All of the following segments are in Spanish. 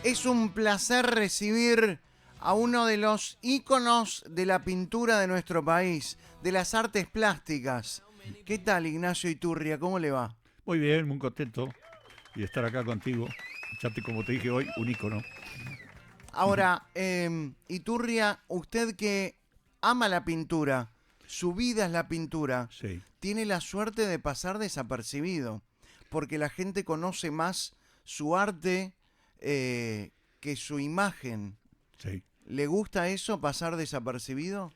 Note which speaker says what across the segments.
Speaker 1: Es un placer recibir a uno de los íconos de la pintura de nuestro país, de las artes plásticas. ¿Qué tal, Ignacio Iturria? ¿Cómo le va?
Speaker 2: Muy bien, muy contento de estar acá contigo. Como te dije hoy, un ícono.
Speaker 1: Ahora, Iturria, usted que ama la pintura, su vida es la pintura,
Speaker 2: Sí,
Speaker 1: tiene la suerte de pasar desapercibido, porque la gente conoce más su arte que su imagen.
Speaker 2: sí.
Speaker 1: ¿Le gusta eso, pasar desapercibido?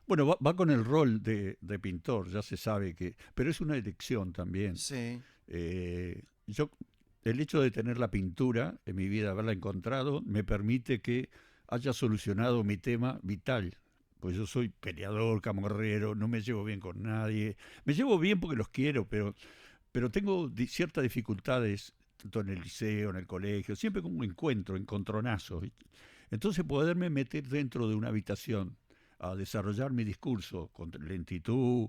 Speaker 2: Bueno, va con el rol de pintor, ya se sabe que, pero es una elección también.
Speaker 1: Sí,
Speaker 2: Yo, el hecho de tener la pintura en mi vida, haberla encontrado, me permite que haya solucionado mi tema vital. Pues yo soy peleador, camorrero, no me llevo bien con nadie. Me llevo bien porque los quiero, pero tengo ciertas dificultades, tanto en el liceo, en el colegio, siempre como un encuentro, encontronazos. ¿Viste? Entonces poderme meter dentro de una habitación a desarrollar mi discurso con lentitud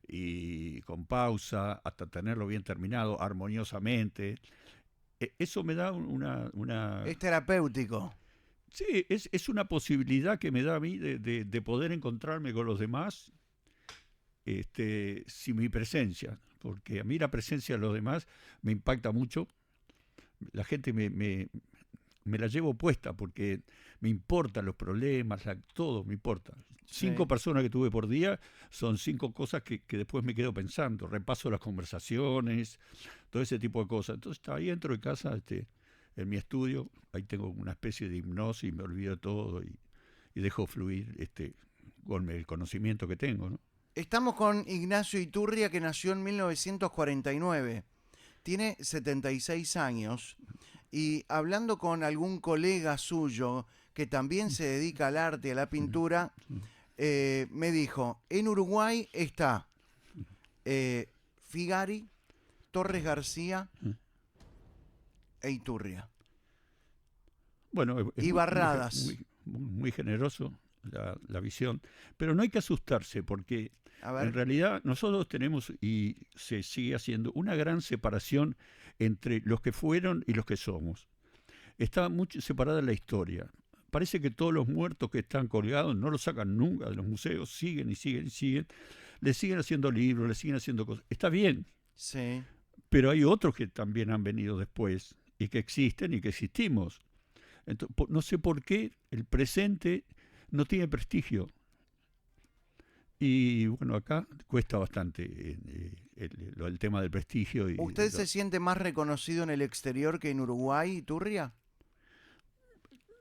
Speaker 2: y con pausa, hasta tenerlo bien terminado, armoniosamente, eso me da
Speaker 1: es terapéutico.
Speaker 2: Sí, es una posibilidad que me da a mí de poder encontrarme con los demás sin mi presencia, porque a mí la presencia de los demás me impacta mucho. La gente me la llevo puesta porque me importan los problemas, todo me importa. Cinco
Speaker 1: Sí.
Speaker 2: personas que tuve por día son cinco cosas que después me quedo pensando. Repaso las conversaciones, todo ese tipo de cosas. Entonces está ahí dentro de casa, en mi estudio, ahí tengo una especie de hipnosis, me olvido todo y dejo fluir con el conocimiento que tengo, ¿no?
Speaker 1: Estamos con Ignacio Iturria, que nació en 1949. Tiene 76 años. Y hablando con algún colega suyo que también se dedica al arte y a la pintura, me dijo, en Uruguay está Figari, Torres García e Iturria.
Speaker 2: Bueno, es
Speaker 1: Y Barradas.
Speaker 2: muy generoso la visión, pero no hay que asustarse porque
Speaker 1: A
Speaker 2: en
Speaker 1: ver.
Speaker 2: realidad nosotros tenemos y se sigue haciendo una gran separación entre los que fueron y los que somos. Está mucho separada la historia. Parece que todos los muertos que están colgados no los sacan nunca de los museos, siguen y siguen y siguen, le siguen haciendo libros, le siguen haciendo cosas. Está bien,
Speaker 1: Sí.
Speaker 2: pero hay otros que también han venido después y que existen y que existimos. Entonces, no sé por qué el presente no tiene prestigio. Y bueno, acá cuesta bastante el tema del prestigio.
Speaker 1: ¿Usted se siente más reconocido en el exterior que en Uruguay, Iturria?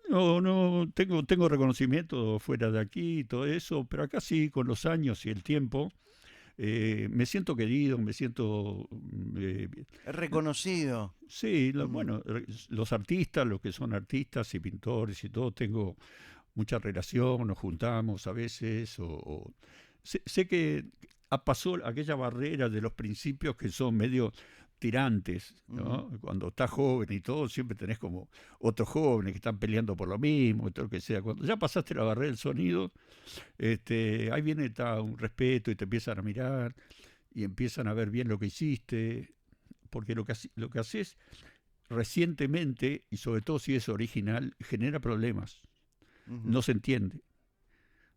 Speaker 2: No, tengo reconocimiento fuera de aquí y todo eso, pero acá sí, con los años y el tiempo, me siento querido, me siento...
Speaker 1: Reconocido.
Speaker 2: sí,
Speaker 1: Ujú.
Speaker 2: bueno, los artistas, los que son artistas y pintores y todo, tengo mucha relación, nos juntamos a veces, sé que pasó aquella barrera de los principios que son medio tirantes,
Speaker 1: Ujú.
Speaker 2: ¿no? Cuando estás joven y todo, siempre tenés como otros jóvenes que están peleando por lo mismo, y todo lo que sea. Cuando ya pasaste la barrera del sonido, ahí viene un respeto y te empiezan a mirar y empiezan a ver bien lo que hiciste, porque lo que haces recientemente, y sobre todo si es original, genera problemas.
Speaker 1: Ujú.
Speaker 2: No se entiende.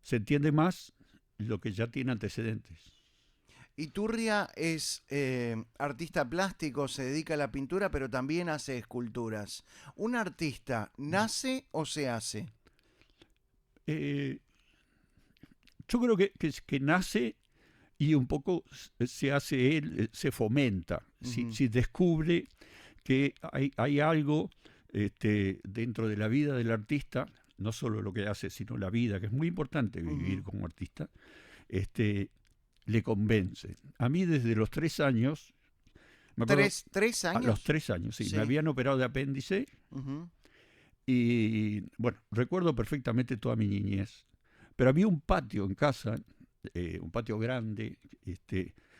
Speaker 2: Se entiende más lo que ya tiene antecedentes.
Speaker 1: Iturria es artista plástico, se dedica a la pintura, pero también hace esculturas. ¿Un artista nace o se hace?
Speaker 2: Eh, yo creo que nace y un poco se hace él, se fomenta,
Speaker 1: Ujú.
Speaker 2: si descubre que hay algo dentro de la vida del artista, no solo lo que hace, sino la vida, que es muy importante vivir
Speaker 1: Ujú.
Speaker 2: como artista, este, le convence. A mí desde los 3 años, me acuerdo,
Speaker 1: ¿Tres
Speaker 2: a los
Speaker 1: años?
Speaker 2: 3 años, sí, me
Speaker 1: Sí.
Speaker 2: habían operado de apéndice
Speaker 1: Ujú.
Speaker 2: y, bueno, recuerdo perfectamente toda mi niñez. Pero había un patio en casa, un patio grande,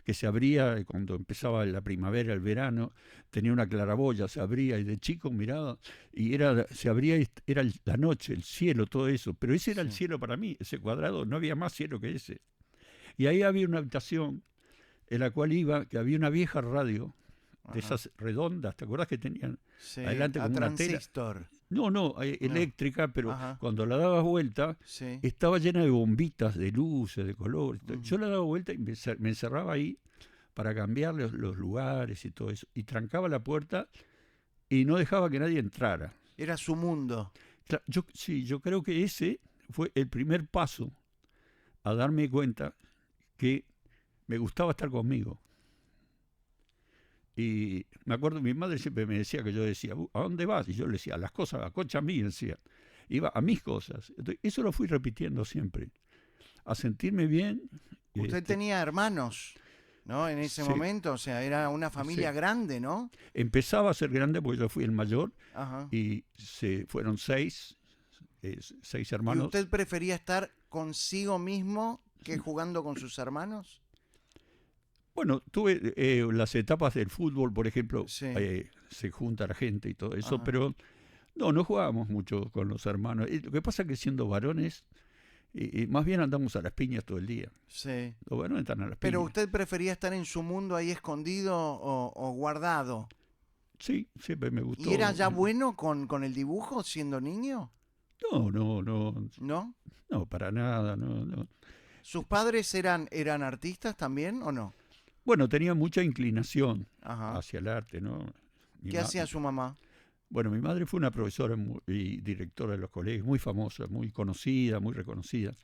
Speaker 2: que se abría cuando empezaba la primavera, el verano, tenía una claraboya, se abría y de chico miraba y se abría y era la noche, el cielo, todo eso. Pero ese era el
Speaker 1: Sí.
Speaker 2: cielo para mí, ese cuadrado, no había más cielo que ese. Y ahí había una habitación en la cual iba, que había una vieja radio de
Speaker 1: Ajá.
Speaker 2: esas redondas, ¿te acordás que tenían
Speaker 1: Sí.
Speaker 2: adelante
Speaker 1: A
Speaker 2: como una tela?
Speaker 1: transistor.
Speaker 2: No,
Speaker 1: No.
Speaker 2: eléctrica, pero
Speaker 1: Ajá.
Speaker 2: cuando la dabas vuelta,
Speaker 1: Sí.
Speaker 2: estaba llena de bombitas, de luces, de colores.
Speaker 1: Ujú.
Speaker 2: Yo la daba vuelta y me encerraba ahí para cambiar los lugares y todo eso. Y trancaba la puerta y no dejaba que nadie entrara.
Speaker 1: Era su mundo.
Speaker 2: Sí, yo creo que ese fue el primer paso a darme cuenta que me gustaba estar conmigo. Y me acuerdo, mi madre siempre me decía que yo decía, ¿a dónde vas? Y yo le decía, a las cosas, a cocha mía, decía. Iba a mis cosas. Entonces, eso lo fui repitiendo siempre. A sentirme bien.
Speaker 1: Usted
Speaker 2: Este,
Speaker 1: tenía hermanos, ¿no? En ese
Speaker 2: sí,
Speaker 1: momento, o sea, era una familia
Speaker 2: sí.
Speaker 1: grande, ¿no?
Speaker 2: Empezaba a ser grande porque yo fui el mayor
Speaker 1: Ajá.
Speaker 2: y se fueron seis
Speaker 1: ¿Y
Speaker 2: hermanos.
Speaker 1: usted prefería estar consigo mismo que jugando con sus hermanos?
Speaker 2: Bueno, tuve las etapas del fútbol, por ejemplo,
Speaker 1: Sí.
Speaker 2: se junta la gente y todo eso,
Speaker 1: Ajá.
Speaker 2: pero no jugábamos mucho con los hermanos. Lo que pasa es que siendo varones, más bien andamos a las piñas todo el día.
Speaker 1: Sí.
Speaker 2: Los varones están a las
Speaker 1: ¿Pero
Speaker 2: piñas.
Speaker 1: usted prefería estar en su mundo ahí escondido o guardado?
Speaker 2: Sí, siempre me
Speaker 1: ¿Y era
Speaker 2: gustó.
Speaker 1: ya bueno con el dibujo siendo niño?
Speaker 2: No,
Speaker 1: ¿No?
Speaker 2: no, para nada, no.
Speaker 1: ¿Sus padres eran artistas también o no?
Speaker 2: Bueno, tenía mucha inclinación
Speaker 1: Ajá.
Speaker 2: hacia el arte, ¿no? Mi
Speaker 1: ¿Qué
Speaker 2: ma-
Speaker 1: hacía su mamá?
Speaker 2: bueno, mi madre fue una profesora y directora de los colegios, muy famosa, muy conocida, muy reconocida,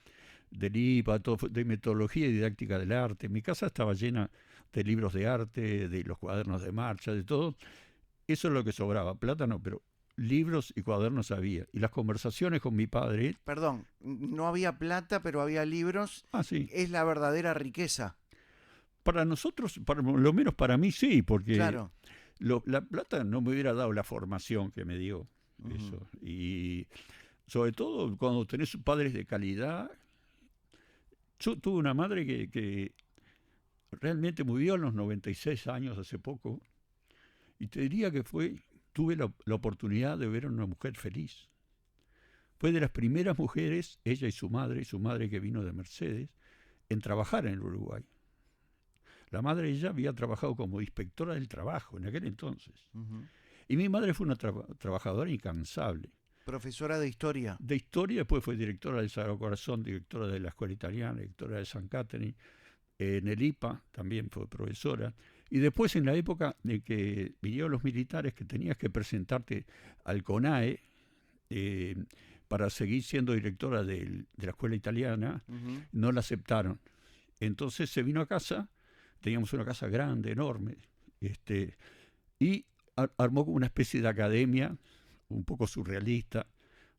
Speaker 2: del IPA, de metodología y didáctica del arte. Mi casa estaba llena de libros de arte, de los cuadernos de marcha, de todo. Eso es lo que sobraba, plata no, pero libros y cuadernos había. Y las conversaciones con mi padre,
Speaker 1: Perdón, no había plata, pero había libros.
Speaker 2: sí,
Speaker 1: Es la verdadera riqueza.
Speaker 2: para nosotros, para lo menos para mí sí, porque
Speaker 1: Claro.
Speaker 2: la plata no me hubiera dado la formación que me dio
Speaker 1: Ujú.
Speaker 2: eso. Y sobre todo cuando tenés padres de calidad. Yo tuve una madre que realmente murió a los 96 años hace poco, y te diría que tuve la oportunidad de ver a una mujer feliz. Fue de las primeras mujeres, ella y su madre que vino de Mercedes, en trabajar en el Uruguay. La madre de ella había trabajado como inspectora del trabajo en aquel entonces.
Speaker 1: Ujú.
Speaker 2: Y mi madre fue una trabajadora incansable.
Speaker 1: Profesora de historia.
Speaker 2: De historia, después fue directora del Sagrado Corazón, directora de la Escuela Italiana, directora de San Catherine. En el IPA también fue profesora. Y después, en la época de que vinieron los militares, que tenías que presentarte al CONAE eh, para seguir siendo directora de la Escuela Italiana,
Speaker 1: Ujú.
Speaker 2: no la aceptaron. Entonces se vino a casa, teníamos una casa grande, enorme, y armó como una especie de academia, un poco surrealista,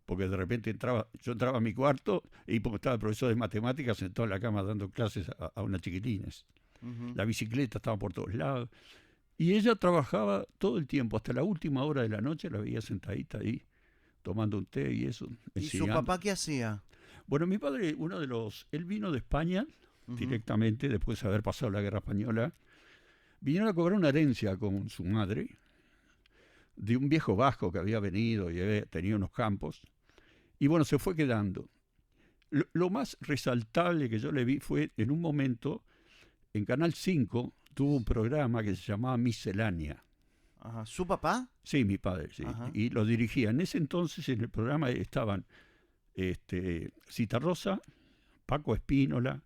Speaker 2: porque de repente yo entraba a mi cuarto y porque estaba el profesor de matemáticas sentado en la cama dando clases a unas chiquilines.
Speaker 1: Ujú.
Speaker 2: La bicicleta estaba por todos lados. Y ella trabajaba todo el tiempo, hasta la última hora de la noche la veía sentadita ahí, tomando un té y eso,
Speaker 1: ¿Y su
Speaker 2: enseñando.
Speaker 1: papá qué hacía?
Speaker 2: Bueno, mi padre, él vino de España
Speaker 1: Ujú.
Speaker 2: directamente, después de haber pasado la guerra española, vinieron a cobrar una herencia con su madre, de un viejo vasco que había venido y tenía unos campos, y bueno, se fue quedando. Lo más resaltable que yo le vi fue en un momento, en Canal 5, tuvo un programa que se llamaba Miscelánea.
Speaker 1: Ajá. ¿Su papá?
Speaker 2: Sí, mi padre, sí.
Speaker 1: Ajá.
Speaker 2: Y lo dirigía. En ese entonces en el programa estaban Citarrosa, Paco Espínola,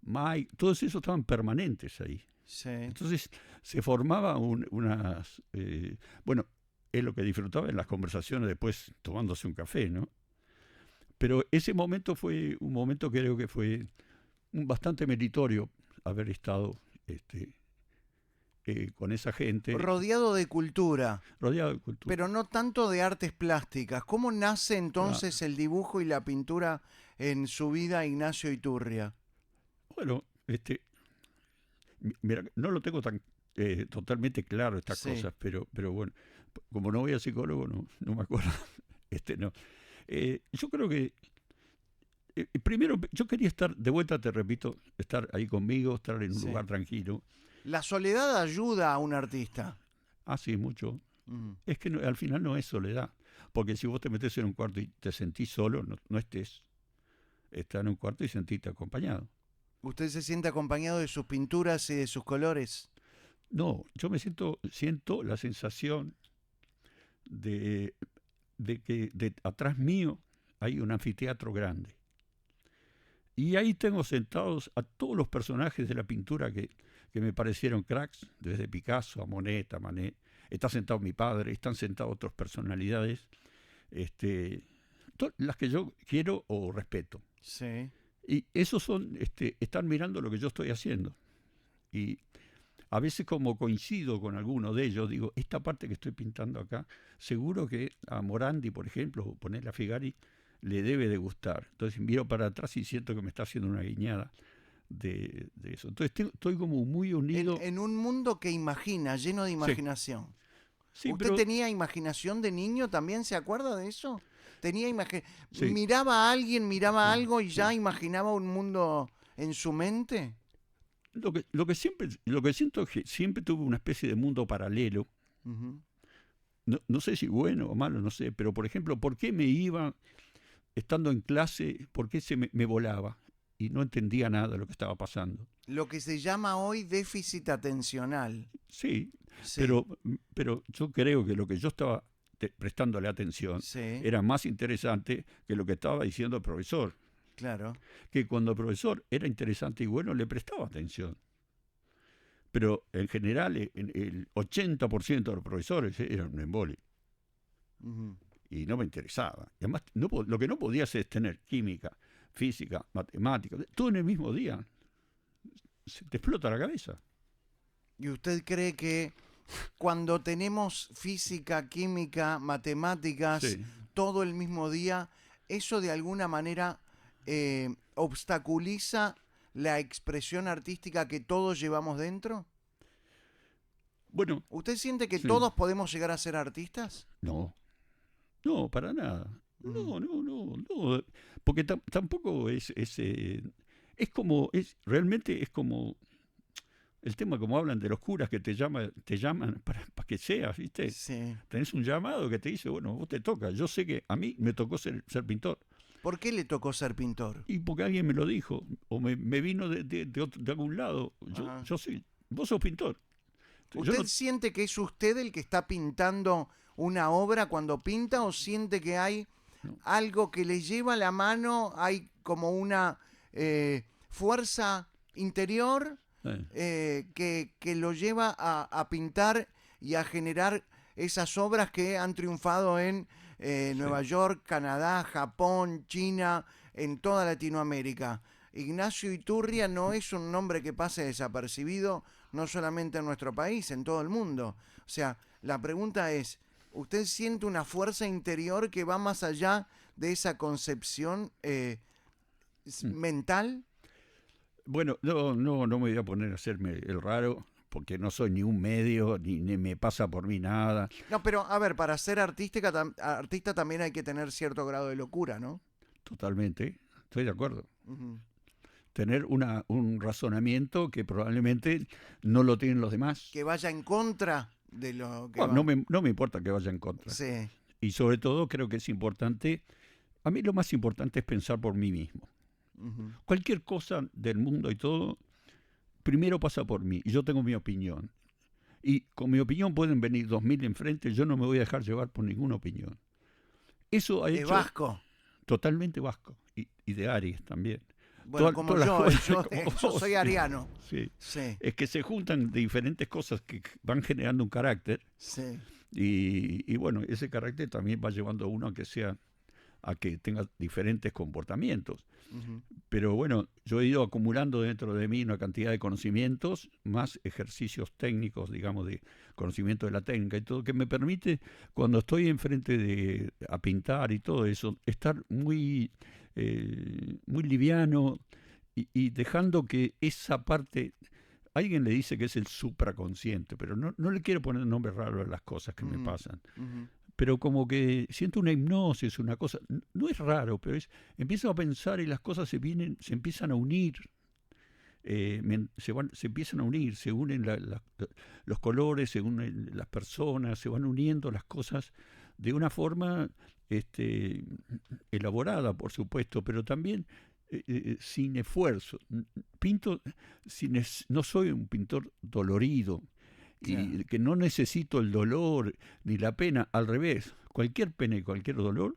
Speaker 2: Mike, todos esos estaban permanentes ahí.
Speaker 1: Sí.
Speaker 2: Entonces se formaba bueno, es lo que disfrutaba en las conversaciones después tomándose un café, ¿no? Pero ese momento fue un momento que creo que fue bastante meritorio haber estado con esa gente
Speaker 1: Rodeado de cultura,
Speaker 2: rodeado de cultura.
Speaker 1: pero no tanto de artes plásticas. ¿Cómo nace
Speaker 2: Claro.
Speaker 1: entonces el dibujo y la pintura en su vida, Ignacio Iturria?
Speaker 2: Bueno, mira, no lo tengo tan totalmente claro estas
Speaker 1: Sí.
Speaker 2: cosas, pero bueno, como no voy a psicólogo, no me acuerdo. No. Yo creo que primero yo quería estar, de vuelta te repito, estar ahí conmigo, estar en un
Speaker 1: Sí.
Speaker 2: lugar tranquilo.
Speaker 1: La soledad ayuda a un artista.
Speaker 2: Sí, mucho.
Speaker 1: Ujú.
Speaker 2: Es que al final no es soledad, porque si vos te metes en un cuarto y te sentís solo, no estés. Estás en un cuarto y sentiste acompañado.
Speaker 1: ¿Usted se siente acompañado de sus pinturas y de sus colores?
Speaker 2: No, yo siento la sensación de de que atrás mío hay un anfiteatro grande. Y ahí tengo sentados a todos los personajes de la pintura que me parecieron cracks, desde Picasso a Monet, a Manet. Está sentado mi padre, están sentados otras personalidades, las que yo quiero o respeto.
Speaker 1: Sí.
Speaker 2: Y esos están mirando lo que yo estoy haciendo. Y a veces, como coincido con alguno de ellos, digo, esta parte que estoy pintando acá, seguro que a Morandi, por ejemplo, o ponerle a Figari, le debe de gustar. Entonces miro para atrás y siento que me está haciendo una guiñada de eso. Entonces estoy como muy unido.
Speaker 1: En un mundo que imagina, lleno de imaginación.
Speaker 2: Sí,
Speaker 1: ¿Usted
Speaker 2: pero
Speaker 1: tenía imaginación de niño también? ¿Se acuerda de eso?
Speaker 2: sí.
Speaker 1: Miraba a alguien, miraba
Speaker 2: Sí,
Speaker 1: algo y
Speaker 2: sí.
Speaker 1: ya imaginaba un mundo en su mente.
Speaker 2: Lo que siento es que siempre tuve una especie de mundo paralelo.
Speaker 1: Ujú.
Speaker 2: No sé si bueno o malo, no sé, pero por ejemplo, ¿por qué me iba estando en clase, por qué me volaba? Y no entendía nada de lo que estaba pasando.
Speaker 1: Lo que se llama hoy déficit atencional.
Speaker 2: Sí,
Speaker 1: Sí,
Speaker 2: pero yo creo que lo que yo estaba prestándole atención
Speaker 1: sí,
Speaker 2: era más interesante que lo que estaba diciendo el profesor.
Speaker 1: claro.
Speaker 2: Que cuando el profesor era interesante y bueno, le prestaba atención. Pero en general, el 80% de los profesores eran un embole.
Speaker 1: Ujú.
Speaker 2: Y no me interesaba. Y además, lo que no podía hacer es tener química, física, matemáticas, todo en el mismo día. Se te explota la cabeza.
Speaker 1: ¿Y usted cree que cuando tenemos física, química, matemáticas,
Speaker 2: Sí.
Speaker 1: todo el mismo día, eso de alguna manera obstaculiza la expresión artística que todos llevamos dentro?
Speaker 2: Bueno,
Speaker 1: ¿Usted siente que
Speaker 2: sí.
Speaker 1: todos podemos llegar a ser artistas?
Speaker 2: No, no, para nada.
Speaker 1: Ujú.
Speaker 2: No. Porque tampoco es como, realmente es como el tema como hablan de los curas que te llaman para que seas, ¿viste?
Speaker 1: Sí.
Speaker 2: Tenés un llamado que te dice, bueno, vos te toca. Yo sé que a mí me tocó ser pintor.
Speaker 1: ¿Por qué le tocó ser pintor?
Speaker 2: Y porque alguien me lo dijo, o me vino de algún lado.
Speaker 1: Ajá.
Speaker 2: Yo soy, vos sos pintor. Yo
Speaker 1: ¿Usted
Speaker 2: no,
Speaker 1: siente que es usted el que está pintando una obra cuando pinta o siente que hay
Speaker 2: no,
Speaker 1: algo que le lleva la mano, hay como una fuerza interior
Speaker 2: eh,
Speaker 1: que lo lleva a pintar y a generar esas obras que han triunfado en
Speaker 2: sí.
Speaker 1: Nueva York, Canadá, Japón, China, en toda Latinoamérica? Ignacio Iturria no es un nombre que pase desapercibido, no solamente en nuestro país, en todo el mundo. O sea, la pregunta es, ¿usted siente una fuerza interior que va más allá de esa concepción
Speaker 2: Mm.
Speaker 1: mental?
Speaker 2: Bueno, no me voy a poner a hacerme el raro, porque no soy ni un medio, ni me pasa por mí nada.
Speaker 1: No, pero a ver, para ser artista también hay que tener cierto grado de locura, ¿no?
Speaker 2: Totalmente, estoy de acuerdo.
Speaker 1: Ujú.
Speaker 2: Tener un razonamiento que probablemente no lo tienen los demás.
Speaker 1: Que vaya en contra de lo que
Speaker 2: Bueno,
Speaker 1: va.
Speaker 2: no me importa que vaya en contra.
Speaker 1: Sí.
Speaker 2: Y sobre todo creo que es importante, a mí lo más importante es pensar por mí mismo.
Speaker 1: Ujú.
Speaker 2: Cualquier cosa del mundo y todo, primero pasa por mí. Y yo tengo mi opinión. Y con mi opinión pueden venir 2000 enfrente, yo no me voy a dejar llevar por ninguna opinión. Eso ha
Speaker 1: Es
Speaker 2: hecho
Speaker 1: vasco.
Speaker 2: totalmente vasco. Y de Aries también.
Speaker 1: Bueno, como
Speaker 2: Todas las
Speaker 1: yo,
Speaker 2: cosas
Speaker 1: yo,
Speaker 2: como
Speaker 1: yo
Speaker 2: vos,
Speaker 1: soy ariano.
Speaker 2: sí.
Speaker 1: Sí,
Speaker 2: Es que se juntan diferentes cosas que van generando un carácter.
Speaker 1: sí.
Speaker 2: Y bueno, ese carácter también va llevando a uno a que tenga diferentes comportamientos.
Speaker 1: Ujú.
Speaker 2: Pero bueno, yo he ido acumulando dentro de mí una cantidad de conocimientos, más ejercicios técnicos, digamos, de conocimiento de la técnica y todo, que me permite, cuando estoy enfrente a pintar y todo eso, estar muy liviano y dejando que esa parte, alguien le dice que es el supraconsciente, pero no le quiero poner nombre raro a las cosas que me
Speaker 1: Ujú.
Speaker 2: pasan,
Speaker 1: Ujú.
Speaker 2: pero como que siento una hipnosis, una cosa, no es raro, pero empiezo a pensar y las cosas se empiezan a unir, se empiezan a unir, se unen los colores, se unen las personas, se van uniendo las cosas de una forma elaborada, por supuesto, pero también sin esfuerzo. Pinto no soy un pintor dolorido, y
Speaker 1: Claro.
Speaker 2: que no necesito el dolor ni la pena, al revés, cualquier pena y cualquier dolor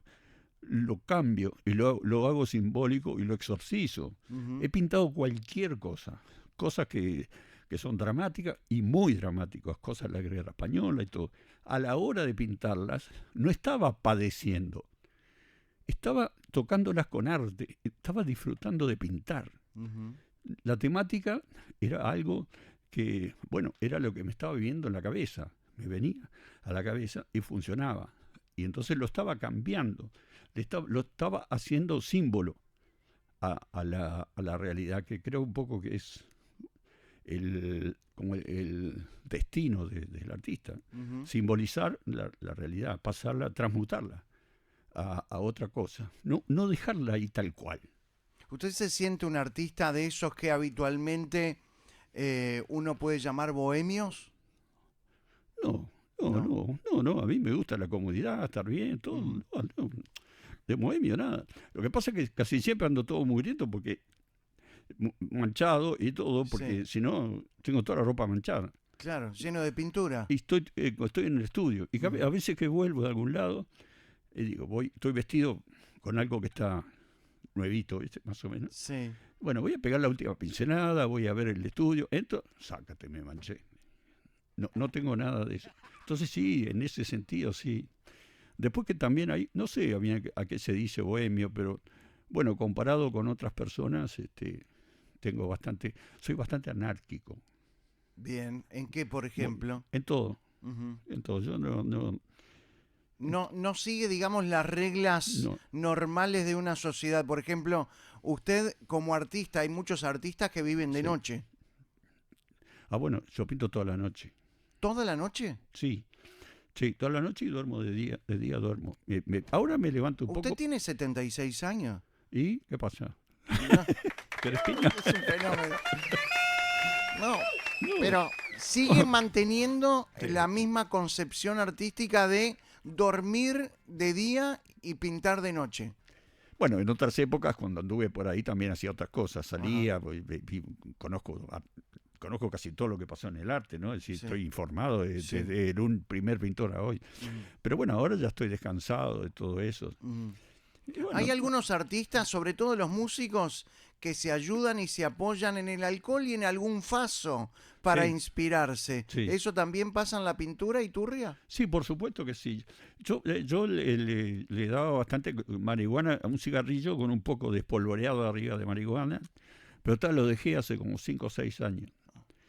Speaker 2: lo cambio y lo hago simbólico y lo exorcizo.
Speaker 1: Ujú.
Speaker 2: He pintado cualquier cosa, cosas que son dramáticas y muy dramáticas, cosas de la guerra española y todo. A la hora de pintarlas, no estaba padeciendo, estaba tocándolas con arte, estaba disfrutando de pintar.
Speaker 1: Ujú.
Speaker 2: La temática era algo que, bueno, era lo que me estaba viviendo en la cabeza, me venía a la cabeza y funcionaba. Y entonces lo estaba cambiando, lo estaba haciendo símbolo a la realidad, que creo un poco que es como el destino del artista.
Speaker 1: Ujú.
Speaker 2: Simbolizar la realidad, pasarla, transmutarla a otra cosa. No dejarla ahí tal cual.
Speaker 1: ¿Usted se siente un artista de esos que habitualmente uno puede llamar bohemios?
Speaker 2: No, no,
Speaker 1: No.
Speaker 2: no, no, no, a mí me gusta la comodidad, estar bien, todo.
Speaker 1: Ujú.
Speaker 2: No, no, de bohemio nada. Lo que pasa es que casi siempre ando todo mugriento porque manchado y todo,
Speaker 1: Sí,
Speaker 2: porque si no tengo toda la ropa manchada.
Speaker 1: claro, lleno de pintura.
Speaker 2: Y estoy en el estudio y
Speaker 1: Ujú.
Speaker 2: a veces que vuelvo de algún lado y digo, estoy vestido con algo que está nuevito, ¿viste? Más o menos.
Speaker 1: Sí.
Speaker 2: Bueno, voy a pegar la última pincelada, voy a ver el estudio, entro, sácate, me manché. No tengo nada de eso. Entonces sí, en ese sentido sí. Después que también hay, no sé bien a qué se dice bohemio, pero bueno, comparado con otras personas, soy bastante anárquico.
Speaker 1: Bien. ¿En qué, por ejemplo?
Speaker 2: En todo,
Speaker 1: Ujú.
Speaker 2: en todo. Yo
Speaker 1: No sigue, digamos, las reglas
Speaker 2: no.
Speaker 1: normales de una sociedad. Por ejemplo, usted como artista, hay muchos artistas que viven de
Speaker 2: Sí.
Speaker 1: noche.
Speaker 2: Ah, bueno, yo pinto toda la noche.
Speaker 1: ¿Toda la noche?
Speaker 2: Sí, sí, toda la noche y duermo de día duermo. Ahora me levanto un
Speaker 1: ¿Usted
Speaker 2: poco
Speaker 1: tiene 76 años?
Speaker 2: y ¿qué pasa?
Speaker 1: No,
Speaker 2: ¿Querés piña?
Speaker 1: es un fenómeno. No,
Speaker 2: No.
Speaker 1: pero sigue manteniendo
Speaker 2: Sí.
Speaker 1: la misma concepción artística de dormir de día y pintar de noche.
Speaker 2: Bueno, en otras épocas, cuando anduve por ahí, también hacía otras cosas.
Speaker 1: Ajá,
Speaker 2: Salía, conozco casi todo lo que pasó en el arte, ¿no? Es decir,
Speaker 1: sí,
Speaker 2: estoy informado
Speaker 1: sí.
Speaker 2: desde un primer pintor a hoy.
Speaker 1: Ujú,
Speaker 2: Pero bueno, ahora ya estoy descansado de todo eso.
Speaker 1: ujú.
Speaker 2: Y bueno,
Speaker 1: Hay algunos artistas, sobre todo los músicos, que se ayudan y se apoyan en el alcohol y en algún faso para
Speaker 2: sí,
Speaker 1: inspirarse.
Speaker 2: sí.
Speaker 1: ¿Eso también pasa en la pintura, Iturria?
Speaker 2: Sí, por supuesto que sí. Yo le daba bastante marihuana a un cigarrillo con un poco de espolvoreado arriba de marihuana, pero tal, lo dejé hace como 5 o 6 años.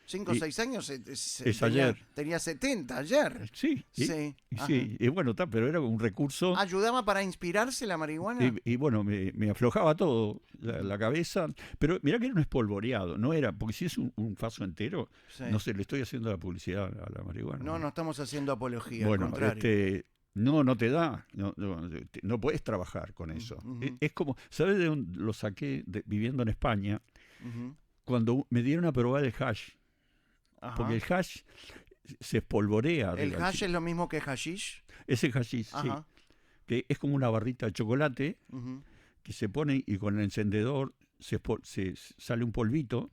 Speaker 1: 5 o
Speaker 2: Y
Speaker 1: 6 años,
Speaker 2: es ayer.
Speaker 1: tenía 70 ayer.
Speaker 2: Sí,
Speaker 1: Sí, ajá.
Speaker 2: sí, y bueno, pero era un recurso.
Speaker 1: ¿Ayudaba para inspirarse la marihuana?
Speaker 2: Y bueno, me aflojaba todo,
Speaker 1: Ujú,
Speaker 2: la cabeza. Pero mirá que era un espolvoreado, no era, porque si es un faso entero,
Speaker 1: sí.
Speaker 2: no sé, le estoy haciendo la publicidad a la marihuana.
Speaker 1: No, no estamos haciendo apología, al
Speaker 2: Bueno,
Speaker 1: contrario.
Speaker 2: no te da, no puedes trabajar con eso.
Speaker 1: Ujú,
Speaker 2: Es como, ¿sabes de dónde lo saqué viviendo en España?
Speaker 1: ujú.
Speaker 2: Cuando me dieron a probar el hash, porque
Speaker 1: Ajá.
Speaker 2: el hash se espolvorea
Speaker 1: ¿El
Speaker 2: arriba del
Speaker 1: hash es lo mismo que hashish?
Speaker 2: ese hashish, sí,
Speaker 1: Ajá.
Speaker 2: que es como una barrita de chocolate
Speaker 1: Ujú.
Speaker 2: que se pone y con el encendedor se sale un polvito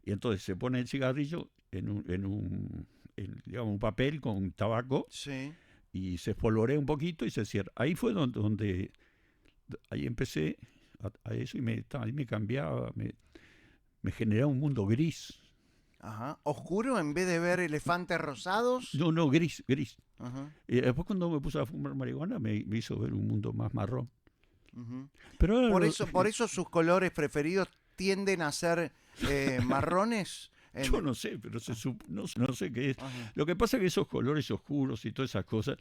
Speaker 2: y entonces se pone el cigarrillo digamos, un papel con tabaco
Speaker 1: Sí.
Speaker 2: y se espolvorea un poquito y se cierra. Ahí fue donde ahí empecé a eso y ahí me cambiaba, me generaba un mundo gris.
Speaker 1: Ajá. ¿Oscuro en vez de ver elefantes rosados?
Speaker 2: No, gris, gris.
Speaker 1: Ajá.
Speaker 2: Y después cuando me puse a fumar marihuana me hizo ver un mundo más marrón.
Speaker 1: Ujú.
Speaker 2: Pero ahora
Speaker 1: Por eso sus colores preferidos tienden a ser marrones.
Speaker 2: yo no sé, pero no sé qué es.
Speaker 1: Ajá.
Speaker 2: Lo que pasa es que esos colores oscuros y todas esas cosas,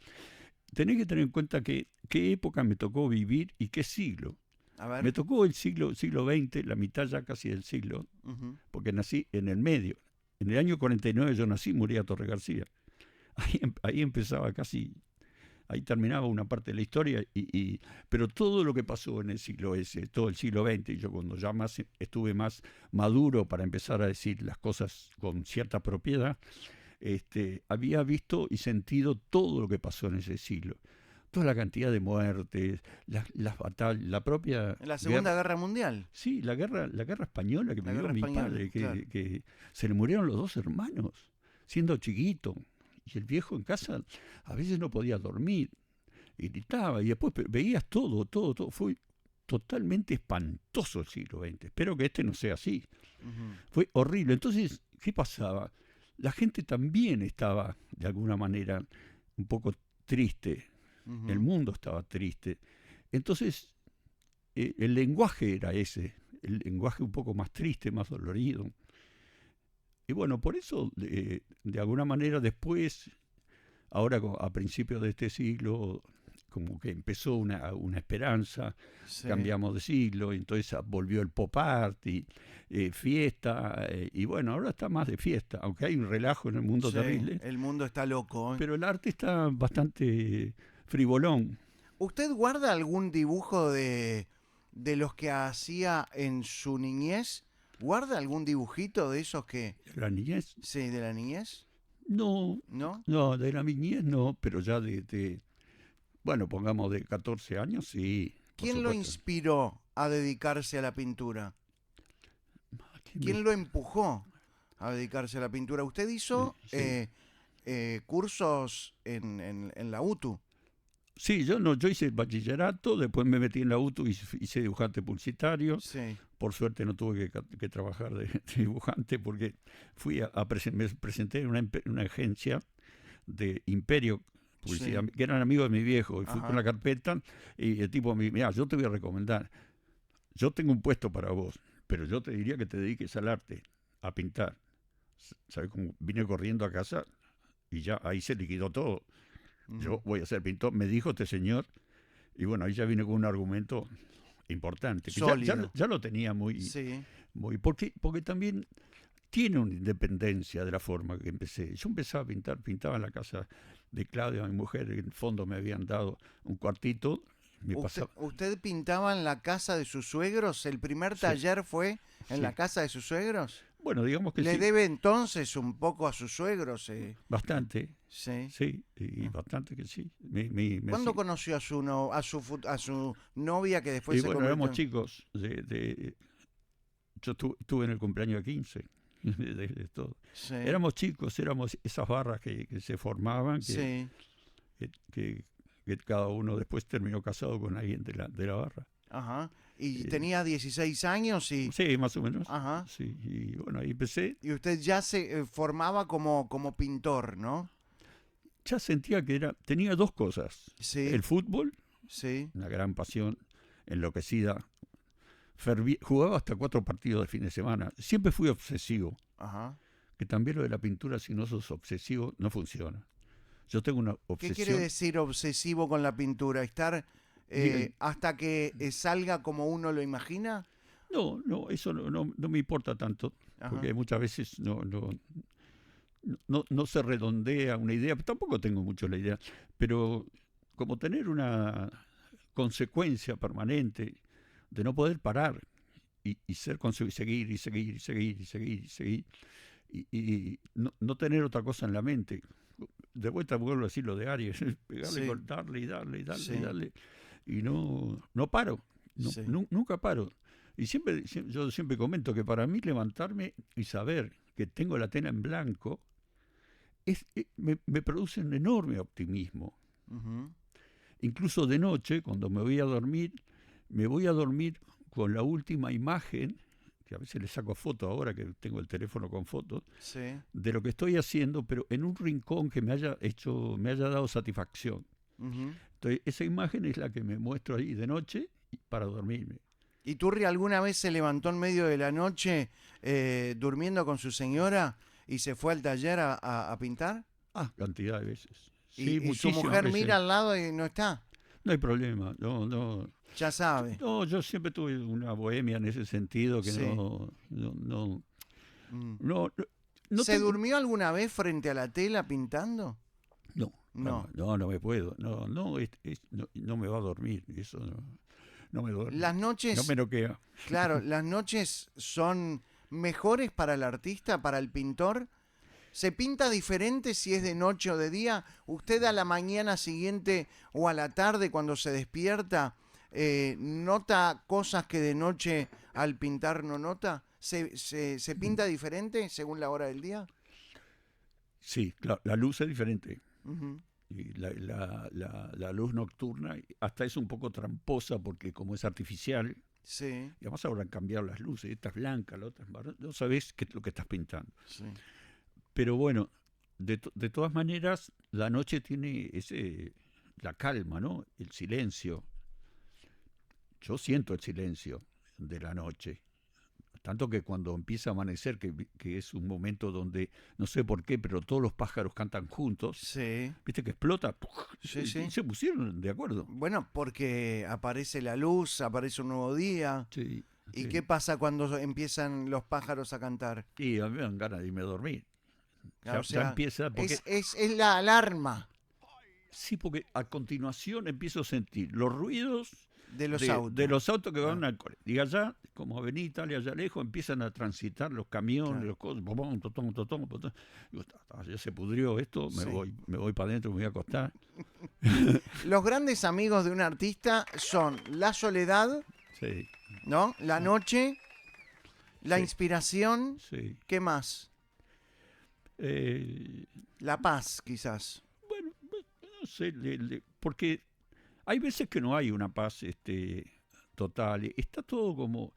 Speaker 2: tenés que tener en cuenta qué época me tocó vivir y qué siglo.
Speaker 1: A
Speaker 2: Me
Speaker 1: ver.
Speaker 2: tocó el siglo XX, la mitad ya casi del siglo,
Speaker 1: Ujú.
Speaker 2: porque nací en el medio. En el año 49 yo nací, morí a Torre García. Ahí empezaba casi, ahí terminaba una parte de la historia, pero todo lo que pasó en el siglo ese, todo el siglo XX, y yo cuando ya estuve más maduro para empezar a decir las cosas con cierta propiedad, había visto y sentido todo lo que pasó en ese siglo. Toda la cantidad de muertes, las batallas, la propia
Speaker 1: En la Segunda
Speaker 2: guerra.
Speaker 1: Guerra Mundial.
Speaker 2: Sí, la guerra española que
Speaker 1: La
Speaker 2: vivió
Speaker 1: guerra
Speaker 2: mi
Speaker 1: española,
Speaker 2: padre,
Speaker 1: claro.
Speaker 2: que se le murieron los 2 hermanos. siendo chiquito. Y el viejo en casa a veces no podía dormir. Y gritaba. Y después veías todo, todo, todo. Fue totalmente espantoso el siglo XX. Espero que este no sea así.
Speaker 1: Ujú,
Speaker 2: Fue horrible. Entonces, ¿qué pasaba? La gente también estaba, de alguna manera, un poco triste. El
Speaker 1: ujú.
Speaker 2: mundo estaba triste. Entonces, el lenguaje era ese, el lenguaje un poco más triste, más dolorido. Y bueno, por eso, de alguna manera después, ahora a principios de este siglo, como que empezó una esperanza,
Speaker 1: Sí.
Speaker 2: cambiamos de siglo, entonces volvió el pop art y fiesta, y bueno, ahora está más de fiesta, aunque hay un relajo en el mundo
Speaker 1: Sí,
Speaker 2: terrible,
Speaker 1: el mundo está loco, ¿eh?
Speaker 2: pero el arte está bastante frivolón.
Speaker 1: ¿Usted guarda algún dibujo de los que hacía en su niñez? ¿Guarda algún dibujito de esos que...
Speaker 2: La niñez,
Speaker 1: Sí, de la niñez?
Speaker 2: no,
Speaker 1: ¿No?
Speaker 2: no, de la niñez no, pero ya bueno, pongamos de 14 años, sí, por
Speaker 1: ¿Quién lo
Speaker 2: supuesto.
Speaker 1: inspiró a dedicarse a la pintura?
Speaker 2: ¿Quién me-
Speaker 1: ¿Quién lo empujó a dedicarse a la pintura? Usted hizo
Speaker 2: Sí.
Speaker 1: cursos en la UTU.
Speaker 2: Sí, yo no, yo hice el bachillerato, después me metí en la UTU y hice dibujante publicitario.
Speaker 1: Sí,
Speaker 2: Por suerte no tuve que trabajar de dibujante porque me presenté en una agencia de Imperio Publicidad,
Speaker 1: sí,
Speaker 2: que eran amigos de mi viejo, y fui con
Speaker 1: ajá,
Speaker 2: la carpeta y el tipo me dijo, mira, yo te voy a recomendar, yo tengo un puesto para vos, pero yo te diría que te dediques al arte, a pintar. ¿Sabes cómo? Vine corriendo a casa y ya ahí se liquidó todo.
Speaker 1: ujú,
Speaker 2: Yo voy a ser pintor, me dijo este señor, y bueno, ahí ya vine con un argumento importante, que
Speaker 1: sólido.
Speaker 2: ya lo tenía muy,
Speaker 1: Sí,
Speaker 2: muy, porque también tiene una independencia de la forma que empecé. Yo empezaba a pintar, pintaba en la casa de Claudia, mi mujer, en el fondo me habían dado un cuartito, me pasaba,
Speaker 1: ¿Usted pintaba en la casa de sus suegros? ¿El primer
Speaker 2: sí,
Speaker 1: taller fue en la
Speaker 2: sí.
Speaker 1: casa de sus suegros?
Speaker 2: Bueno, digamos que
Speaker 1: ¿Le
Speaker 2: sí,
Speaker 1: debe entonces un poco a sus suegros?
Speaker 2: bastante,
Speaker 1: Sí.
Speaker 2: sí, y
Speaker 1: Ah.
Speaker 2: bastante que sí. Me
Speaker 1: ¿Cuándo
Speaker 2: hacía.
Speaker 1: conoció a su, no, a su novia que después
Speaker 2: Y
Speaker 1: se
Speaker 2: bueno,
Speaker 1: convirtió
Speaker 2: éramos
Speaker 1: en...
Speaker 2: chicos, yo estuve en el cumpleaños de 15, de todo.
Speaker 1: Sí,
Speaker 2: Éramos chicos, éramos esas barras que se formaban,
Speaker 1: sí,
Speaker 2: que, que- que cada uno después terminó casado con alguien de la barra.
Speaker 1: ajá. Y
Speaker 2: Eh,
Speaker 1: tenía 16 años y...
Speaker 2: sí, más o menos.
Speaker 1: Ajá.
Speaker 2: Sí, y bueno, ahí empecé.
Speaker 1: Y usted ya se formaba como pintor, ¿no?
Speaker 2: Ya sentía tenía dos cosas.
Speaker 1: Sí,
Speaker 2: El fútbol,
Speaker 1: sí,
Speaker 2: una gran pasión enloquecida. Jugaba hasta 4 partidos de fin de semana. Siempre fui obsesivo,
Speaker 1: ajá.
Speaker 2: que también lo de la pintura, si no sos obsesivo, no funciona. Yo tengo una
Speaker 1: ¿Qué quiere
Speaker 2: obsesión.
Speaker 1: decir obsesivo con la pintura? ¿Estar
Speaker 2: Diga,
Speaker 1: hasta que salga como uno lo imagina?
Speaker 2: no, no, eso no me importa tanto,
Speaker 1: Ajá.
Speaker 2: porque muchas veces no se redondea una idea, tampoco tengo mucho la idea, pero como tener una consecuencia permanente de no poder parar y seguir y seguir y seguir y seguir y seguir y no tener otra cosa en la mente. De vuelta vuelvo a decir lo de Aries, pegarle,
Speaker 1: Sí,
Speaker 2: darle y darle y darle y
Speaker 1: sí,
Speaker 2: darle y no paro,
Speaker 1: sí.
Speaker 2: nunca paro. Y yo siempre comento que para mí levantarme y saber que tengo la tela en blanco me produce un enorme optimismo.
Speaker 1: Ujú.
Speaker 2: Incluso de noche, cuando me voy a dormir con la última imagen, que a veces le saco foto ahora que tengo el teléfono con fotos,
Speaker 1: Sí.
Speaker 2: de lo que estoy haciendo, pero en un rincón que me haya dado satisfacción.
Speaker 1: Ujú.
Speaker 2: Entonces, esa imagen es la que me muestro ahí de noche para dormirme.
Speaker 1: ¿Y Turri alguna vez se levantó en medio de la noche durmiendo con su señora y se fue al taller a pintar?
Speaker 2: Cantidad de veces. Sí,
Speaker 1: Y su
Speaker 2: muchísimas
Speaker 1: mujer
Speaker 2: veces.
Speaker 1: mira al lado y no está.
Speaker 2: No hay problema.
Speaker 1: Ya sabe.
Speaker 2: No, yo siempre tuve una bohemia en ese sentido que
Speaker 1: Sí. Mm.
Speaker 2: no, no
Speaker 1: ¿Se
Speaker 2: tengo,
Speaker 1: durmió alguna vez frente a la tela pintando?
Speaker 2: no,
Speaker 1: No.
Speaker 2: no me puedo, no me va a dormir, eso no me duerme,
Speaker 1: Las
Speaker 2: no me
Speaker 1: noches,
Speaker 2: noquea.
Speaker 1: claro, las noches son mejores para el artista, para el pintor. ¿Se pinta diferente si es de noche o de día? ¿Usted a la mañana siguiente o a la tarde cuando se despierta nota cosas que de noche al pintar no nota? ¿Se pinta diferente según la hora del día?
Speaker 2: Sí, claro, la luz es diferente.
Speaker 1: Ujú.
Speaker 2: Y la luz nocturna hasta es un poco tramposa porque como es artificial,
Speaker 1: Sí,
Speaker 2: y además ahora han cambiado las luces, esta es blanca, la otra es marrón, no sabes qué es lo que estás pintando.
Speaker 1: sí.
Speaker 2: Pero bueno, de todas maneras, la noche tiene la calma, ¿no? El silencio. Yo siento el silencio de la noche. Tanto que cuando empieza a amanecer, que es un momento donde, no sé por qué, pero todos los pájaros cantan juntos,
Speaker 1: Sí,
Speaker 2: viste que explota, ¡puf!
Speaker 1: sí,
Speaker 2: Y
Speaker 1: sí.
Speaker 2: se pusieron de acuerdo.
Speaker 1: Bueno, porque aparece la luz, aparece un nuevo día.
Speaker 2: Sí,
Speaker 1: ¿Y
Speaker 2: sí.
Speaker 1: qué pasa cuando empiezan los pájaros a cantar?
Speaker 2: Y a mí me dan ganas de irme a dormir.
Speaker 1: O
Speaker 2: Ya
Speaker 1: sea,
Speaker 2: empieza, porque
Speaker 1: es la alarma
Speaker 2: sí, porque a continuación empiezo a sentir los ruidos
Speaker 1: de los
Speaker 2: de
Speaker 1: autos.
Speaker 2: los autos que van
Speaker 1: Claro,
Speaker 2: al cole. Y allá, como Avenida Italia, allá lejos, empiezan a transitar los camiones,
Speaker 1: claro.
Speaker 2: los cosas, popón, totón, totón, totón. Digo, ya se pudrió esto,
Speaker 1: Sí.
Speaker 2: me voy para adentro, me voy a acostar.
Speaker 1: Los grandes amigos de un artista son la soledad,
Speaker 2: Sí,
Speaker 1: ¿no? La
Speaker 2: sí,
Speaker 1: noche, la
Speaker 2: sí,
Speaker 1: inspiración,
Speaker 2: sí.
Speaker 1: ¿qué más?
Speaker 2: Eh,
Speaker 1: La paz, quizás.
Speaker 2: bueno, no sé, porque hay veces que no hay una paz total. Está todo como,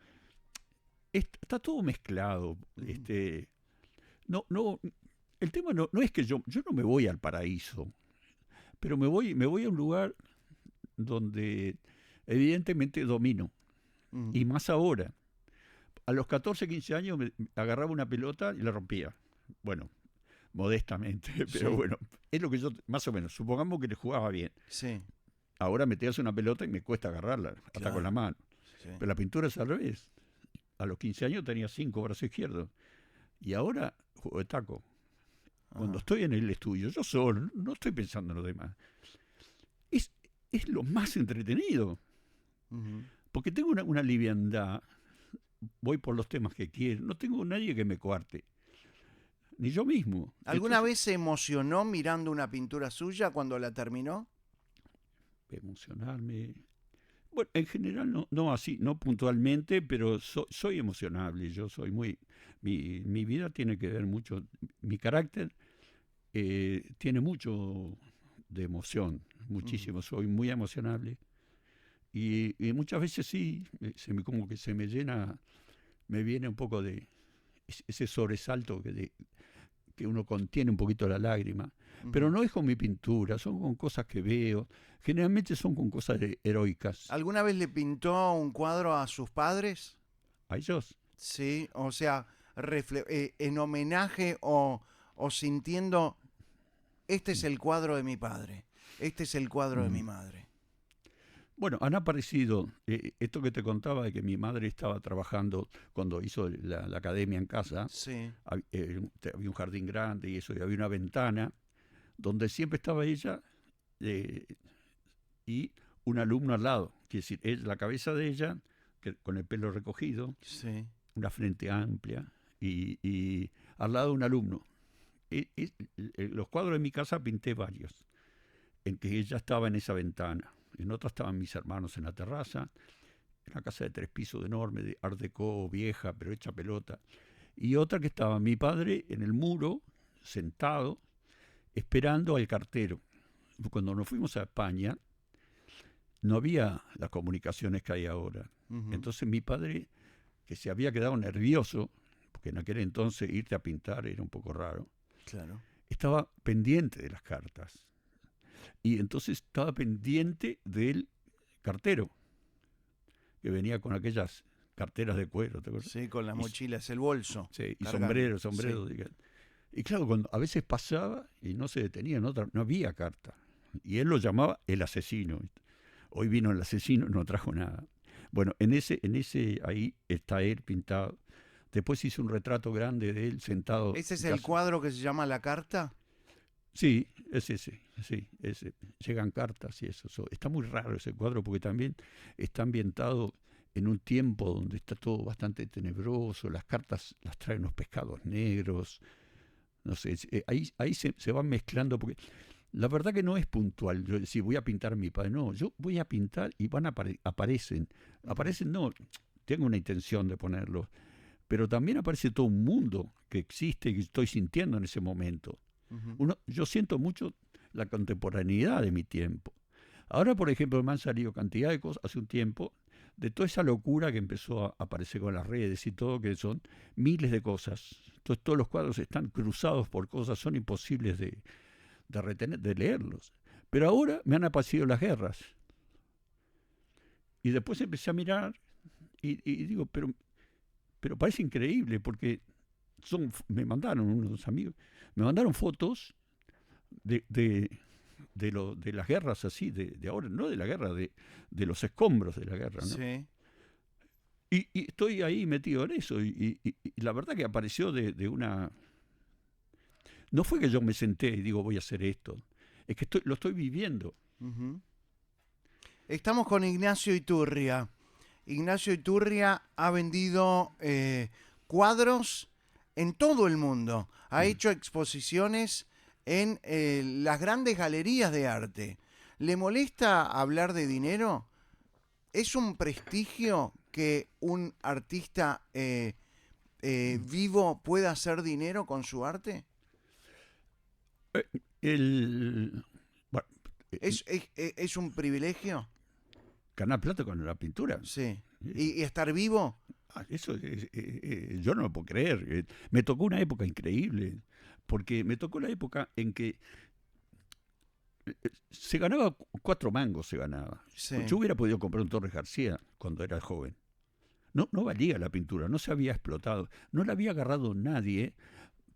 Speaker 2: está todo mezclado.
Speaker 1: Ujú,
Speaker 2: No, no, el tema no es que yo no me voy al paraíso, pero me voy a un lugar donde evidentemente domino.
Speaker 1: ujú.
Speaker 2: Y más ahora. A los 14, 15 años me agarraba una pelota y la rompía. Bueno, modestamente, pero
Speaker 1: Sí,
Speaker 2: bueno, es lo que yo, más o menos, supongamos que le jugaba bien.
Speaker 1: sí,
Speaker 2: Ahora me tiras una pelota y me cuesta agarrarla, hasta con la
Speaker 1: claro.
Speaker 2: mano.
Speaker 1: Sí.
Speaker 2: Pero la pintura es al revés. A los 15 años tenía 5 brazos izquierdos. Y ahora juego de taco. Cuando
Speaker 1: Ajá.
Speaker 2: estoy en el estudio, yo solo, no estoy pensando en lo demás. Es, es lo más entretenido.
Speaker 1: Ujú.
Speaker 2: Porque tengo una liviandad, voy por los temas que quiero, no tengo nadie que me coarte, ni yo mismo.
Speaker 1: ¿Alguna
Speaker 2: Entonces,
Speaker 1: vez se emocionó mirando una pintura suya cuando la terminó?
Speaker 2: emocionarme. Bueno, en general no así, no puntualmente, pero soy emocionable. Yo soy muy. Mi vida tiene que ver mucho. Mi carácter tiene mucho de emoción,
Speaker 1: Ujú.
Speaker 2: muchísimo. Soy muy emocionable. Y muchas veces sí, como que se me llena, me viene un poco de ese sobresalto que uno contiene un poquito la lágrima. Pero
Speaker 1: Ujú.
Speaker 2: no es con mi pintura, son con cosas que veo. Generalmente son con cosas heroicas.
Speaker 1: ¿Alguna vez le pintó un cuadro a sus padres?
Speaker 2: A ellos,
Speaker 1: Sí, o sea, en homenaje o sintiendo, este es el cuadro de mi padre, este es el cuadro de mi
Speaker 2: mm,
Speaker 1: madre.
Speaker 2: bueno, han aparecido, esto que te contaba de que mi madre estaba trabajando cuando hizo la academia en casa,
Speaker 1: Sí,
Speaker 2: había un jardín grande y eso, y había una ventana donde siempre estaba ella eh, y un alumno al lado, quiere decir, la cabeza de ella, con el pelo recogido,
Speaker 1: sí.
Speaker 2: una frente amplia y al lado un alumno. Los cuadros de mi casa pinté varios, en que ella estaba en esa ventana. En otra estaban mis hermanos en la terraza, una casa de 3 pisos enorme, de art déco, vieja, pero hecha pelota. Y otra que estaba mi padre en el muro, sentado, esperando al cartero. Cuando nos fuimos a España, no había las comunicaciones que hay ahora.
Speaker 1: Ujú,
Speaker 2: Entonces mi padre, que se había quedado nervioso, porque en aquel entonces irte a pintar era un poco raro,
Speaker 1: claro.
Speaker 2: estaba pendiente de las cartas. Y entonces estaba pendiente del cartero, que venía con aquellas carteras de cuero, ¿te acuerdas?
Speaker 1: Sí, con las
Speaker 2: Y,
Speaker 1: mochilas, el bolso,
Speaker 2: sí, y
Speaker 1: cargando. Sí.
Speaker 2: sombrero. Y claro, cuando a veces pasaba y no se detenía, no había carta. Y él lo llamaba el asesino. Hoy vino el asesino, no trajo nada. Bueno, ahí está él pintado. Después hice un retrato grande de él sentado
Speaker 1: ¿Ese es el
Speaker 2: casi.
Speaker 1: cuadro que se llama La Carta?
Speaker 2: Sí, es ese, sí, ese. Llegan cartas y eso. Está muy raro ese cuadro porque también está ambientado en un tiempo donde está todo bastante tenebroso. Las cartas las traen los pescados negros. No sé, ahí se van mezclando porque la verdad que no es puntual. Yo decir, voy a pintar a mi padre. No, yo voy a pintar y aparecen.
Speaker 1: Ujú.
Speaker 2: Aparecen, no, tengo una intención de ponerlo. Pero también aparece todo un mundo que existe y que estoy sintiendo en ese momento. Yo siento mucho la contemporaneidad de mi tiempo. Ahora, por ejemplo, me han salido cantidad de cosas hace un tiempo, de toda esa locura que empezó a aparecer con las redes y todo, que son miles de cosas. Entonces todos los cuadros están cruzados por cosas, son imposibles de retener, de leerlos. Pero ahora me han aparecido las guerras. Y después empecé a mirar y digo, pero parece increíble, porque me mandaron unos amigos, me mandaron fotos de las guerras así, de ahora, no de la guerra, de los escombros de la guerra, ¿no?
Speaker 1: Sí.
Speaker 2: Y estoy ahí metido en eso, y la verdad que apareció de una... No fue que yo me senté y digo, voy a hacer esto, es que lo estoy viviendo.
Speaker 1: Estamos con Ignacio Iturria. Ignacio Iturria ha vendido cuadros en todo el mundo. Ha hecho exposiciones en las grandes galerías de arte. ¿Le molesta hablar de dinero? ¿Es un prestigio que un artista vivo pueda hacer dinero con su arte?
Speaker 2: Bueno,
Speaker 1: ¿Es un privilegio?
Speaker 2: ganar plata con la pintura.
Speaker 1: Sí. ¿Y estar vivo?
Speaker 2: Eso yo no lo puedo creer. Me tocó una época increíble, porque me tocó la época en que se ganaba 4 mangos, se ganaba.
Speaker 1: Sí.
Speaker 2: Yo hubiera podido comprar un Torres García cuando era joven. No valía la pintura, no se había explotado, no la había agarrado nadie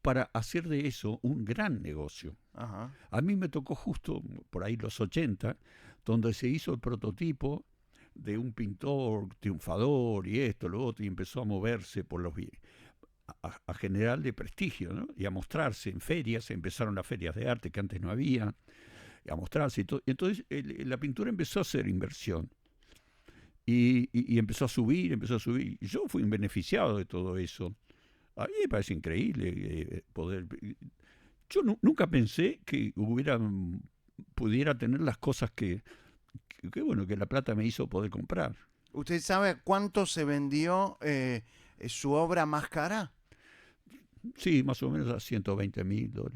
Speaker 2: para hacer de eso un gran negocio.
Speaker 1: Ajá.
Speaker 2: A mí me tocó justo por ahí los 80, donde se hizo el prototipo de un pintor triunfador y esto, lo otro, y empezó a moverse por los a general de prestigio, ¿no? Y a mostrarse en ferias, empezaron las ferias de arte que antes no había, y a mostrarse y todo. Y entonces la pintura empezó a hacer inversión. Y empezó a subir, y yo fui un beneficiado de todo eso. A mí me parece increíble poder... Yo nunca pensé que pudiera tener las cosas que bueno, que la plata me hizo poder comprar.
Speaker 1: ¿Usted sabe cuánto se vendió su obra más cara?
Speaker 2: Sí, más o menos a $120.000.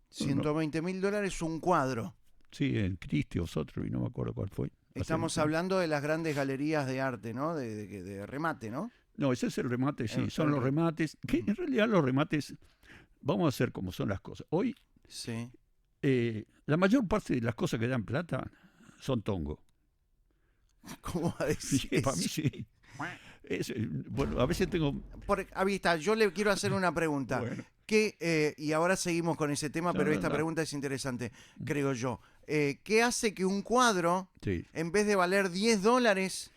Speaker 1: $120.000 un cuadro.
Speaker 2: Sí, en Christie o Sotheby, no me acuerdo cuál fue.
Speaker 1: Estamos hablando de las grandes galerías de arte, ¿no? De remate, ¿no?
Speaker 2: No, ese es el remate, sí. Son los remates. Que en realidad los remates, vamos a hacer como son las cosas. Hoy,
Speaker 1: sí.
Speaker 2: La mayor parte de las cosas que dan plata son tongo.
Speaker 1: ¿Cómo va a decir
Speaker 2: Sí, para mí sí. Bueno, a veces tengo...
Speaker 1: Ahí está, yo le quiero hacer una pregunta.
Speaker 2: Bueno.
Speaker 1: Y ahora seguimos con ese tema, pero esta pregunta es interesante, creo yo. ¿Qué hace que un cuadro, en vez de valer $10,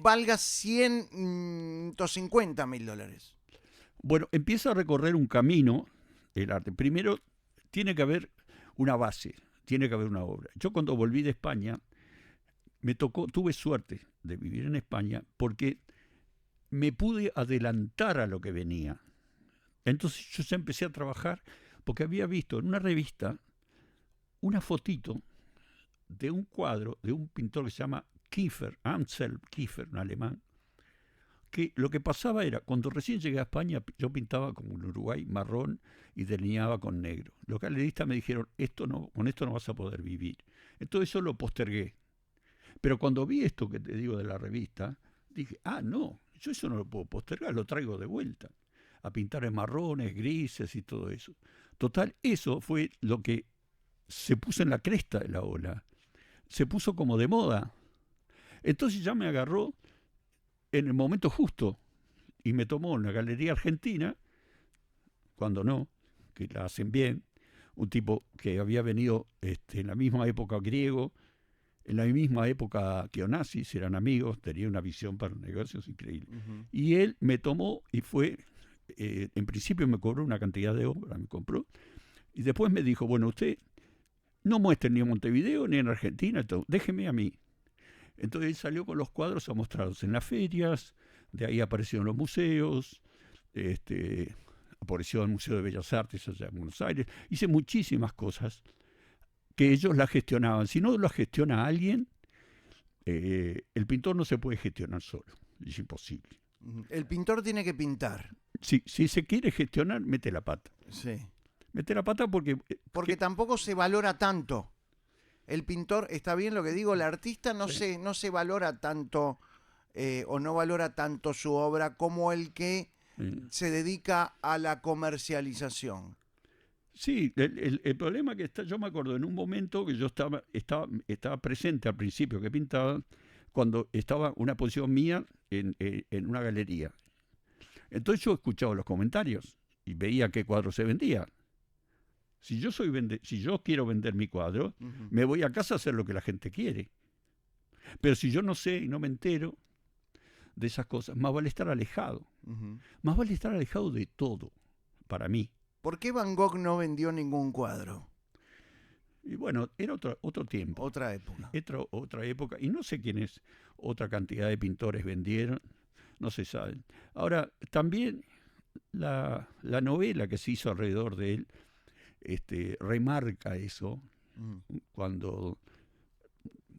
Speaker 1: valga $150.000?
Speaker 2: Bueno, empieza a recorrer un camino el arte. Primero, tiene que haber una base, tiene que haber una obra. Yo cuando volví de España, tuve suerte de vivir en España porque me pude adelantar a lo que venía. Entonces yo ya empecé a trabajar porque había visto en una revista una fotito de un cuadro de un pintor que se llama Kiefer, Anselm Kiefer, un alemán, que lo que pasaba era, cuando recién llegué a España, yo pintaba como en Uruguay, marrón y delineaba con negro. Los galeristas me dijeron, con esto no vas a poder vivir. Entonces eso lo postergué. Pero cuando vi esto que te digo de la revista, dije, no, yo eso no lo puedo postergar, lo traigo de vuelta, a pintar en marrones, grises y todo eso. Total, eso fue lo que se puso en la cresta de la ola. Se puso como de moda. Entonces ya me agarró en el momento justo y me tomó en la Galería Argentina, cuando no, que la hacen bien, un tipo que había venido en la misma época griego, en la misma época que Onassis, eran amigos, tenía una visión para los negocios increíble. Uh-huh. Y él me tomó y fue, en principio me cobró una cantidad de obras, me compró, y después me dijo, bueno, usted no muestre ni en Montevideo ni en Argentina, todo, déjeme a mí. Entonces él salió con los cuadros a mostrarlos en las ferias, de ahí aparecieron los museos, apareció el Museo de Bellas Artes allá en Buenos Aires, hice muchísimas cosas que ellos las gestionaban. Si no las gestiona alguien, el pintor no se puede gestionar solo, es imposible.
Speaker 1: El pintor tiene que pintar.
Speaker 2: Si se quiere gestionar, mete la pata.
Speaker 1: Sí.
Speaker 2: Mete la pata porque...
Speaker 1: Porque tampoco se valora tanto. El pintor, está bien lo que digo, el artista no se valora tanto o no valora tanto su obra como el que se dedica a la comercialización.
Speaker 2: Sí, el problema que está, yo me acuerdo en un momento que yo estaba presente al principio que pintaba, cuando estaba una posición mía en una galería. Entonces yo escuchaba los comentarios y veía qué cuadro se vendía. Si yo quiero vender mi cuadro, me voy a casa a hacer lo que la gente quiere. Pero si yo no sé y no me entero de esas cosas, más vale estar alejado. Más vale estar alejado de todo, para mí.
Speaker 1: ¿Por qué Van Gogh no vendió ningún cuadro?
Speaker 2: Y bueno, era otro tiempo.
Speaker 1: Otra época.
Speaker 2: Otra época. Y no sé quiénes otra cantidad de pintores vendieron, no se sabe. Ahora, también la novela que se hizo alrededor de él remarca eso cuando...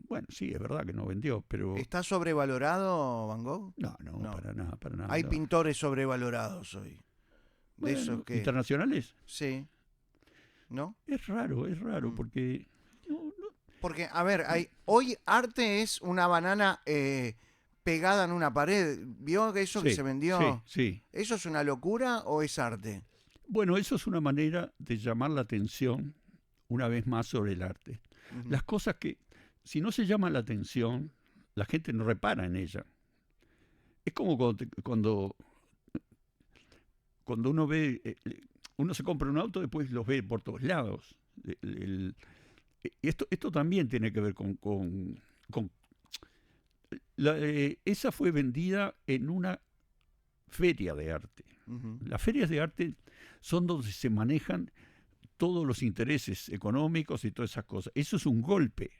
Speaker 2: Bueno, sí, es verdad que no vendió, pero...
Speaker 1: ¿Está sobrevalorado Van Gogh?
Speaker 2: No, para nada.
Speaker 1: Hay
Speaker 2: no.
Speaker 1: pintores sobrevalorados hoy.
Speaker 2: Bueno,
Speaker 1: De esos que...
Speaker 2: ¿internacionales?
Speaker 1: Sí. ¿No?
Speaker 2: Es raro, porque...
Speaker 1: Porque, a ver, hoy arte es una banana pegada en una pared. ¿Vio que eso que se vendió?
Speaker 2: Sí.
Speaker 1: ¿Eso es una locura o es arte?
Speaker 2: Bueno, eso es una manera de llamar la atención una vez más sobre el arte. Las cosas que, si no se llama la atención, la gente no repara en ella. Es como cuando uno ve, uno se compra un auto, después los ve por todos lados. Esto también tiene que ver con esa fue vendida en una feria de arte. Las ferias de arte son donde se manejan todos los intereses económicos y todas esas cosas. Eso es un golpe.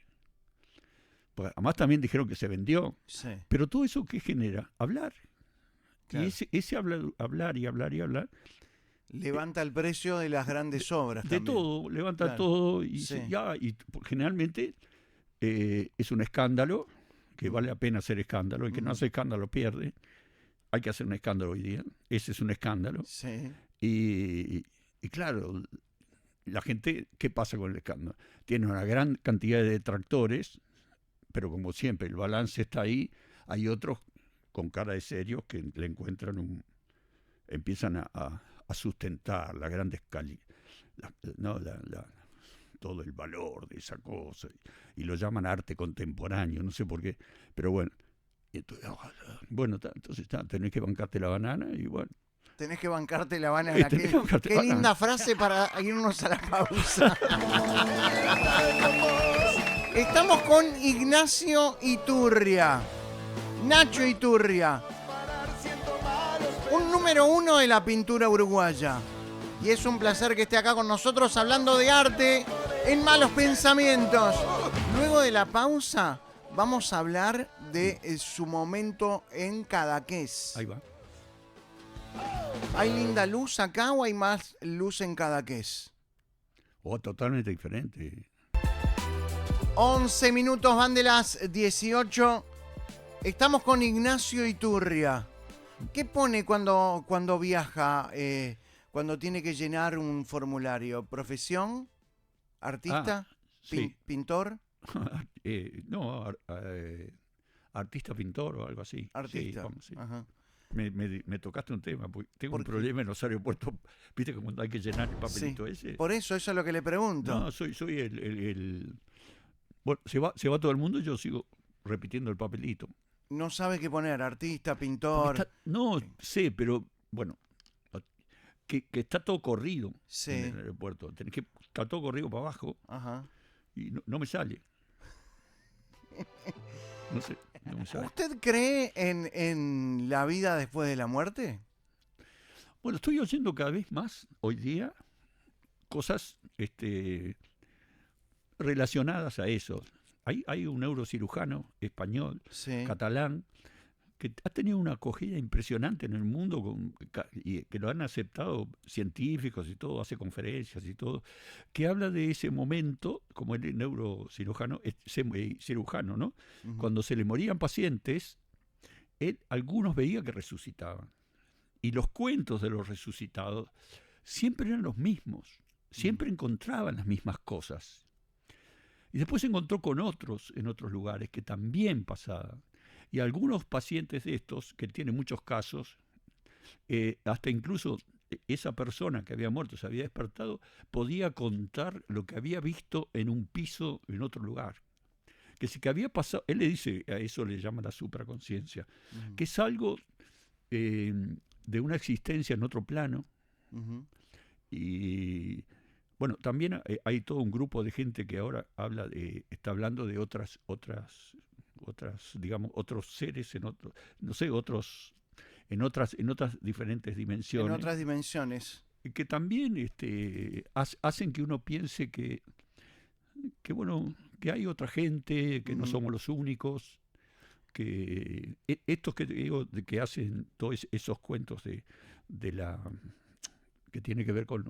Speaker 2: Porque además también dijeron que se vendió.
Speaker 1: Sí.
Speaker 2: Pero todo eso, ¿qué genera? Hablar.
Speaker 1: Claro.
Speaker 2: Y ese hablar y hablar y hablar...
Speaker 1: Levanta el precio de las grandes obras.
Speaker 2: De
Speaker 1: también.
Speaker 2: todo, levanta
Speaker 1: Claro.
Speaker 2: todo y,
Speaker 1: Sí.
Speaker 2: y generalmente es un escándalo, que vale la pena hacer escándalo, el que no hace escándalo pierde. Hay que hacer un escándalo hoy día, ese es un escándalo.
Speaker 1: Sí.
Speaker 2: Y claro, la gente, ¿qué pasa con el escándalo? Tiene una gran cantidad de detractores, pero como siempre, el balance está ahí. Hay otros con cara de serios que le encuentran empiezan a sustentar la gran todo el valor de esa cosa y lo llaman arte contemporáneo, no sé por qué, pero bueno. Entonces tenés que bancarte la banana y bueno.
Speaker 1: Tenés que bancarte la banana.
Speaker 2: Qué
Speaker 1: linda frase para irnos a la pausa. Estamos con Ignacio Iturria. Nacho Iturria. Un número 1 de la pintura uruguaya. Y es un placer que esté acá con nosotros hablando de arte en Malos Pensamientos. Luego de la pausa vamos a hablar de su momento en Cadaqués.
Speaker 2: Ahí va.
Speaker 1: ¿Hay linda luz acá o hay más luz en Cadaqués?
Speaker 2: Totalmente diferente.
Speaker 1: 11 minutos van de las 18. Estamos con Ignacio Iturria. ¿Qué pone cuando viaja, cuando tiene que llenar un formulario? ¿Profesión? ¿Artista?
Speaker 2: Sí.
Speaker 1: ¿Pintor?
Speaker 2: No, artista, pintor o algo así.
Speaker 1: Artista.
Speaker 2: Sí, vamos, sí.
Speaker 1: Ajá.
Speaker 2: Me tocaste un tema, porque tengo un problema en los aeropuertos. ¿Viste que cuando hay que llenar el papelito ese?
Speaker 1: Por eso es lo que le pregunto.
Speaker 2: No, soy el... Bueno, se va todo el mundo y yo sigo repitiendo el papelito.
Speaker 1: No sabe qué poner, artista, pintor.
Speaker 2: No sé, pero bueno, que está todo corrido en el aeropuerto. Está todo corrido para abajo.
Speaker 1: Ajá.
Speaker 2: Y no me sale. No sé, no me sale.
Speaker 1: ¿Usted cree en la vida después de la muerte?
Speaker 2: Bueno, estoy oyendo cada vez más hoy día cosas relacionadas a eso. Hay un neurocirujano español, catalán, que ha tenido una acogida impresionante en el mundo y que lo han aceptado científicos y todo, hace conferencias y todo, que habla de ese momento, como el neurocirujano, cirujano, ¿no? Uh-huh. Cuando se le morían pacientes, algunos veía que resucitaban. Y los cuentos de los resucitados siempre eran los mismos. siempre encontraban las mismas cosas. Y después se encontró con otros en otros lugares que también pasaban. Y algunos pacientes de estos, que tienen muchos casos, hasta incluso esa persona que había muerto, se había despertado, podía contar lo que había visto en un piso en otro lugar. Que si que había pasado, él le dice, a eso le llama la supraconciencia, que es algo de una existencia en otro plano. Y bueno, también hay todo un grupo de gente que ahora está hablando de otras, digamos, otros seres en otros, no sé, en otras diferentes dimensiones.
Speaker 1: En otras dimensiones.
Speaker 2: Que también hacen que uno piense que bueno, que hay otra gente, que no somos los únicos, que estos que te digo, de que hacen todos esos cuentos de la que tiene que ver con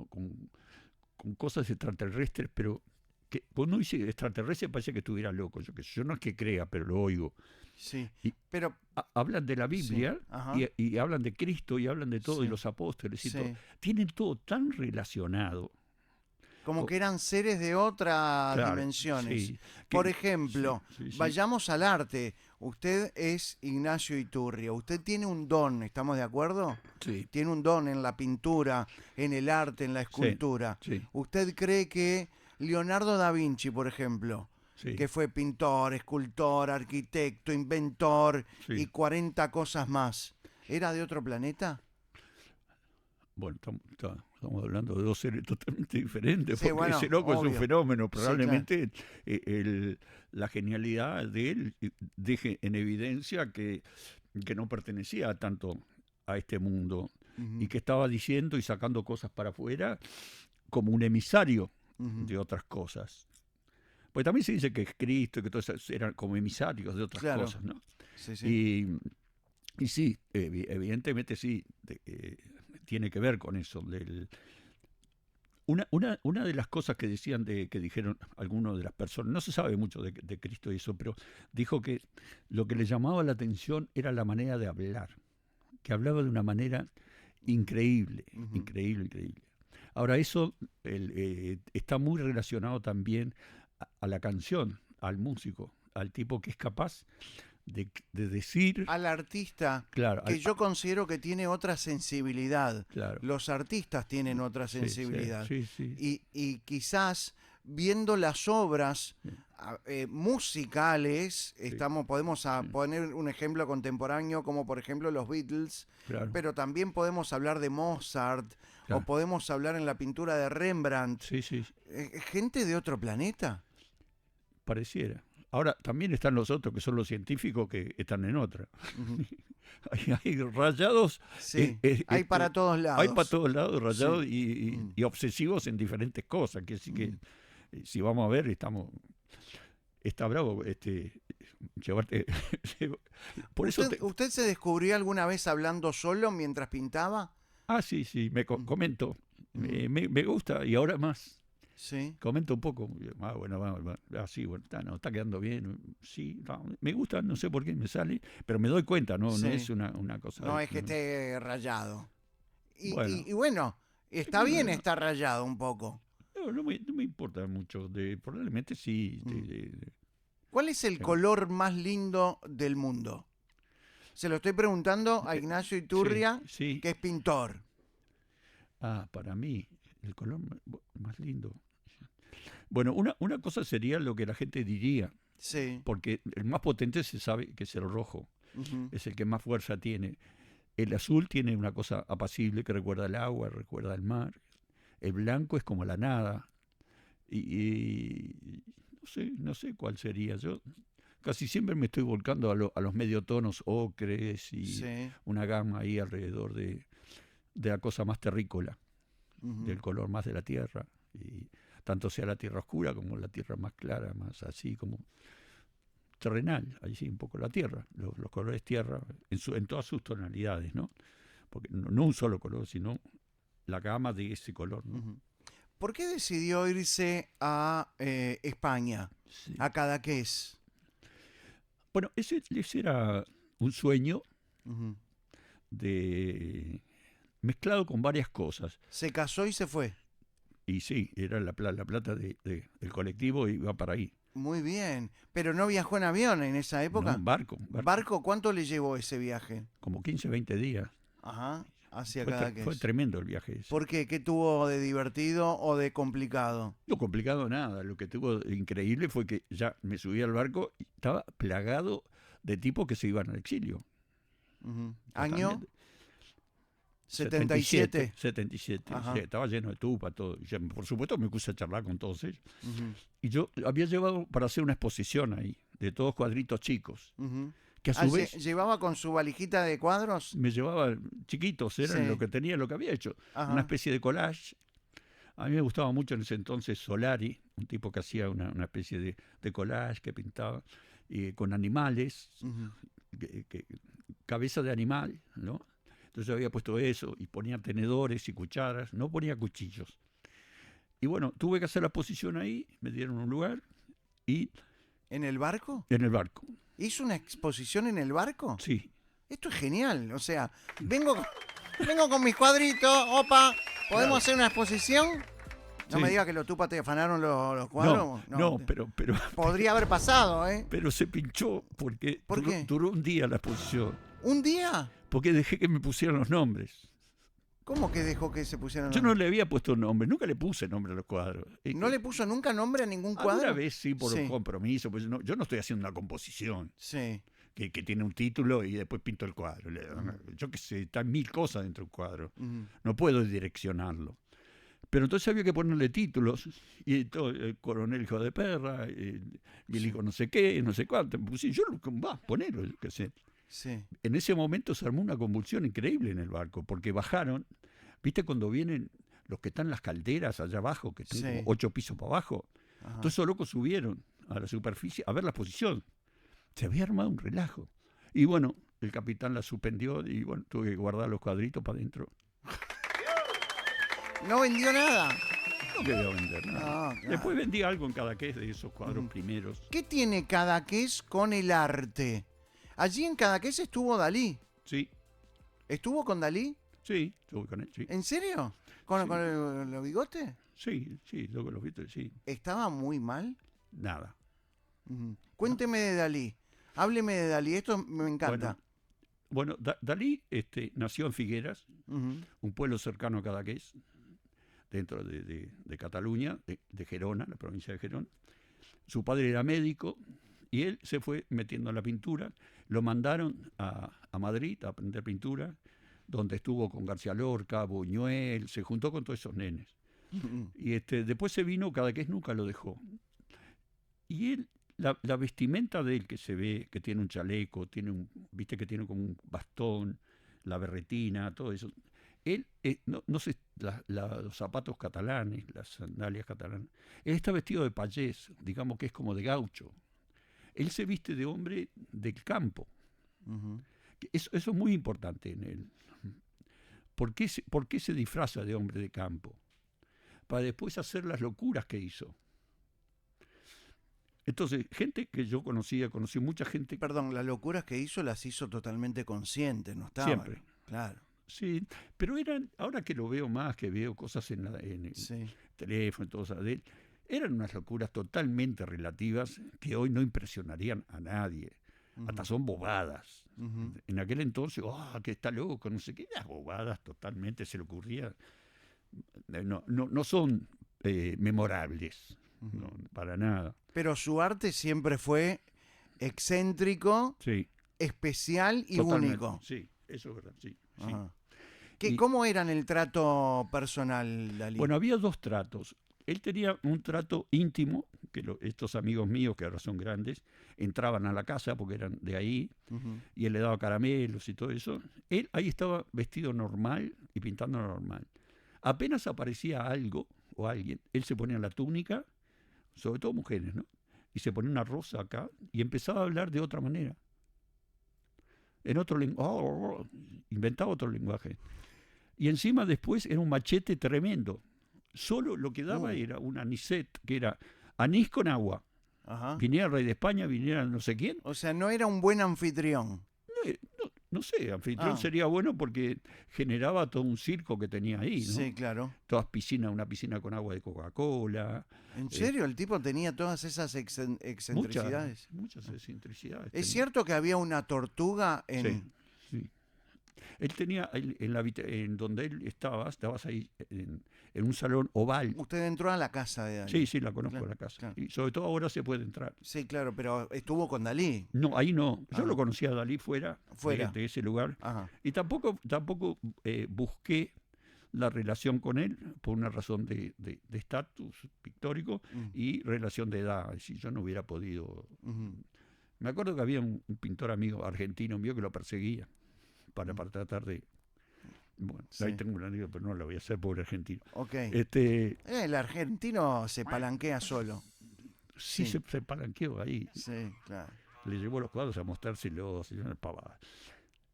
Speaker 2: cosas extraterrestres, pero que cuando uno dice extraterrestre parece que estuviera loco. Yo no es que crea, pero lo oigo.
Speaker 1: Sí,
Speaker 2: y
Speaker 1: pero
Speaker 2: hablan de la Biblia,
Speaker 1: sí,
Speaker 2: y hablan de Cristo y hablan de todo,
Speaker 1: sí,
Speaker 2: y los apóstoles y
Speaker 1: sí,
Speaker 2: todo. Tienen todo tan relacionado.
Speaker 1: como que eran seres de otras
Speaker 2: Claro,
Speaker 1: dimensiones.
Speaker 2: sí,
Speaker 1: Por ejemplo,
Speaker 2: sí.
Speaker 1: vayamos al arte. Usted es Ignacio Iturria. Usted tiene un don, ¿estamos de acuerdo?
Speaker 2: Sí,
Speaker 1: Tiene un don en la pintura, en el arte, en la escultura.
Speaker 2: sí.
Speaker 1: ¿Usted cree que Leonardo da Vinci, por ejemplo,
Speaker 2: Sí,
Speaker 1: que fue pintor, escultor, arquitecto, inventor
Speaker 2: sí.
Speaker 1: y 40 cosas más, era de otro planeta?
Speaker 2: Bueno, estamos hablando de dos seres totalmente diferentes,
Speaker 1: Sí,
Speaker 2: porque
Speaker 1: bueno,
Speaker 2: ese loco es un
Speaker 1: obvio.
Speaker 2: fenómeno.
Speaker 1: Sí, claro.
Speaker 2: Probablemente la genialidad de él deje en evidencia que no pertenecía tanto a este mundo, y que estaba diciendo y sacando cosas para afuera como un emisario de otras cosas. Pues también se dice que es Cristo y que todos eran como emisarios de otras
Speaker 1: Claro.
Speaker 2: cosas, ¿no?
Speaker 1: Sí, sí.
Speaker 2: Y sí, evidentemente sí, tiene que ver con eso. Una de las cosas que decían, que dijeron algunas de las personas, no se sabe mucho de Cristo y eso, pero dijo que lo que le llamaba la atención era la manera de hablar, que hablaba de una manera increíble, increíble. Ahora, eso está muy relacionado también a la canción, al músico, al tipo que es capaz de decir...
Speaker 1: Al artista,
Speaker 2: Claro,
Speaker 1: que yo considero que tiene otra sensibilidad.
Speaker 2: claro.
Speaker 1: Los artistas tienen otra
Speaker 2: Sí,
Speaker 1: sensibilidad.
Speaker 2: sí.
Speaker 1: Y quizás viendo las obras musicales, podemos poner un ejemplo contemporáneo como por ejemplo los Beatles,
Speaker 2: Claro.
Speaker 1: pero también podemos hablar de Mozart,
Speaker 2: Claro.
Speaker 1: o podemos hablar en la pintura de Rembrandt.
Speaker 2: Sí.
Speaker 1: ¿Gente de otro planeta?
Speaker 2: Pareciera. Ahora, también están los otros, que son los científicos, que están en otra. hay rayados.
Speaker 1: Sí, hay para todos lados.
Speaker 2: Hay para todos lados, rayados,
Speaker 1: Sí.
Speaker 2: y obsesivos en diferentes cosas. Que sí que, si vamos a ver, está bravo llevarte... Por eso
Speaker 1: ¿Usted se descubrió alguna vez hablando solo mientras pintaba?
Speaker 2: Sí, comento. Me gusta, y ahora más.
Speaker 1: Sí.
Speaker 2: Comento un poco. Está quedando bien. Sí, me gusta, no sé por qué me sale, pero me doy cuenta, no es una cosa.
Speaker 1: No es que esté rayado.
Speaker 2: Bueno.
Speaker 1: Y bueno, está bien estar rayado un poco.
Speaker 2: No me importa mucho. Probablemente sí.
Speaker 1: ¿Cuál es el color más lindo del mundo? Se lo estoy preguntando a Ignacio Iturria,
Speaker 2: sí.
Speaker 1: que es pintor.
Speaker 2: Para mí, el color más lindo. Bueno, una cosa sería lo que la gente diría.
Speaker 1: Sí.
Speaker 2: Porque el más potente se sabe que es el rojo. Es el que más fuerza tiene. El azul tiene una cosa apacible que recuerda el agua, recuerda el mar. El blanco es como la nada. Y no sé cuál sería. Yo casi siempre me estoy volcando a los mediotonos ocres y una gama ahí alrededor de la cosa más terrícola, del color más de la tierra. Y tanto sea la tierra oscura como la tierra más clara, más así como terrenal, ahí sí, un poco la tierra, los colores tierra, en todas sus tonalidades, ¿no? Porque no un solo color, sino la gama de ese color, ¿no?
Speaker 1: ¿Por qué decidió irse a España, a Cadaqués?
Speaker 2: Bueno, ese era un sueño mezclado con varias cosas.
Speaker 1: Se casó y se fue.
Speaker 2: Y sí, era la plata del colectivo iba para ahí.
Speaker 1: Muy bien. Pero no viajó en avión en esa
Speaker 2: No,
Speaker 1: época.
Speaker 2: barco.
Speaker 1: ¿Barco? ¿Cuánto le llevó ese viaje?
Speaker 2: Como 15, 20 días.
Speaker 1: Ajá, hacia
Speaker 2: Fue
Speaker 1: Cadaqués.
Speaker 2: tremendo el viaje ese.
Speaker 1: ¿Por qué? ¿Qué tuvo de divertido o de complicado?
Speaker 2: No complicado nada. Lo que tuvo increíble fue que ya me subí al barco y estaba plagado de tipos que se iban al exilio.
Speaker 1: Ujú. ¿Año?
Speaker 2: Totalmente.
Speaker 1: 77.
Speaker 2: 77.
Speaker 1: Ajá.
Speaker 2: Sí, estaba lleno de tupa, todo. Y por supuesto me puse a charlar con todos ellos.
Speaker 1: Ujú,
Speaker 2: Y yo había llevado para hacer una exposición ahí, de todos cuadritos chicos,
Speaker 1: ujú.
Speaker 2: que a su vez
Speaker 1: ¿Llevaba con su valijita de cuadros?
Speaker 2: me llevaba chiquitos, eran
Speaker 1: Sí.
Speaker 2: lo que tenía, lo que había hecho.
Speaker 1: Ajá.
Speaker 2: Una especie de collage. A mí me gustaba mucho en ese entonces Solari, un tipo que hacía una especie de collage que pintaba con animales,
Speaker 1: Ujú.
Speaker 2: cabeza de animal, ¿no? Entonces yo había puesto eso y ponía tenedores y cucharas, no ponía cuchillos. Y bueno, tuve que hacer la exposición ahí, me dieron un lugar y
Speaker 1: ¿En el barco?
Speaker 2: en el barco.
Speaker 1: ¿Hizo una exposición en el barco?
Speaker 2: Sí.
Speaker 1: Esto es genial. O sea, vengo con mis cuadritos. Opa, ¿podemos
Speaker 2: Claro.
Speaker 1: hacer una exposición? No
Speaker 2: Sí.
Speaker 1: me diga que los tupas te afanaron los cuadros.
Speaker 2: No, pero
Speaker 1: Podría haber pasado, ¿eh?
Speaker 2: pero se pinchó porque
Speaker 1: ¿Por qué?
Speaker 2: duró un día la exposición.
Speaker 1: ¿Un día?
Speaker 2: Porque dejé que me pusieran los nombres.
Speaker 1: ¿Cómo que dejó que se pusieran
Speaker 2: Yo no le había puesto nombre, nunca le puse nombre a los cuadros.
Speaker 1: ¿No le puso nunca nombre a ningún cuadro?
Speaker 2: Alguna vez sí, por
Speaker 1: Sí.
Speaker 2: un compromiso, pues yo no estoy haciendo una composición
Speaker 1: Sí.
Speaker 2: que tiene un título y después pinto el cuadro. Yo qué sé, están 1000 cosas dentro del cuadro.
Speaker 1: Ujú.
Speaker 2: No puedo direccionarlo. Pero entonces había que ponerle títulos, y todo, el coronel hijo de perra, el milico no sé qué, no sé cuánto. Pues sí, ponelo, yo qué sé.
Speaker 1: Sí.
Speaker 2: En ese momento se armó una convulsión increíble en el barco, porque bajaron, ¿viste cuando vienen los que están en las calderas allá abajo, que están
Speaker 1: Sí.
Speaker 2: como 8 pisos para abajo?
Speaker 1: Ajá.
Speaker 2: Todos esos locos subieron a la superficie a ver la posición. Se había armado un relajo. Y bueno, el capitán la suspendió y bueno, tuve que guardar los cuadritos para adentro.
Speaker 1: No vendió nada.
Speaker 2: No quería vender nada.
Speaker 1: No, claro.
Speaker 2: Después vendí algo en Cadaqués de esos cuadros
Speaker 1: Ujú.
Speaker 2: primeros.
Speaker 1: ¿Qué tiene Cadaqués con el arte? Allí en Cadaqués estuvo Dalí.
Speaker 2: Sí,
Speaker 1: ¿Estuvo con Dalí?
Speaker 2: sí, estuve con él, sí.
Speaker 1: ¿En serio? ¿Con,
Speaker 2: Sí.
Speaker 1: con los bigotes?
Speaker 2: Sí, luego los viste, sí.
Speaker 1: ¿Estaba muy mal?
Speaker 2: Nada.
Speaker 1: Ujú. Cuénteme de Dalí. Hábleme de Dalí. Esto me encanta.
Speaker 2: Bueno, Dalí nació en Figueras,
Speaker 1: Ujú.
Speaker 2: un pueblo cercano a Cadaqués, dentro de Cataluña, de Gerona, la provincia de Gerona. Su padre era médico y él se fue metiendo en la pintura. Lo mandaron a Madrid a aprender pintura, donde estuvo con García Lorca, Buñuel, se juntó con todos esos nenes.
Speaker 1: Ujú.
Speaker 2: Y después se vino, Cadaqués nunca lo dejó. Y él, la vestimenta de él que se ve, que tiene un chaleco, viste que tiene como un bastón, la berretina, todo eso. Él, no sé, los zapatos catalanes, las sandalias catalanas. Él está vestido de payés, digamos que es como de gaucho. Él se viste de hombre del campo.
Speaker 1: Ujú.
Speaker 2: Eso es muy importante en él. ¿Por qué se disfraza de hombre de campo? Para después hacer las locuras que hizo. Entonces, gente que yo conocí mucha gente.
Speaker 1: Perdón, las locuras que hizo las hizo totalmente conscientes, no estaba.
Speaker 2: Siempre.
Speaker 1: Claro.
Speaker 2: Sí, pero ahora que lo veo más, que veo cosas en el
Speaker 1: Sí.
Speaker 2: teléfono y todo eso de él, eran unas locuras totalmente relativas que hoy no impresionarían a nadie.
Speaker 1: Ujú.
Speaker 2: Hasta son bobadas.
Speaker 1: Ujú.
Speaker 2: En aquel entonces, que está loco, no sé qué, las bobadas totalmente se le ocurría. No son memorables,
Speaker 1: Ujú.
Speaker 2: no, para nada.
Speaker 1: Pero su arte siempre fue excéntrico,
Speaker 2: Sí,
Speaker 1: especial y
Speaker 2: totalmente.
Speaker 1: único.
Speaker 2: Sí, eso es verdad, sí. Sí.
Speaker 1: Ajá.
Speaker 2: Y-
Speaker 1: ¿Cómo era en el trato personal, Dalí?
Speaker 2: Bueno, había dos tratos. Él tenía un trato íntimo, que estos amigos míos, que ahora son grandes, entraban a la casa porque eran de ahí,
Speaker 1: Ujú.
Speaker 2: y él le daba caramelos y todo eso. Él ahí estaba vestido normal y pintando normal. Apenas aparecía algo o alguien, él se ponía la túnica, sobre todo mujeres, ¿no? Y se ponía una rosa acá y empezaba a hablar de otra manera. En otro lenguaje, inventaba otro lenguaje. Y encima después era un machete tremendo. Solo lo que daba era un anisette, que era anís con agua.
Speaker 1: Ajá.
Speaker 2: Viniera el rey de España, viniera no sé quién.
Speaker 1: O sea, no era un buen anfitrión.
Speaker 2: No sé, anfitrión
Speaker 1: Ah.
Speaker 2: sería bueno porque generaba todo un circo que tenía ahí, ¿no?
Speaker 1: Sí, claro.
Speaker 2: Todas piscinas, una piscina con agua de Coca-Cola,
Speaker 1: ¿En
Speaker 2: eh,
Speaker 1: serio? ¿El tipo tenía todas esas
Speaker 2: muchas,
Speaker 1: excentricidades?
Speaker 2: muchas excentricidades
Speaker 1: ¿Es
Speaker 2: tenía.
Speaker 1: cierto que había una tortuga
Speaker 2: Sí,
Speaker 1: en...
Speaker 2: sí. Él tenía, en donde él estaba, estabas ahí en un salón oval.
Speaker 1: Usted entró a la casa de Dalí.
Speaker 2: Sí, sí, la conozco
Speaker 1: Claro,
Speaker 2: la casa.
Speaker 1: claro.
Speaker 2: Y sobre todo ahora se puede entrar.
Speaker 1: Sí, claro, pero estuvo con Dalí.
Speaker 2: No, ahí no. Yo
Speaker 1: Ah,
Speaker 2: lo conocía a Dalí fuera,
Speaker 1: fuera.
Speaker 2: de ese lugar.
Speaker 1: Ajá.
Speaker 2: Y tampoco busqué la relación con él por una razón de estatus pictórico
Speaker 1: Mm,
Speaker 2: y relación de edad. Si yo no hubiera podido.
Speaker 1: ujú,
Speaker 2: Me acuerdo que había un pintor amigo argentino mío que lo perseguía
Speaker 1: mm,
Speaker 2: para tratar de. Bueno, ahí
Speaker 1: sí.
Speaker 2: tengo una anécdota, pero no la voy a hacer, pobre argentino.
Speaker 1: Ok.
Speaker 2: Este,
Speaker 1: El argentino se palanquea solo.
Speaker 2: sí
Speaker 1: Sí,
Speaker 2: se palanqueó ahí.
Speaker 1: sí, claro.
Speaker 2: Le llevó los cuadros a mostrárselos, y una pavada.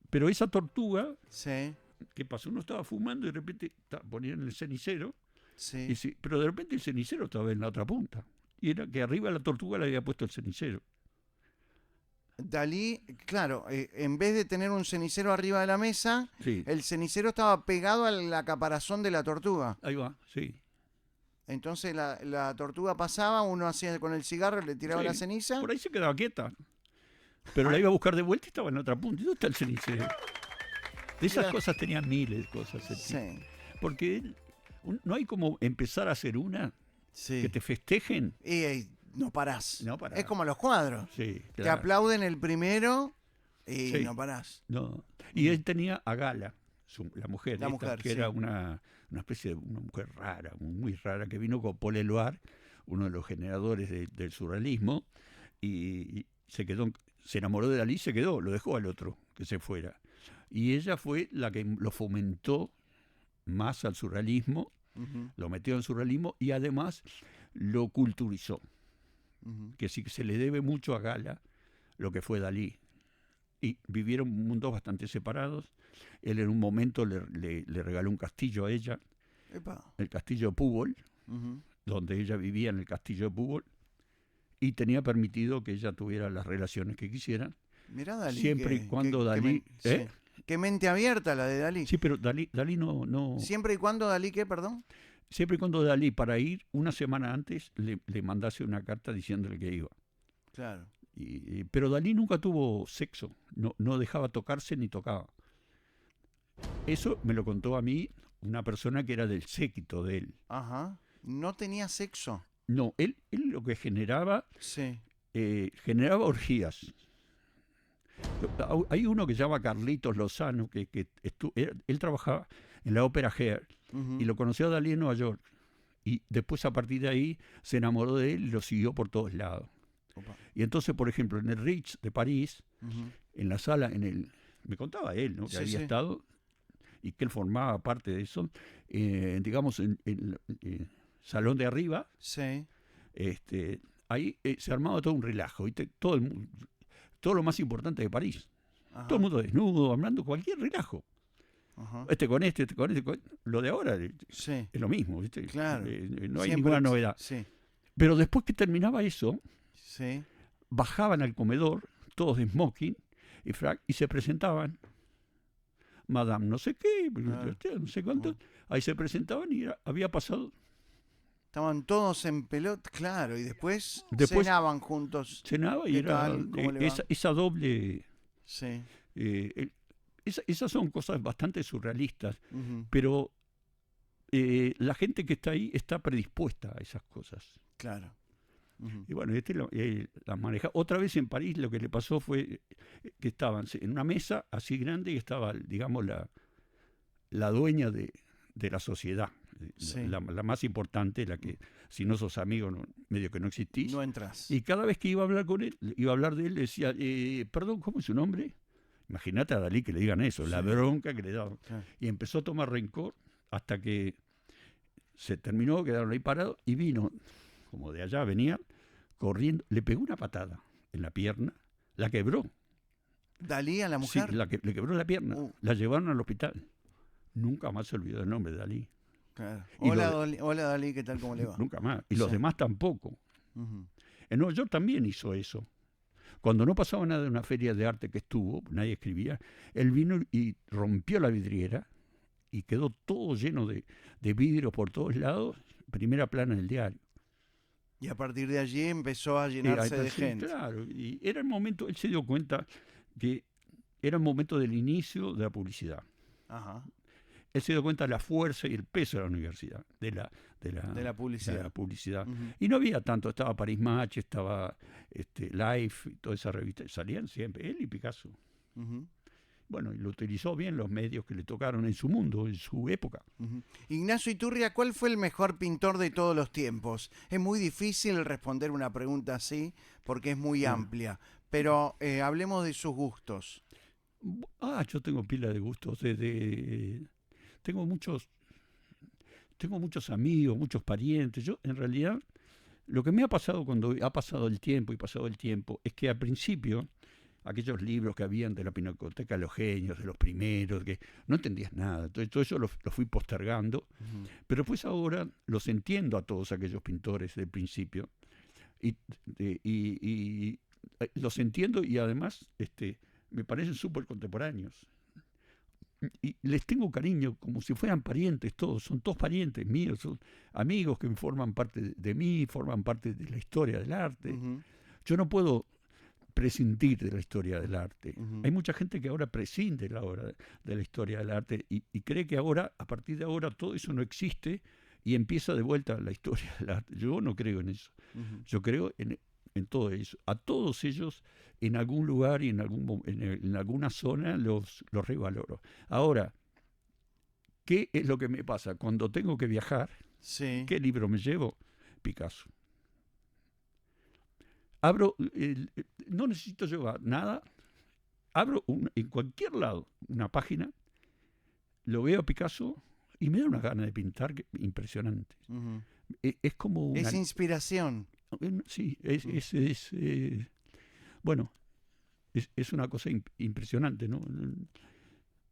Speaker 2: Pero esa tortuga,
Speaker 1: Sí,
Speaker 2: ¿qué pasó? Uno estaba fumando y de repente ponían el cenicero,
Speaker 1: sí.
Speaker 2: pero de repente el cenicero estaba en la otra punta. Y era que arriba de la tortuga le había puesto el cenicero.
Speaker 1: Dalí, claro, en vez de tener un cenicero arriba de la mesa,
Speaker 2: Sí,
Speaker 1: el cenicero estaba pegado a la caparazón de la tortuga.
Speaker 2: ahí va, sí.
Speaker 1: Entonces la tortuga pasaba, uno hacía con el cigarro, le tiraba la
Speaker 2: Sí,
Speaker 1: ceniza.
Speaker 2: por ahí se quedaba quieta. Pero la iba a buscar de vuelta y estaba en la otra punta. ¿Y dónde está el cenicero? De esas
Speaker 1: Mira.
Speaker 2: cosas tenía miles de cosas. El tipo.
Speaker 1: Sí,
Speaker 2: Porque no hay como empezar a hacer una que
Speaker 1: sí.
Speaker 2: te festejen.
Speaker 1: Y no parás.
Speaker 2: No parás.
Speaker 1: Es como los cuadros.
Speaker 2: Sí,
Speaker 1: Te
Speaker 2: claro.
Speaker 1: aplauden el primero y
Speaker 2: Sí.
Speaker 1: no parás.
Speaker 2: No. Y él tenía a Gala, la mujer,
Speaker 1: La
Speaker 2: esta,
Speaker 1: mujer,
Speaker 2: que
Speaker 1: sí.
Speaker 2: era una especie de una mujer rara, muy rara, que vino con Paul Eluard, uno de los generadores del surrealismo, y se enamoró de Dalí, se quedó, lo dejó al otro que se fuera. Y ella fue la que lo fomentó más al surrealismo,
Speaker 1: Ujú,
Speaker 2: lo metió en surrealismo y además lo culturizó,
Speaker 1: ujú.
Speaker 2: que sí que se le debe mucho a Gala lo que fue Dalí. Y vivieron mundos bastante separados. Él en un momento le regaló un castillo a ella,
Speaker 1: Epa.
Speaker 2: el castillo de Púbol,
Speaker 1: Ujú.
Speaker 2: donde ella vivía en el castillo de Púbol, y tenía permitido que ella tuviera las relaciones que quisiera,
Speaker 1: Mirá Dalí.
Speaker 2: siempre y cuando Dalí...
Speaker 1: sí. Qué mente abierta la de Dalí.
Speaker 2: Sí, pero Dalí no...
Speaker 1: Siempre y cuando Dalí, ¿qué, perdón?
Speaker 2: Siempre y cuando Dalí, para ir una semana antes, le mandase una carta diciéndole que iba.
Speaker 1: Claro.
Speaker 2: Pero Dalí nunca tuvo sexo, no dejaba tocarse ni tocaba. Eso me lo contó a mí una persona que era del séquito de él.
Speaker 1: Ajá. No tenía sexo.
Speaker 2: No, él lo que generaba
Speaker 1: Sí.
Speaker 2: orgías. Hay uno que se llama Carlitos Lozano, él trabajaba en la ópera Heard
Speaker 1: Ujú.
Speaker 2: y lo conoció a Dalí en Nueva York. Y después, a partir de ahí, se enamoró de él y lo siguió por todos lados.
Speaker 1: Opa.
Speaker 2: Y entonces, por ejemplo, en el Ritz de París,
Speaker 1: Ujú.
Speaker 2: en la sala, me contaba él, ¿no? Que
Speaker 1: Sí,
Speaker 2: había
Speaker 1: sí.
Speaker 2: estado y que él formaba parte de eso, digamos, en el salón de arriba,
Speaker 1: Sí.
Speaker 2: ahí se armaba todo un relajo, ¿viste? Todo lo más importante de París.
Speaker 1: Ajá.
Speaker 2: Todo el mundo desnudo, hablando cualquier relajo.
Speaker 1: Ajá.
Speaker 2: Este con este con este. Lo de ahora
Speaker 1: Sí.
Speaker 2: es lo mismo, ¿viste?
Speaker 1: Claro.
Speaker 2: No hay
Speaker 1: Siempre
Speaker 2: ninguna novedad.
Speaker 1: Sí.
Speaker 2: Pero después que terminaba eso,
Speaker 1: Sí.
Speaker 2: bajaban al comedor, todos de smoking y frac, y se presentaban. Madame no sé qué, no sé cuánto. Ahí se presentaban y había pasado.
Speaker 1: Estaban todos en pelota, claro, y después
Speaker 2: Después
Speaker 1: cenaban juntos.
Speaker 2: cenaba y
Speaker 1: ¿Qué
Speaker 2: era
Speaker 1: tal? ¿Cómo le va?
Speaker 2: esa doble.
Speaker 1: Sí.
Speaker 2: Esas son cosas bastante surrealistas,
Speaker 1: Ujú.
Speaker 2: pero la gente que está ahí está predispuesta a esas cosas.
Speaker 1: Claro. Ujú.
Speaker 2: Y bueno, las maneja. Otra vez en París lo que le pasó fue que estaban en una mesa así grande y estaba, digamos, la dueña de la sociedad,
Speaker 1: Sí.
Speaker 2: la más importante, la que si no sos amigo, medio que no existís.
Speaker 1: No entras.
Speaker 2: Y cada vez que iba a hablar con él, iba a hablar de él, decía, perdón, ¿cómo es su nombre? Imagínate a Dalí que le digan eso, la
Speaker 1: Sí.
Speaker 2: bronca que le daban.
Speaker 1: Claro.
Speaker 2: Y empezó a tomar rencor hasta que se terminó, quedaron ahí parados y vino, como de allá venía, corriendo, le pegó una patada en la pierna, la quebró.
Speaker 1: ¿Dalí a la
Speaker 2: Sí,
Speaker 1: mujer?
Speaker 2: le quebró la pierna, la llevaron al hospital. Nunca más se olvidó el nombre de Dalí.
Speaker 1: Claro.
Speaker 2: Y
Speaker 1: Hola, Dalí, ¿qué tal? ¿Cómo le va?
Speaker 2: Nunca más. Y los
Speaker 1: Sí.
Speaker 2: demás tampoco.
Speaker 1: Ujú.
Speaker 2: En Nueva York también hizo eso. Cuando no pasaba nada en una feria de arte que estuvo, nadie escribía, él vino y rompió la vidriera y quedó todo lleno de vidrios por todos lados, primera plana del diario.
Speaker 1: Y a partir de allí empezó a
Speaker 2: Ahí
Speaker 1: llenarse
Speaker 2: está,
Speaker 1: de
Speaker 2: sí,
Speaker 1: gente.
Speaker 2: claro, y era el momento, él se dio cuenta que era el momento del inicio de la publicidad.
Speaker 1: Ajá.
Speaker 2: Él se dio cuenta de la fuerza y el peso de la universidad, de la
Speaker 1: De la
Speaker 2: de
Speaker 1: publicidad.
Speaker 2: la publicidad.
Speaker 1: Ujú,
Speaker 2: Y no había tanto, estaba Paris Match, estaba Life, y todas esas revistas, salían siempre, él y Picasso.
Speaker 1: ujú,
Speaker 2: Bueno, y lo utilizó bien los medios que le tocaron en su mundo, en su época.
Speaker 1: ujú. Ignacio Iturria, ¿cuál fue el mejor pintor de todos los tiempos? Es muy difícil responder una pregunta así porque es muy
Speaker 2: Ah.
Speaker 1: amplia, pero hablemos de sus gustos.
Speaker 2: Yo tengo pila de gustos. Tengo muchos amigos, muchos parientes. Yo, en realidad, lo que me ha pasado cuando ha pasado el tiempo es que al principio, aquellos libros que habían de la Pinacoteca de los Genios, de los primeros, que no entendías nada. Entonces, todo eso lo fui postergando.
Speaker 1: Ujú.
Speaker 2: Pero pues ahora los entiendo a todos aquellos pintores del principio. Y, los entiendo y además me parecen súper contemporáneos. Y les tengo cariño como si fueran parientes todos, son todos parientes míos, son amigos que forman parte de mí, forman parte de la historia del arte.
Speaker 1: Ujú,
Speaker 2: Yo no puedo prescindir de la historia del arte.
Speaker 1: ujú.
Speaker 2: Hay mucha gente que ahora prescinde de la historia del arte y cree que ahora, a partir de ahora, todo eso no existe y empieza de vuelta la historia del arte. Yo no creo en eso.
Speaker 1: Ujú.
Speaker 2: Yo creo en todo eso. A todos ellos, en algún lugar y en alguna zona, los revaloro. Ahora, ¿qué es lo que me pasa? Cuando tengo que viajar,
Speaker 1: Sí.
Speaker 2: ¿qué libro me llevo? Picasso. Abro, no necesito llevar nada, abro en cualquier lado una página, lo veo a Picasso y me da una gana de pintar impresionante.
Speaker 1: Ujú.
Speaker 2: Es como una...
Speaker 1: Es inspiración.
Speaker 2: Sí,
Speaker 1: Mm.
Speaker 2: bueno, es una cosa impresionante, ¿no?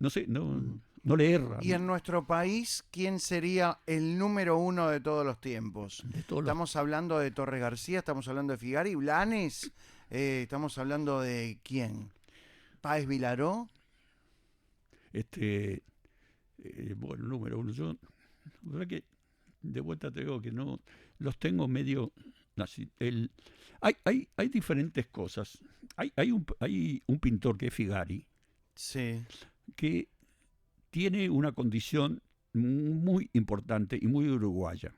Speaker 2: No sé,
Speaker 1: Ujú.
Speaker 2: no le erra.
Speaker 1: Y en nuestro país, ¿quién sería el número uno de todos los tiempos?
Speaker 2: De todos los,
Speaker 1: Estamos hablando de Torres García, estamos hablando de Figari, Blanes, estamos hablando de ¿quién? Páez Vilaró.
Speaker 2: bueno, número uno. Yo, la verdad que de vuelta te digo que no, los tengo medio... Hay diferentes cosas. Hay un pintor que es Figari,
Speaker 1: Sí.
Speaker 2: que tiene una condición muy importante y muy uruguaya.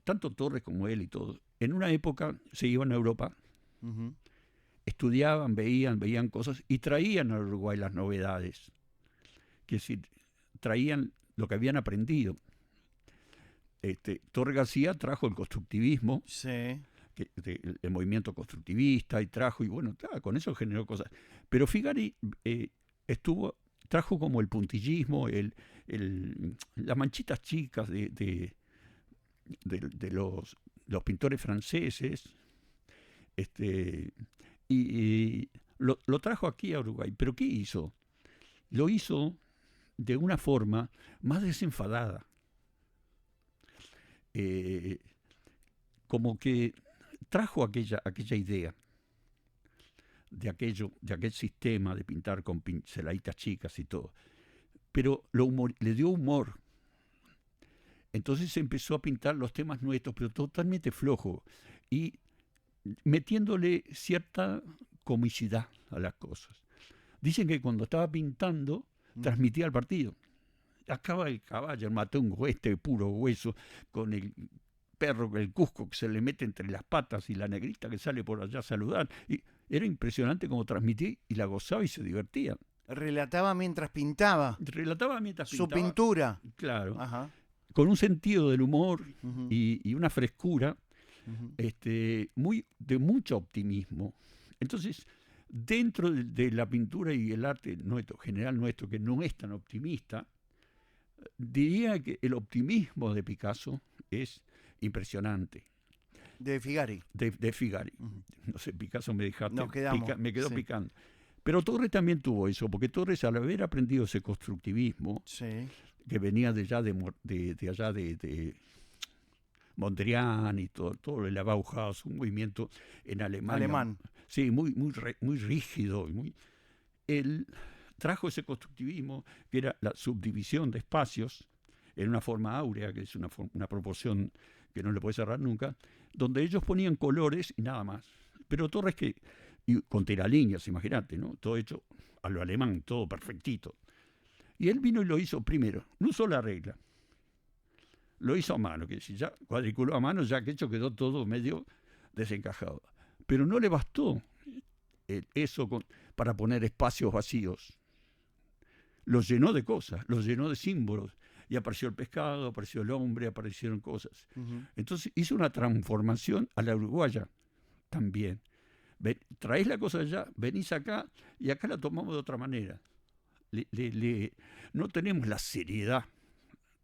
Speaker 2: Tanto Torres como él y todos. En una época se iban a Europa,
Speaker 1: Ujú.
Speaker 2: estudiaban, veían cosas y traían a Uruguay las novedades. Que si traían lo que habían aprendido. Torres García trajo el constructivismo,
Speaker 1: Sí.
Speaker 2: el movimiento constructivista, y bueno, con eso generó cosas. Pero Figari trajo como el puntillismo, las manchitas chicas de los pintores franceses, y lo trajo aquí a Uruguay. ¿Pero qué hizo? Lo hizo de una forma más desenfadada. Como que trajo aquella idea de aquel sistema de pintar con pinceladitas chicas y todo, pero le dio humor. Entonces empezó a pintar los temas nuestros, pero totalmente flojo y metiéndole cierta comicidad a las cosas. Dicen que cuando estaba pintando transmitía al partido. Acaba el caballo, el matungo, puro hueso, con el perro, el cusco que se le mete entre las patas y la negrita que sale por allá a saludar. Y era impresionante cómo transmitía y la gozaba y se divertía.
Speaker 1: Relataba mientras pintaba.
Speaker 2: Relataba mientras
Speaker 1: Su
Speaker 2: pintaba.
Speaker 1: pintura.
Speaker 2: Claro.
Speaker 1: Ajá.
Speaker 2: Con un sentido del humor
Speaker 1: Ujú.
Speaker 2: y una frescura
Speaker 1: Ujú.
Speaker 2: de mucho optimismo. Entonces, dentro de la pintura y el arte nuestro, general nuestro, que no es tan optimista, diría que el optimismo de Picasso es impresionante.
Speaker 1: De Figari.
Speaker 2: De Figari.
Speaker 1: Ujú.
Speaker 2: No sé, Picasso me dejaste,
Speaker 1: Nos quedamos,
Speaker 2: me quedó
Speaker 1: sí.
Speaker 2: picando. Pero Torres también tuvo eso, porque Torres, al haber aprendido ese constructivismo,
Speaker 1: Sí.
Speaker 2: que venía de allá Mondrian y todo el Bauhaus, un movimiento en Alemania.
Speaker 1: Alemán.
Speaker 2: Sí, muy rígido. Él trajo ese constructivismo, que era la subdivisión de espacios, en una forma áurea, que es una proporción que no le puede cerrar nunca, donde ellos ponían colores y nada más. Pero Torres con tiralíneas, imagínate, ¿no? Todo hecho a lo alemán, todo perfectito. Y él vino y lo hizo primero, no usó la regla. Lo hizo a mano, que si ya cuadriculó a mano, ya que hecho quedó todo medio desencajado. Pero no le bastó eso para poner espacios vacíos. Los llenó de cosas, los llenó de símbolos. Y apareció el pescado, apareció el hombre, aparecieron cosas. Entonces hizo una transformación a la uruguaya también. Traéis la cosa allá, venís acá y acá la tomamos de otra manera. No tenemos la seriedad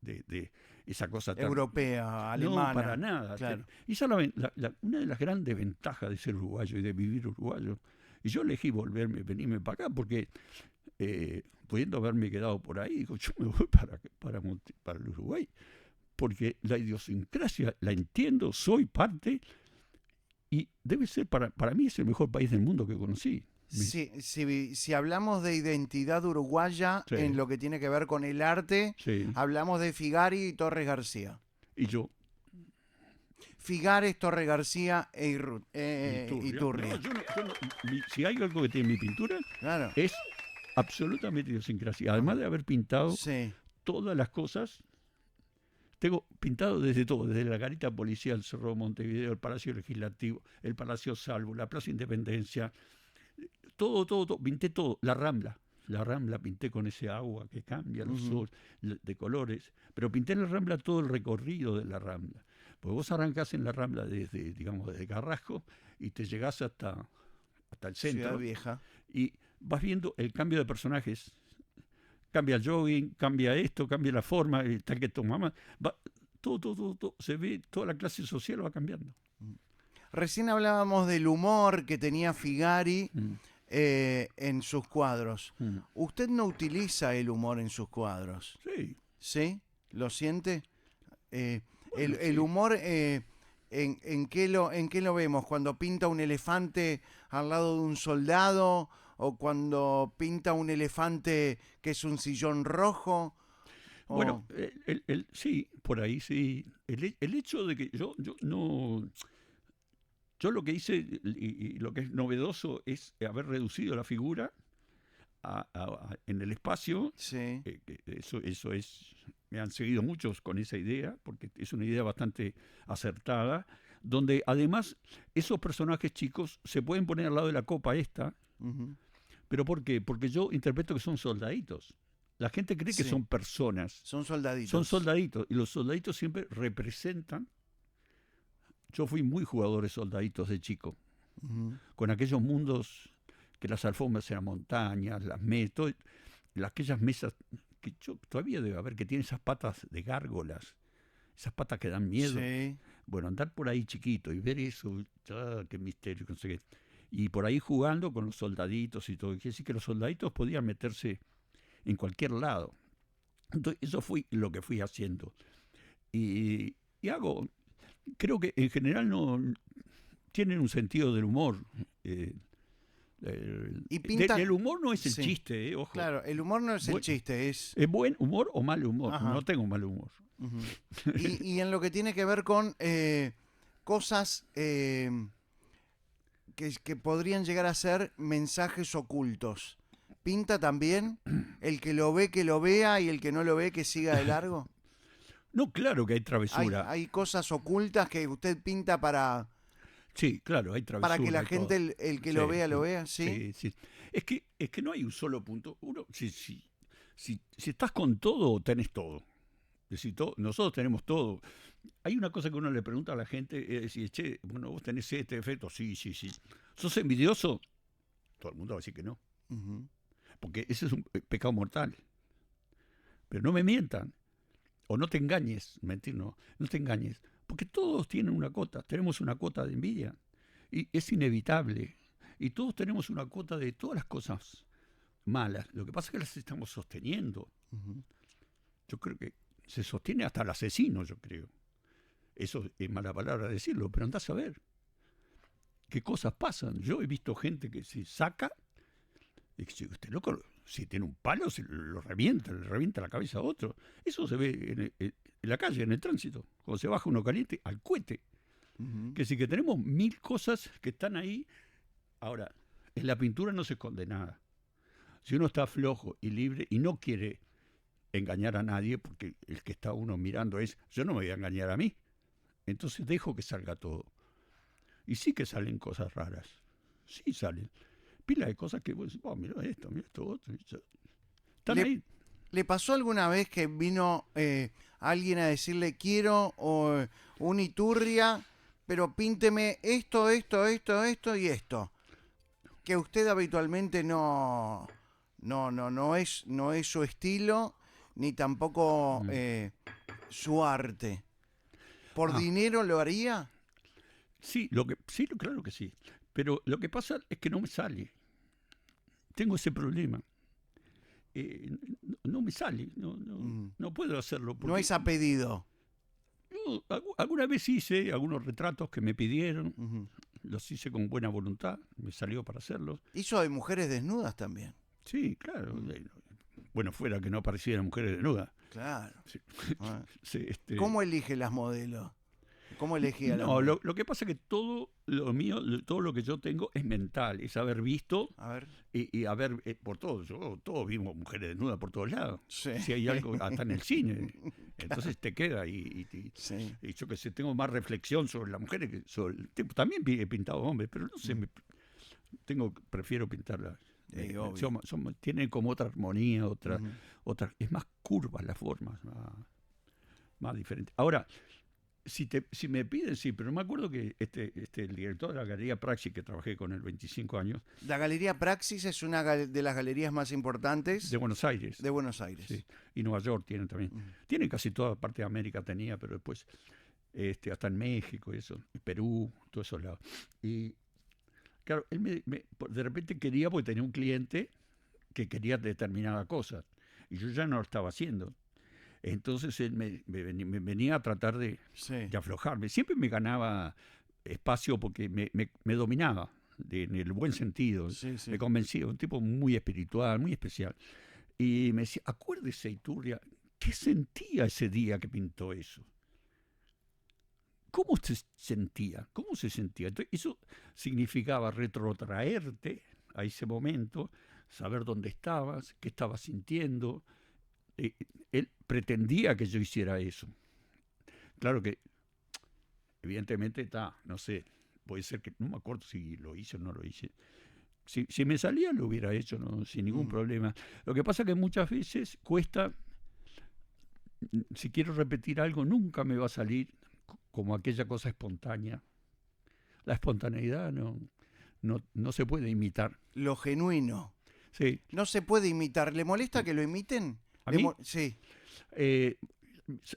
Speaker 2: de esa cosa tan
Speaker 1: europea, alemana.
Speaker 2: No, para nada.
Speaker 1: Claro.
Speaker 2: Y esa es una de las grandes ventajas de ser uruguayo y de vivir uruguayo. Y yo elegí venirme para acá porque, pudiendo haberme quedado por ahí, digo, yo me voy para el Uruguay. Porque la idiosincrasia la entiendo, soy parte, y debe ser, para mí es el mejor país del mundo que conocí.
Speaker 1: Sí, si hablamos de identidad uruguaya
Speaker 2: Sí.
Speaker 1: en lo que tiene que ver con el arte,
Speaker 2: Sí.
Speaker 1: hablamos de Figari y Torres García.
Speaker 2: Y yo.
Speaker 1: Figares, Torres García e
Speaker 2: Iturria.
Speaker 1: Iturria.
Speaker 2: No, si hay algo que tiene mi pintura,
Speaker 1: Claro.
Speaker 2: es absolutamente idiosincrasia. Además de haber pintado
Speaker 1: Sí.
Speaker 2: todas las cosas, tengo pintado desde todo, desde la garita policial, el Cerro de Montevideo, el Palacio Legislativo, el Palacio Salvo, la Plaza Independencia, todo, pinté todo, la Rambla pinté con ese agua que cambia los soles de colores, pero pinté en la Rambla todo el recorrido de la Rambla. Porque vos arrancás en la Rambla desde Carrasco y te llegás hasta el centro.
Speaker 1: Ciudad Vieja.
Speaker 2: Y vas viendo el cambio de personajes. Cambia el jogging, cambia esto, cambia la forma, tal que tu mamá. Todo, se ve, toda la clase social va cambiando.
Speaker 1: Recién hablábamos del humor que tenía Figari en sus cuadros. ¿Usted no utiliza el humor en sus cuadros?
Speaker 2: Sí.
Speaker 1: ¿Sí? ¿Lo siente?
Speaker 2: Bueno,
Speaker 1: el
Speaker 2: sí.
Speaker 1: humor, ¿en qué lo vemos? ¿Cuando pinta un elefante al lado de un soldado? ¿O cuando pinta un elefante que es un sillón rojo?
Speaker 2: Bueno, sí, por ahí sí. El hecho de que yo no... Yo lo que hice, y lo que es novedoso, es haber reducido la figura en el espacio.
Speaker 1: Sí.
Speaker 2: Eso es... Me han seguido muchos con esa idea, porque es una idea bastante acertada, donde además esos personajes chicos se pueden poner al lado de la copa esta. ¿Pero por qué? Porque yo interpreto que son soldaditos. La gente cree que
Speaker 1: Sí.
Speaker 2: son personas.
Speaker 1: Son soldaditos.
Speaker 2: Son soldaditos. Y los soldaditos siempre representan. Yo fui muy jugador de soldaditos de chico. Con aquellos mundos que las alfombras eran montañas, aquellas mesas que yo todavía debe haber, que tienen esas patas de gárgolas, esas patas que dan miedo.
Speaker 1: Sí.
Speaker 2: Bueno, andar por ahí chiquito y ver eso, qué misterio, no sé qué. Y por ahí jugando con los soldaditos y todo. Quiere decir que los soldaditos podían meterse en cualquier lado. Entonces, eso fue lo que fui haciendo. Y creo que en general no tienen un sentido del humor.
Speaker 1: Y pinta...
Speaker 2: El humor no es el
Speaker 1: Sí.
Speaker 2: chiste, ojo.
Speaker 1: Claro, el humor no es el chiste, es...
Speaker 2: ¿Es buen humor o mal humor?
Speaker 1: Ajá.
Speaker 2: No tengo mal humor.
Speaker 1: y en lo que tiene que ver con cosas que podrían llegar a ser mensajes ocultos. ¿Pinta también? ¿El que lo ve, que lo vea, y el que no lo ve, que siga de largo?
Speaker 2: No, claro que hay travesura.
Speaker 1: ¿Hay cosas ocultas que usted pinta para
Speaker 2: Sí, claro, hay travesura.
Speaker 1: que la
Speaker 2: y
Speaker 1: gente,
Speaker 2: todo.
Speaker 1: el que
Speaker 2: Sí,
Speaker 1: lo vea? ¿Sí?
Speaker 2: sí. Es que no hay un solo punto. Si estás con todo, tenés todo. Es decir, nosotros tenemos todo. Hay una cosa que uno le pregunta a la gente, es decir, che, bueno, vos tenés este efecto, sí. ¿Sos envidioso? Todo el mundo va a decir que no. Porque ese es un pecado mortal. Pero no me mientan. O no te engañes. Mentir no te engañes. Porque todos tienen una cota. Tenemos una cota de envidia. Y es inevitable. Y todos tenemos una cota de todas las cosas malas. Lo que pasa es que las estamos sosteniendo. Yo creo que se sostiene hasta el asesino, yo creo. Eso es mala palabra decirlo, pero andás a ver qué cosas pasan. Yo he visto gente que se saca, y que si usted loco, si tiene un palo, se lo revienta, le revienta la cabeza a otro. Eso se ve en la calle, en el tránsito. Cuando se baja uno caliente, al cohete. Que sí que tenemos 1000 cosas que están ahí. Ahora, en la pintura no se esconde nada. Si uno está flojo y libre y no quiere engañar a nadie, porque el que está uno mirando es, yo no me voy a engañar a mí. Entonces dejo que salga todo. Y sí que salen cosas raras. Sí salen. Pila de cosas que vos decís, oh, mira esto, otro. Están ahí.
Speaker 1: ¿Le pasó alguna vez que vino alguien a decirle quiero una iturria, pero pínteme esto y esto? Que usted habitualmente no es su estilo, ni tampoco su arte. ¿Por dinero lo haría?
Speaker 2: Sí, claro que sí. Pero lo que pasa es que no me sale. Tengo ese problema. No me sale. No puedo hacerlo.
Speaker 1: No es a pedido.
Speaker 2: Yo alguna vez hice algunos retratos que me pidieron. Los hice con buena voluntad. Me salió para hacerlos.
Speaker 1: Hizo de mujeres desnudas también.
Speaker 2: Sí, claro. Bueno, fuera que no aparecieran mujeres desnudas.
Speaker 1: Claro.
Speaker 2: Sí.
Speaker 1: Ah.
Speaker 2: Sí,
Speaker 1: ¿Cómo elige las modelos? ¿Cómo elegía las
Speaker 2: No,
Speaker 1: modelos?
Speaker 2: lo que pasa es que todo lo mío, todo lo que yo tengo es mental, es haber visto
Speaker 1: A ver.
Speaker 2: y haber, por todo, todos vimos mujeres desnudas por todos lados.
Speaker 1: Sí.
Speaker 2: Si hay algo, hasta en el cine. Entonces te queda
Speaker 1: Sí.
Speaker 2: y yo que sé, tengo más reflexión sobre las mujeres que sobre el tipo. También he pintado hombres, pero no sé, prefiero pintarlas. Tienen como otra armonía, otra, es más curvas las formas, más diferentes. Ahora, si me piden, sí, pero me acuerdo que el director de la Galería Praxis, que trabajé con él 25 años.
Speaker 1: La Galería Praxis es una de las galerías más importantes
Speaker 2: de Buenos Aires.
Speaker 1: De Buenos Aires.
Speaker 2: Sí, y Nueva York tienen también. Tienen casi toda parte de América tenía, pero después hasta en México, eso, Perú, todos esos lados. Y claro, él de repente quería, porque tenía un cliente que quería determinada cosa, y yo ya no lo estaba haciendo. Entonces él me venía a tratar de aflojarme. Siempre me ganaba espacio porque me dominaba, en el buen sentido.
Speaker 1: Sí.
Speaker 2: Me convencía, un tipo muy espiritual, muy especial. Y me decía, acuérdese, Iturria, ¿qué sentía ese día que pintó eso? ¿Cómo se sentía? Entonces, eso significaba retrotraerte a ese momento, saber dónde estabas, qué estabas sintiendo. Él pretendía que yo hiciera eso. Claro que, evidentemente, no sé, puede ser que, no me acuerdo si lo hice o no lo hice. Si me salía, lo hubiera hecho, ¿no? Sin ningún problema. Lo que pasa es que muchas veces cuesta, si quiero repetir algo, nunca me va a salir como aquella cosa espontánea. La espontaneidad no se puede imitar.
Speaker 1: Lo genuino.
Speaker 2: Sí.
Speaker 1: No se puede imitar. ¿Le molesta que lo imiten?
Speaker 2: ¿A mí?
Speaker 1: Sí.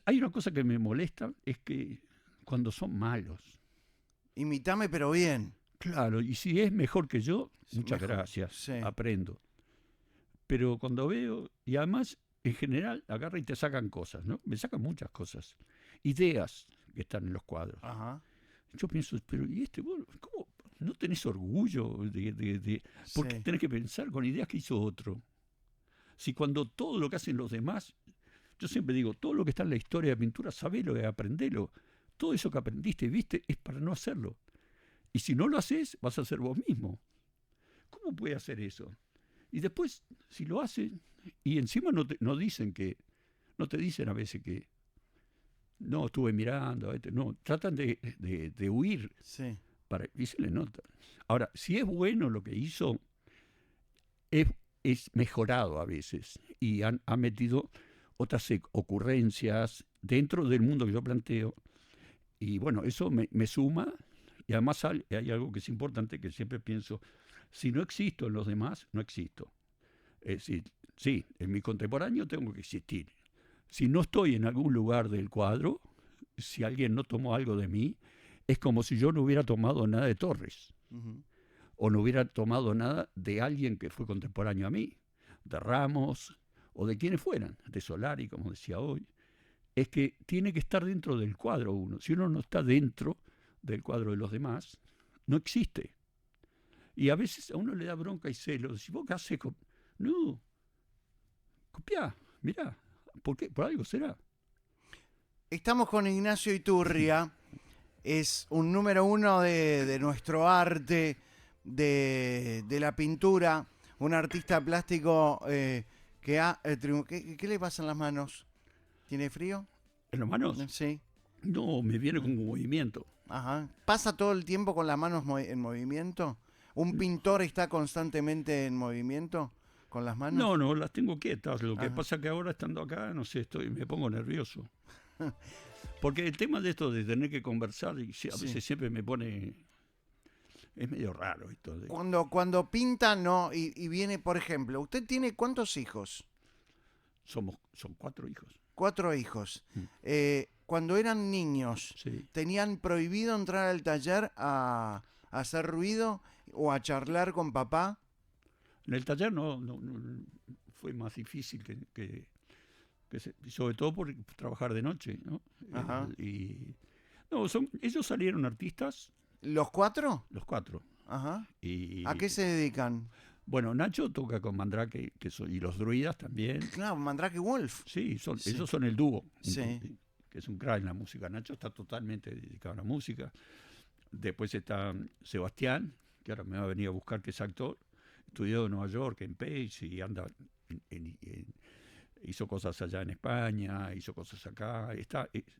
Speaker 2: Hay una cosa que me molesta, es que cuando son malos.
Speaker 1: Imitame pero bien.
Speaker 2: Claro, y si es mejor que yo, muchas
Speaker 1: mejor,
Speaker 2: gracias,
Speaker 1: sí.
Speaker 2: Aprendo. Pero cuando veo, y además, en general, agarra y te sacan cosas, ¿no? Me sacan muchas cosas. Ideas que están en los cuadros.
Speaker 1: Ajá.
Speaker 2: Yo pienso, pero ¿y vos, cómo no tenés orgullo ¿por qué tenés que pensar con ideas que hizo otro? Si cuando todo lo que hacen los demás, yo siempre digo, todo lo que está en la historia de pintura, sabelo y aprendelo. Todo eso que aprendiste y viste es para no hacerlo. Y si no lo haces, vas a hacer vos mismo. ¿Cómo puede hacer eso? Y después, si lo hacen, y encima no te dicen a veces que no, estuve mirando, no, tratan de huir.
Speaker 1: Sí.
Speaker 2: Y se le nota. Ahora, si es bueno lo que hizo, es mejorado a veces y han metido otras ocurrencias dentro del mundo que yo planteo. Y bueno, eso me suma. Y además hay algo que es importante, que siempre pienso, si no existo en los demás, no existo. Es decir, sí, en mi contemporáneo tengo que existir. Si no estoy en algún lugar del cuadro, si alguien no tomó algo de mí, es como si yo no hubiera tomado nada de Torres. O no hubiera tomado nada de alguien que fue contemporáneo a mí, de Ramos, o de quienes fueran, de Solari, como decía hoy. es que tiene que estar dentro del cuadro uno. Si uno no está dentro del cuadro de los demás, no existe. Y a veces a uno le da bronca y celos. Si vos qué haces, no, copiá, mirá, ¿por qué? Por algo será.
Speaker 1: Estamos con Ignacio Iturria, es un número uno de nuestro arte, de la pintura, un artista plástico que ha ¿Qué le pasa en las manos? ¿Tiene frío?
Speaker 2: ¿En las manos?
Speaker 1: Sí.
Speaker 2: No, me viene con un movimiento.
Speaker 1: Ajá. ¿Pasa todo el tiempo con las manos en movimiento? ¿Un pintor está constantemente en movimiento con las manos?
Speaker 2: No, no, las tengo quietas. Lo que
Speaker 1: Ajá.
Speaker 2: pasa que ahora estando acá, no sé, me pongo nervioso. Porque el tema de esto de tener que conversar, y a veces siempre me pone... Es medio raro esto.
Speaker 1: Cuando pinta, no, y viene, por ejemplo, ¿usted tiene cuántos hijos?
Speaker 2: Son 4 hijos.
Speaker 1: 4 hijos. Cuando eran niños,
Speaker 2: Sí.
Speaker 1: ¿tenían prohibido entrar al taller a hacer ruido o a charlar con papá?
Speaker 2: En el taller no fue más difícil sobre todo por trabajar de noche, ¿no?
Speaker 1: Ajá.
Speaker 2: Ellos salieron artistas,
Speaker 1: ¿Los 4?
Speaker 2: los 4.
Speaker 1: Ajá.
Speaker 2: Y,
Speaker 1: ¿A qué se dedican?
Speaker 2: bueno, Nacho toca con Mandrake, y los druidas también.
Speaker 1: Claro, Mandrake Wolf.
Speaker 2: Sí,
Speaker 1: Sí.
Speaker 2: ellos son el dúo,
Speaker 1: Sí.
Speaker 2: que es un crack en la música. Nacho está totalmente dedicado a la música. Después está Sebastián, que ahora me va a venir a buscar, que es actor. Estudió en Nueva York, en Page, y anda hizo cosas allá en España, hizo cosas acá,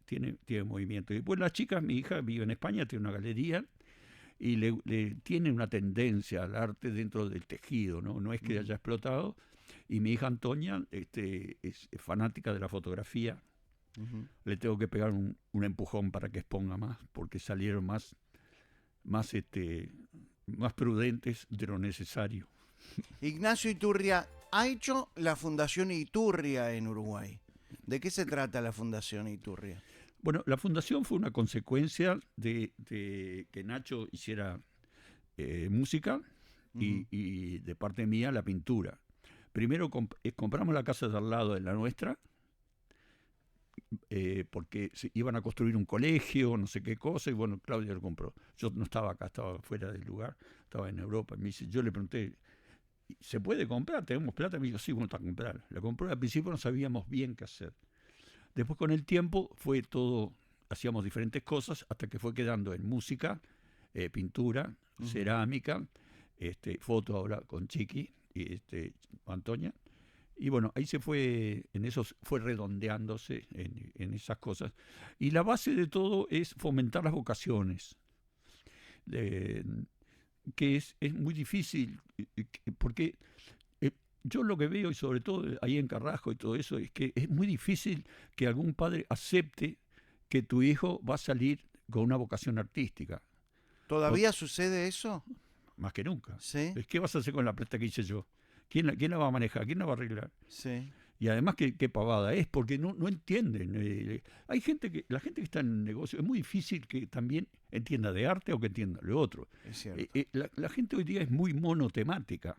Speaker 2: tiene movimiento. Y después las chicas, mi hija vive en España, tiene una galería y le tiene una tendencia al arte dentro del tejido, no es que haya explotado. Y mi hija Antonia es fanática de la fotografía. Le tengo que pegar un empujón para que exponga más, porque salieron más prudentes de lo necesario.
Speaker 1: Ignacio Iturria ha hecho la Fundación Iturria en Uruguay. ¿De qué se trata la Fundación Iturria?
Speaker 2: Bueno, la fundación fue una consecuencia de que Nacho hiciera música y de parte mía la pintura. Primero compramos la casa de al lado de la nuestra, porque iban a construir un colegio, no sé qué cosa, y bueno, Claudia lo compró. Yo no estaba acá, estaba fuera del lugar, estaba en Europa. Yo le pregunté, ¿se puede comprar? ¿Tenemos plata? Me dijo, sí, bueno, está a comprar. La compró, al principio no sabíamos bien qué hacer. Después con el tiempo fue todo, hacíamos diferentes cosas, hasta que fue quedando en música, pintura, cerámica, foto ahora con Chiqui y Antonia. Y bueno, ahí en eso fue redondeándose en esas cosas. Y la base de todo es fomentar las vocaciones, que es muy difícil, porque yo lo que veo, y sobre todo ahí en Carrasco y todo eso, es que es muy difícil que algún padre acepte que tu hijo va a salir con una vocación artística.
Speaker 1: ¿Todavía sucede eso?
Speaker 2: Más que nunca.
Speaker 1: Sí.
Speaker 2: ¿Qué vas a hacer con la plata que hice yo? ¿Quién la va a manejar? ¿Quién la va a arreglar?
Speaker 1: Sí.
Speaker 2: Y además, qué pavada es, porque no entienden. Hay la gente que está en el negocio, es muy difícil que también entienda de arte o que entienda lo otro.
Speaker 1: Es cierto.
Speaker 2: La gente hoy día es muy monotemática.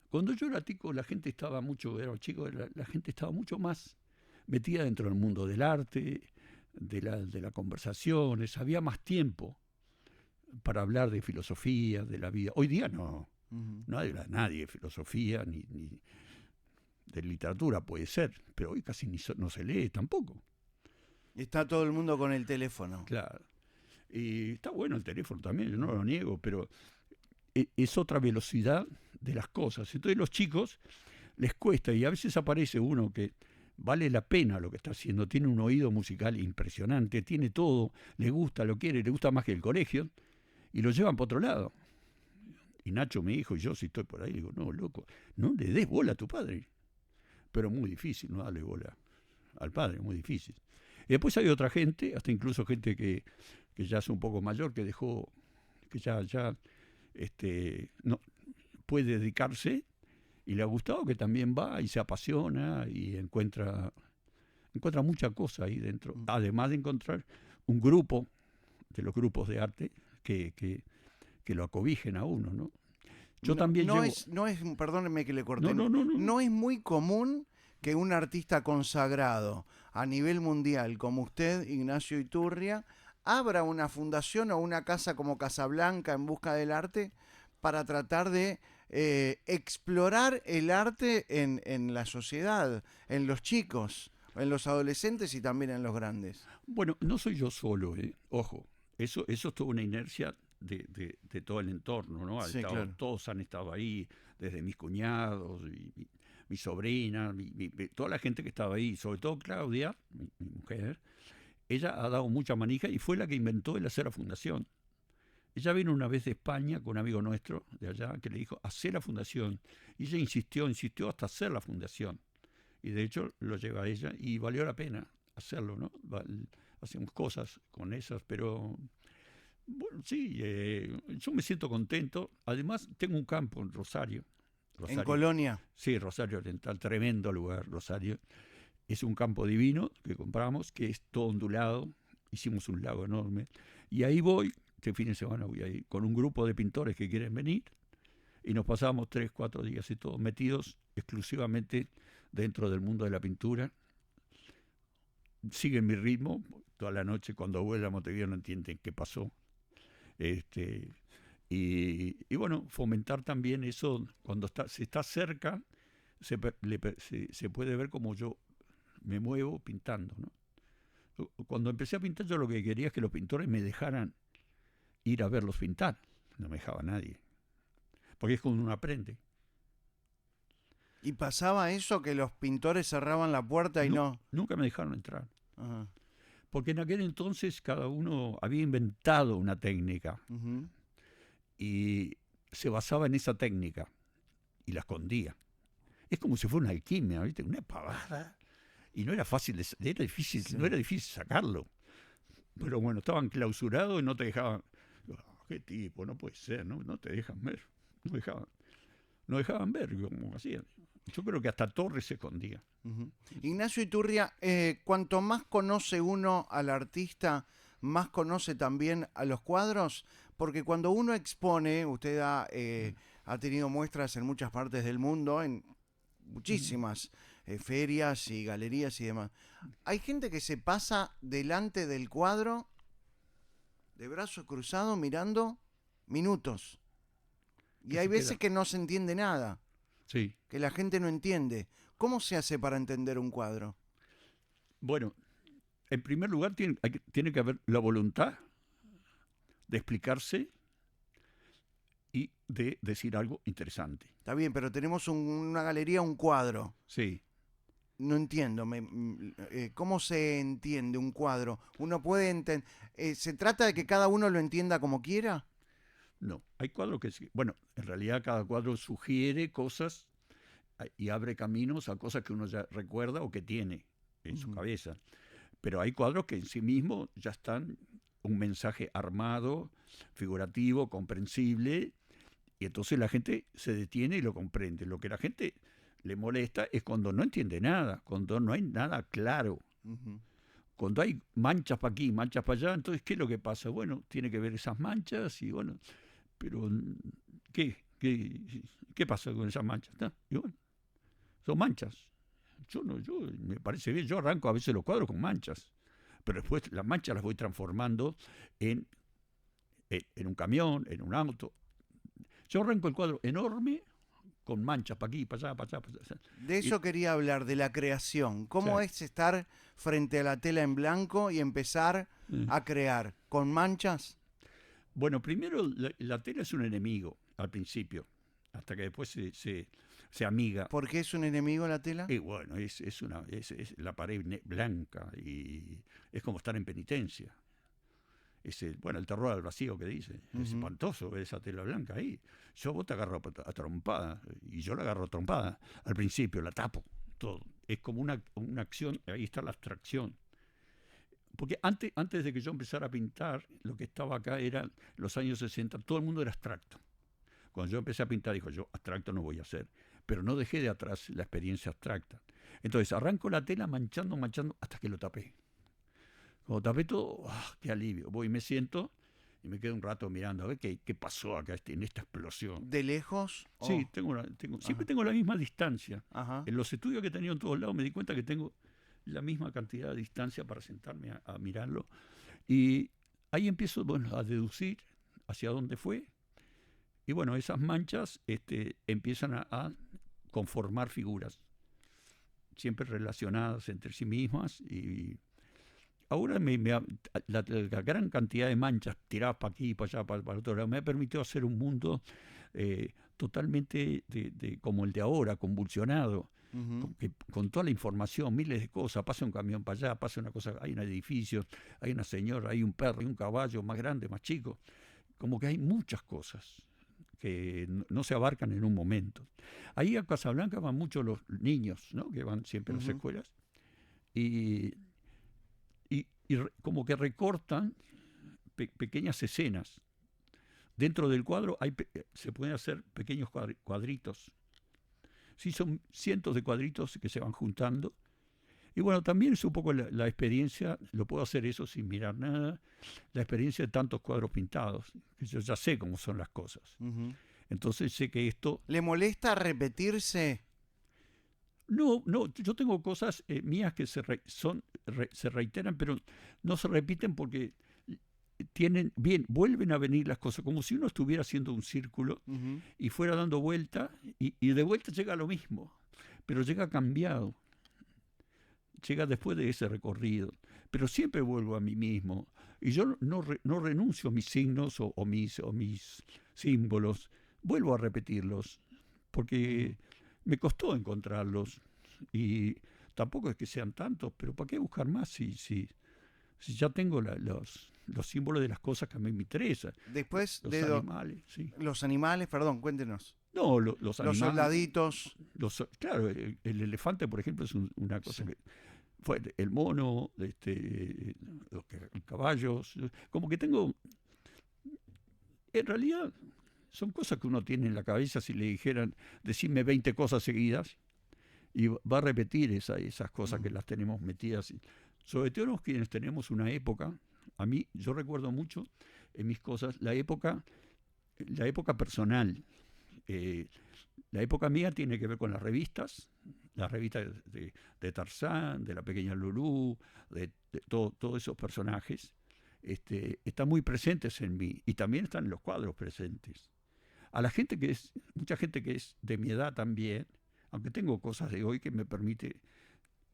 Speaker 2: Cuando yo era chico, la gente estaba mucho más metida dentro del mundo del arte, de la conversación, había más tiempo para hablar de filosofía, de la vida. Hoy día no habla nadie de filosofía, ni de literatura puede ser, pero hoy casi no se lee tampoco.
Speaker 1: Está todo el mundo con el teléfono.
Speaker 2: Claro. Y está bueno el teléfono también, yo no lo niego, pero es otra velocidad de las cosas. Entonces los chicos les cuesta, y a veces aparece uno que vale la pena lo que está haciendo, tiene un oído musical impresionante, tiene todo, le gusta, lo quiere, le gusta más que el colegio, y lo llevan para otro lado. Y Nacho, mi hijo, y yo, si estoy por ahí, digo, no, loco, no le des bola a tu padre. Pero muy difícil no darle bola al padre, muy difícil. Y después hay otra gente, hasta incluso gente que ya es un poco mayor, que dejó, que ya no puede dedicarse, y le ha gustado, que también va y se apasiona y encuentra mucha cosa ahí dentro. Además de encontrar un grupo, de los grupos de arte, que lo acobijen a uno, ¿no? Yo también
Speaker 1: no es, perdóneme que le corté.
Speaker 2: No.
Speaker 1: No es muy común que un artista consagrado a nivel mundial como usted, Ignacio Iturria, abra una fundación o una casa como Casablanca en busca del arte para tratar de explorar el arte en la sociedad, en los chicos, en los adolescentes y también en los grandes?
Speaker 2: Bueno, no soy yo solo, ojo, eso es toda una inercia de todo el entorno, ¿no?
Speaker 1: Sí, claro.
Speaker 2: Todos han estado ahí, desde mis cuñados, mi sobrina, toda la gente que estaba ahí, sobre todo Claudia, mi mujer. Ella ha dado mucha manija y fue la que inventó el hacer la fundación. Ella vino una vez de España con un amigo nuestro de allá que le dijo, hacer la fundación. Y ella insistió hasta hacer la fundación. Y de hecho lo lleva a ella y valió la pena hacerlo, ¿no? Hacemos cosas con esas, pero bueno, sí, yo me siento contento. Además, tengo un campo en Rosario.
Speaker 1: En
Speaker 2: Rosario,
Speaker 1: Colonia.
Speaker 2: sí, Rosario Oriental, tremendo lugar, Rosario. Es un campo divino que compramos, que es todo ondulado. Hicimos un lago enorme. Y ahí voy, este fin de semana voy ahí, con un grupo de pintores que quieren venir. Y nos pasamos 3, 4 días y todos metidos exclusivamente dentro del mundo de la pintura. Siguen mi ritmo. Toda la noche, cuando vuelven a Montevideo, no entienden qué pasó. Y bueno, fomentar también eso, cuando se está cerca, se puede ver como yo me muevo pintando, ¿no? Cuando empecé a pintar, yo lo que quería es que los pintores me dejaran ir a verlos pintar. No me dejaba nadie. Porque es como uno aprende.
Speaker 1: ¿Y pasaba eso que los pintores cerraban la puerta y no?
Speaker 2: Nunca me dejaron entrar.
Speaker 1: Ajá.
Speaker 2: Porque en aquel entonces cada uno había inventado una técnica
Speaker 1: Ujú.
Speaker 2: y se basaba en esa técnica y la escondía. Es como si fuera una alquimia, ¿viste? Una pavada. Y no era fácil, era difícil,
Speaker 1: Sí.
Speaker 2: no era difícil sacarlo. Pero bueno, estaban clausurados y no te dejaban. ¿Qué tipo? No puede ser, no te dejan ver. No dejaban ver como hacían. Yo creo que hasta Torres se escondía.
Speaker 1: Ujú. Ignacio Iturria, cuanto más conoce uno al artista, más conoce también a los cuadros, porque cuando uno expone, usted ha tenido muestras en muchas partes del mundo, en muchísimas ferias y galerías y demás. Hay gente que se pasa delante del cuadro de brazos cruzados mirando minutos. Y
Speaker 2: Que
Speaker 1: hay
Speaker 2: se
Speaker 1: veces
Speaker 2: queda.
Speaker 1: que no se entiende nada,
Speaker 2: Sí.
Speaker 1: que la gente no entiende. ¿Cómo se hace para entender un cuadro?
Speaker 2: Bueno, en primer lugar tiene que haber la voluntad de explicarse y de decir algo interesante.
Speaker 1: Está bien, pero tenemos una galería, un cuadro.
Speaker 2: Sí.
Speaker 1: No entiendo, ¿cómo se entiende un cuadro? ¿Uno puede entender? ¿Se trata de que cada uno lo entienda como quiera?
Speaker 2: No, hay cuadros que sí. Bueno, en realidad cada cuadro sugiere cosas y abre caminos a cosas que uno ya recuerda o que tiene en su
Speaker 1: Ujú.
Speaker 2: cabeza. Pero hay cuadros que en sí mismos ya están un mensaje armado, figurativo, comprensible, y entonces la gente se detiene y lo comprende. Lo que a la gente le molesta es cuando no entiende nada, cuando no hay nada claro.
Speaker 1: Ujú.
Speaker 2: Cuando hay manchas para aquí, manchas para allá, entonces, ¿qué es lo que pasa? Bueno, tiene que ver esas manchas y bueno, pero ¿qué pasa con esas manchas? ¿No? Y bueno, son manchas. Yo me parece bien, yo arranco a veces los cuadros con manchas, pero después las manchas las voy transformando en, en un camión, en un auto. Yo arranco el cuadro enorme con manchas para aquí, para allá, para allá, para allá.
Speaker 1: De
Speaker 2: Y,
Speaker 1: eso quería hablar, de la creación. ¿Cómo
Speaker 2: sí,
Speaker 1: es estar frente a la tela en blanco y empezar
Speaker 2: eh.
Speaker 1: a crear? ¿Con manchas?
Speaker 2: Bueno, primero la tela es un enemigo al principio, hasta que después se amiga.
Speaker 1: ¿Por qué es un enemigo la tela?
Speaker 2: Y bueno, es la pared blanca y es como estar en penitencia. Bueno, el terror al vacío que dice. Es
Speaker 1: Ujú.
Speaker 2: espantoso ver esa tela blanca ahí. Vos te agarro a trompada y yo la agarro a trompada. Al principio la tapo, todo. Es como una acción, ahí está la abstracción. Porque antes de que yo empezara a pintar, lo que estaba acá era, los años 60, todo el mundo era abstracto. Cuando yo empecé a pintar, dijo, yo abstracto no voy a hacer. Pero no dejé de atrás la experiencia abstracta. Entonces arranco la tela manchando, hasta que lo tapé. Cuando tapé todo, qué alivio. Voy y me siento Y me quedo un rato mirando a ver qué pasó acá en esta explosión.
Speaker 1: ¿De lejos?
Speaker 2: Sí, siempre tengo la misma distancia.
Speaker 1: Ajá.
Speaker 2: En los estudios que he tenido en todos lados me di cuenta que tengo la misma cantidad de distancia para sentarme a mirarlo. Y ahí empiezo, bueno, a deducir hacia dónde fue. Y bueno, esas manchas empiezan a conformar figuras, siempre relacionadas entre sí mismas. Y ahora la gran cantidad de manchas tiradas para aquí, para allá, para otro lado, me ha permitido hacer un mundo totalmente como el de ahora, convulsionado.
Speaker 1: Ujú.
Speaker 2: Con toda la información, miles de cosas, pasa un camión para allá, pasa una cosa, hay un edificio, hay una señora, hay un perro, hay un caballo, más grande, más chico, como que hay muchas cosas que no se abarcan en un momento. Ahí a Casablanca van muchos los niños, ¿no? Que van siempre a las
Speaker 1: Ujú.
Speaker 2: escuelas, y como que recortan pequeñas escenas. Dentro del cuadro se pueden hacer pequeños cuadritos. Sí, son cientos de cuadritos que se van juntando. Y bueno, también es un poco la experiencia, lo puedo hacer eso sin mirar nada, la experiencia de tantos cuadros pintados, que yo ya sé cómo son las cosas.
Speaker 1: Ujú.
Speaker 2: Entonces sé que esto...
Speaker 1: ¿Le molesta repetirse?
Speaker 2: No, yo tengo cosas mías que se reiteran, pero no se repiten porque vuelven a venir las cosas, como si uno estuviera haciendo un círculo
Speaker 1: Ujú.
Speaker 2: y fuera dando vuelta, y de vuelta llega a lo mismo, pero llega cambiado, llega después de ese recorrido, pero siempre vuelvo a mí mismo, y yo no renuncio a mis signos o mis símbolos, vuelvo a repetirlos, porque me costó encontrarlos, y tampoco es que sean tantos, pero ¿para qué buscar más si ya tengo los símbolos de las cosas que a mí me interesan?
Speaker 1: Después
Speaker 2: Los
Speaker 1: de
Speaker 2: animales, sí.
Speaker 1: los animales, perdón, cuéntenos.
Speaker 2: No, los
Speaker 1: Los
Speaker 2: animales.
Speaker 1: soldaditos.
Speaker 2: Claro, el elefante, por ejemplo, es una cosa
Speaker 1: Sí.
Speaker 2: que fue el mono, los caballos, como que tengo, en realidad son cosas que uno tiene en la cabeza. Si le dijeran, decime 20 cosas seguidas, y va a repetir esas cosas que las tenemos metidas. Sobre todo quienes tenemos una época, a mí, yo recuerdo mucho en mis cosas la época personal. Eh, la época mía tiene que ver con las revistas de Tarzán, de la pequeña Lulú, de todos esos personajes. Están muy presentes en mí, y también están en los cuadros presentes. A la gente mucha gente que es de mi edad también, aunque tengo cosas de hoy que me permite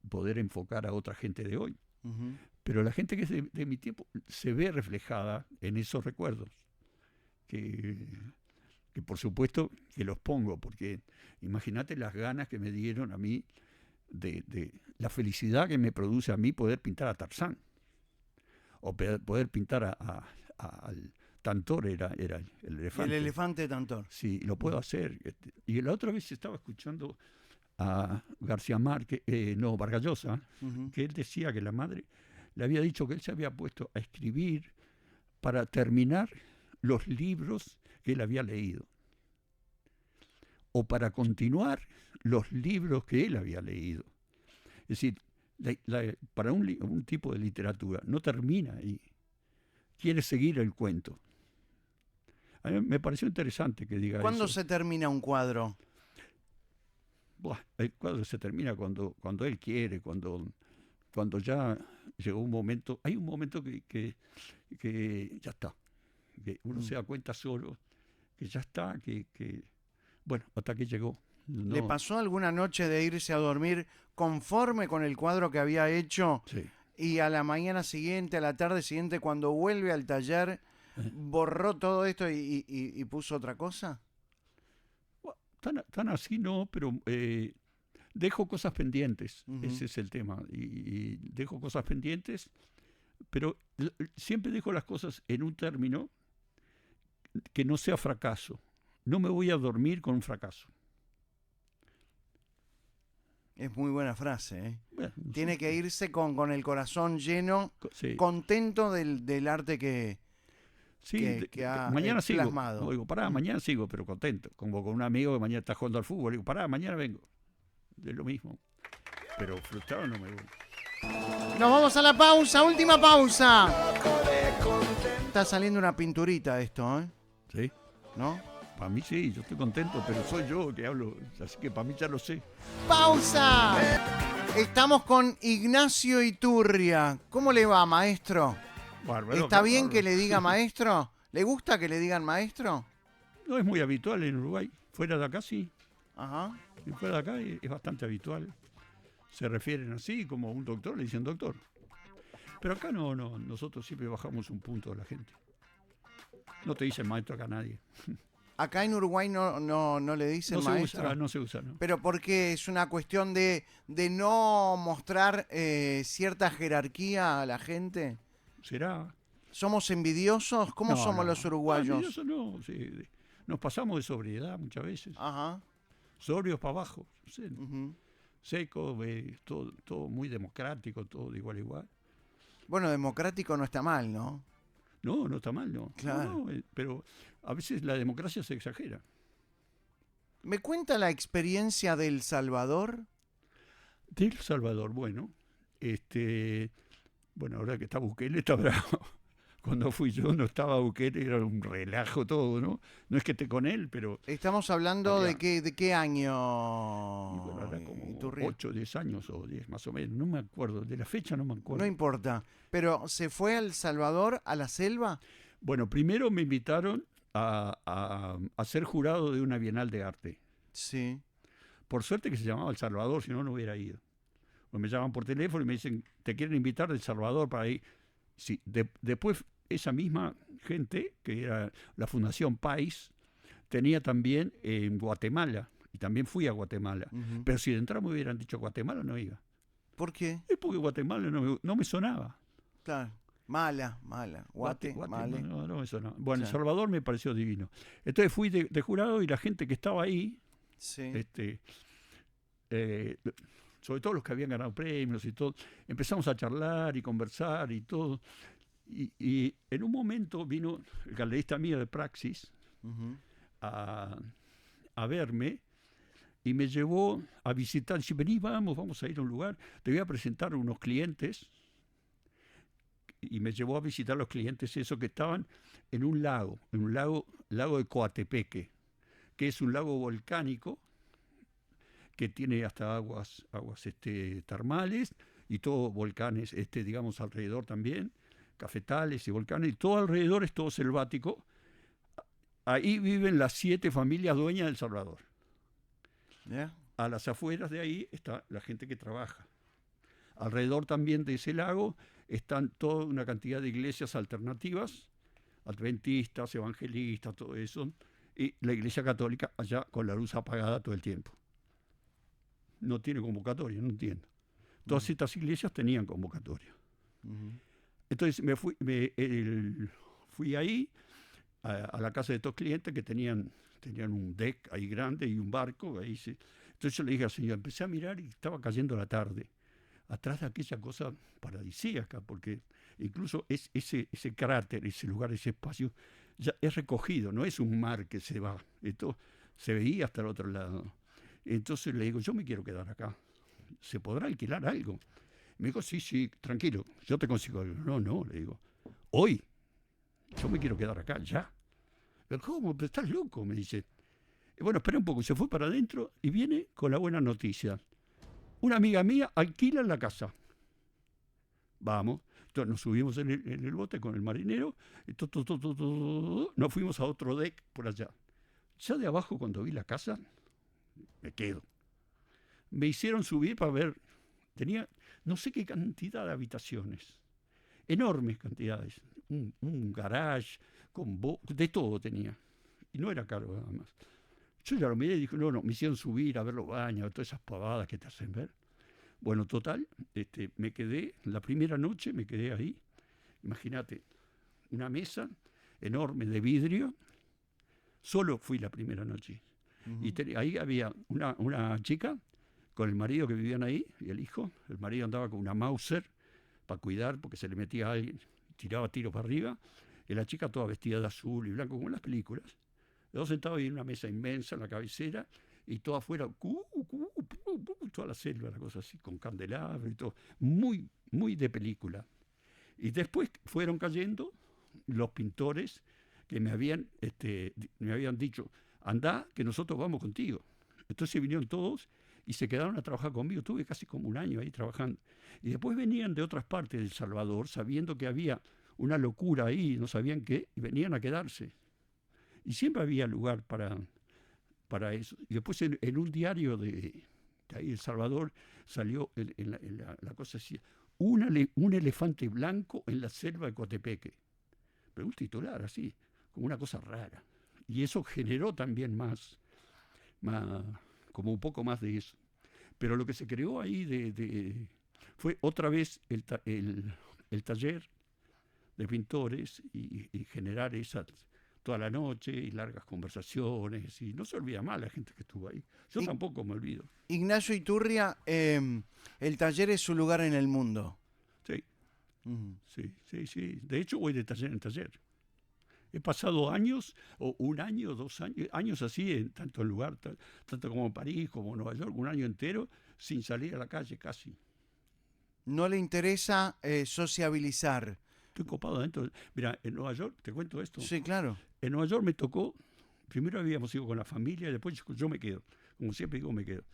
Speaker 2: poder enfocar a otra gente de hoy.
Speaker 1: Ujú.
Speaker 2: Pero la gente que es de mi tiempo se ve reflejada en esos recuerdos, que por supuesto que los pongo, porque imagínate las ganas que me dieron a mí, de la felicidad que me produce a mí poder pintar a Tarzán, o poder pintar al Tantor, era el elefante.
Speaker 1: El elefante Tantor.
Speaker 2: Sí, lo puedo hacer. Y la otra vez estaba escuchando a García Márquez, Vargas Llosa,
Speaker 1: Ujú.
Speaker 2: que él decía que la madre le había dicho que él se había puesto a escribir para terminar los libros que él había leído, o para continuar los libros que él había leído. Es decir, para un tipo de literatura no termina ahí, quiere seguir el cuento. A mí me pareció interesante que diga
Speaker 1: ¿Cuándo
Speaker 2: eso.
Speaker 1: se termina un cuadro?
Speaker 2: Buah, el cuadro se termina cuando él quiere, cuando ya llegó un momento. Hay un momento que ya está, que uno se da cuenta solo que ya está, bueno, hasta que llegó.
Speaker 1: ¿Le
Speaker 2: No,
Speaker 1: pasó alguna noche de irse a dormir conforme con el cuadro que había hecho
Speaker 2: sí.
Speaker 1: y a la mañana siguiente, a la tarde siguiente, cuando vuelve al taller, borró todo esto y puso otra cosa?
Speaker 2: Buah, tan así no, pero dejo cosas pendientes.
Speaker 1: Ujú.
Speaker 2: Ese es el tema. Y dejo cosas pendientes, pero siempre dejo las cosas en un término que no sea fracaso. No me voy a dormir con un fracaso.
Speaker 1: Es muy buena frase, ¿eh?
Speaker 2: Bueno, no
Speaker 1: Tiene
Speaker 2: sé.
Speaker 1: que irse con el corazón lleno,
Speaker 2: Sí,
Speaker 1: contento del arte
Speaker 2: sí,
Speaker 1: que ha
Speaker 2: mañana sigo.
Speaker 1: plasmado.
Speaker 2: No, digo, pará, mañana sigo, pero contento. Como con un amigo que mañana está jugando al fútbol. Digo, pará, mañana vengo. Es lo mismo. Pero frustrado no me voy.
Speaker 1: Nos vamos a la pausa, última pausa. Está saliendo una pinturita esto, ¿eh?
Speaker 2: ¿Sí?
Speaker 1: ¿No?
Speaker 2: Para mí sí, yo estoy contento, pero soy yo que hablo, así que para mí ya lo sé.
Speaker 1: ¡Pausa! Estamos con Ignacio Iturria. ¿Cómo le va, maestro?
Speaker 2: Bárbaro,
Speaker 1: ¿Está
Speaker 2: qué
Speaker 1: bien
Speaker 2: bárbaro.
Speaker 1: que le diga maestro? ¿Le gusta que le digan maestro?
Speaker 2: No es muy habitual en Uruguay. Fuera de acá sí.
Speaker 1: Ajá.
Speaker 2: Y fuera de acá es bastante habitual. Se refieren así, como un doctor le dicen doctor. Pero acá no, nosotros siempre bajamos un punto a la gente. No te dicen maestro acá nadie.
Speaker 1: Acá en Uruguay no le dicen
Speaker 2: No se
Speaker 1: maestro.
Speaker 2: usa, no se usa, ¿no?
Speaker 1: Pero porque es una cuestión de no mostrar cierta jerarquía a la gente.
Speaker 2: ¿Será?
Speaker 1: ¿Somos envidiosos? ¿Cómo
Speaker 2: No,
Speaker 1: somos
Speaker 2: no.
Speaker 1: los uruguayos?
Speaker 2: No, eso no. Sí. Nos pasamos de sobriedad muchas veces.
Speaker 1: Ajá.
Speaker 2: Sobrios para abajo. No sé,
Speaker 1: Ujú.
Speaker 2: seco, todo muy democrático, todo de igual a igual.
Speaker 1: Bueno, democrático no está mal, ¿no?
Speaker 2: No, no está mal, no.
Speaker 1: Claro.
Speaker 2: No, pero a veces la democracia se exagera.
Speaker 1: ¿Me cuenta la experiencia de El Salvador?
Speaker 2: De El Salvador, bueno, bueno, ahora que está Bukele está bravo. Cuando fui yo no estaba Bukele, era un relajo todo, ¿no? No es que esté con él, pero
Speaker 1: Estamos hablando
Speaker 2: había,
Speaker 1: de qué
Speaker 2: y
Speaker 1: año,
Speaker 2: bueno, ahora como
Speaker 1: Iturria.
Speaker 2: 8, 10 años o 10 más o menos, no me acuerdo, de la fecha no me
Speaker 1: No
Speaker 2: acuerdo.
Speaker 1: importa. Pero ¿se fue a El Salvador, a la selva?
Speaker 2: Bueno, primero me invitaron a ser jurado de una Bienal de Arte.
Speaker 1: Sí.
Speaker 2: Por suerte que se llamaba El Salvador, si no, no hubiera ido. O me llaman por teléfono y me dicen, te quieren invitar de El Salvador para ir. Sí, después esa misma gente, que era la Fundación País, tenía también en Guatemala, y también fui a Guatemala.
Speaker 1: Ujú.
Speaker 2: Pero si de entrada me hubieran dicho Guatemala, no iba.
Speaker 1: ¿Por qué?
Speaker 2: Es porque Guatemala no me sonaba.
Speaker 1: Claro. Mala. Guate, male.
Speaker 2: No me sonaba. Bueno, El
Speaker 1: Claro.
Speaker 2: Salvador me pareció divino. Entonces fui de jurado y la gente que estaba ahí,
Speaker 1: Sí.
Speaker 2: eh, sobre todo los que habían ganado premios y todo, empezamos a charlar y conversar y todo. Y en un momento vino el galerista mío de Praxis
Speaker 1: Ujú.
Speaker 2: a verme y me llevó a visitar. Dice, vení, vamos a ir a un lugar, te voy a presentar unos clientes. Y me llevó a visitar los clientes esos que estaban en un lago de Coatepeque, que es un lago volcánico que tiene hasta aguas termales y todo volcanes, digamos, alrededor también, cafetales y volcanes, y todo alrededor es todo selvático. Ahí viven las 7 familias dueñas del Salvador.
Speaker 1: ¿Ya?
Speaker 2: A las afueras de ahí está la gente que trabaja. Alrededor también de ese lago están toda una cantidad de iglesias alternativas, adventistas, evangelistas, todo eso, y la iglesia católica allá con la luz apagada todo el tiempo. No tiene convocatoria, no entiendo. Todas estas iglesias tenían convocatoria.
Speaker 1: Ujú.
Speaker 2: Entonces fui ahí a la casa de estos clientes que tenían un deck ahí grande y un barco. Entonces yo le dije al señor, empecé a mirar y estaba cayendo la tarde. Atrás de aquella cosa paradisíaca, porque incluso ese cráter, ese lugar, ese espacio, ya es recogido, no es un mar que se va. Esto se veía hasta el otro lado. Entonces le digo, yo me quiero quedar acá. ¿Se podrá alquilar algo? Me dijo, sí, tranquilo, yo te consigo algo. No, le digo, hoy, yo me quiero quedar acá, ya. Pero, ¿cómo? Pero estás loco, me dice. Bueno, espera un poco, se fue para adentro y viene con la buena noticia. Una amiga mía alquila la casa. Vamos. Entonces nos subimos en el bote con el marinero. Y nos fuimos a otro deck por allá. Ya de abajo, cuando vi la casa, me quedo. Me hicieron subir para ver. Tenía no sé qué cantidad de habitaciones. Enormes cantidades. Un garage, de todo tenía. Y no era caro nada más. Yo ya lo miré y dije, no, me hicieron subir a ver los baños, todas esas pavadas que te hacen ver. Bueno, total, me quedé, la primera noche me quedé ahí. Imagínate, una mesa enorme de vidrio. Solo fui la primera noche.
Speaker 1: Ujú.
Speaker 2: Y ahí había una chica con el marido que vivían ahí y el hijo. El marido andaba con una Mauser para cuidar porque se le metía a alguien, tiraba tiros para arriba. Y la chica toda vestida de azul y blanco, como en las películas. Los dos sentados ahí en una mesa inmensa en la cabecera y todo afuera, toda la selva, la cosa así, con candelabros y todo. Muy, muy de película. Y después fueron cayendo los pintores que me habían dicho, andá, que nosotros vamos contigo. Entonces vinieron todos y se quedaron a trabajar conmigo. Tuve casi como un año ahí trabajando. Y después venían de otras partes de El Salvador, sabiendo que había una locura ahí, no sabían qué, y venían a quedarse. Y siempre había lugar para eso. Y después en un diario de ahí El Salvador salió la cosa así, un elefante blanco en la selva de Coatepeque. Pero un titular así, como una cosa rara. Y eso generó también más como un poco más de eso. Pero lo que se creó ahí fue otra vez el taller de pintores y generar esa toda la noche y largas conversaciones, y no se olvida más la gente que estuvo ahí. Yo tampoco me olvido.
Speaker 1: Ignacio Iturria, el taller es su lugar en el mundo.
Speaker 2: Sí, sí. De hecho, voy de taller en taller. He pasado años, o un año, 2 años, años así, tanto en lugar, tanto como en París, como en Nueva York, un año entero, sin salir a la calle casi.
Speaker 1: No le interesa sociabilizar.
Speaker 2: Estoy copado adentro. Mira, en Nueva York, te cuento esto.
Speaker 1: Sí, claro.
Speaker 2: En Nueva York me tocó, primero habíamos ido con la familia, y después yo me quedo. Como siempre digo, me quedo.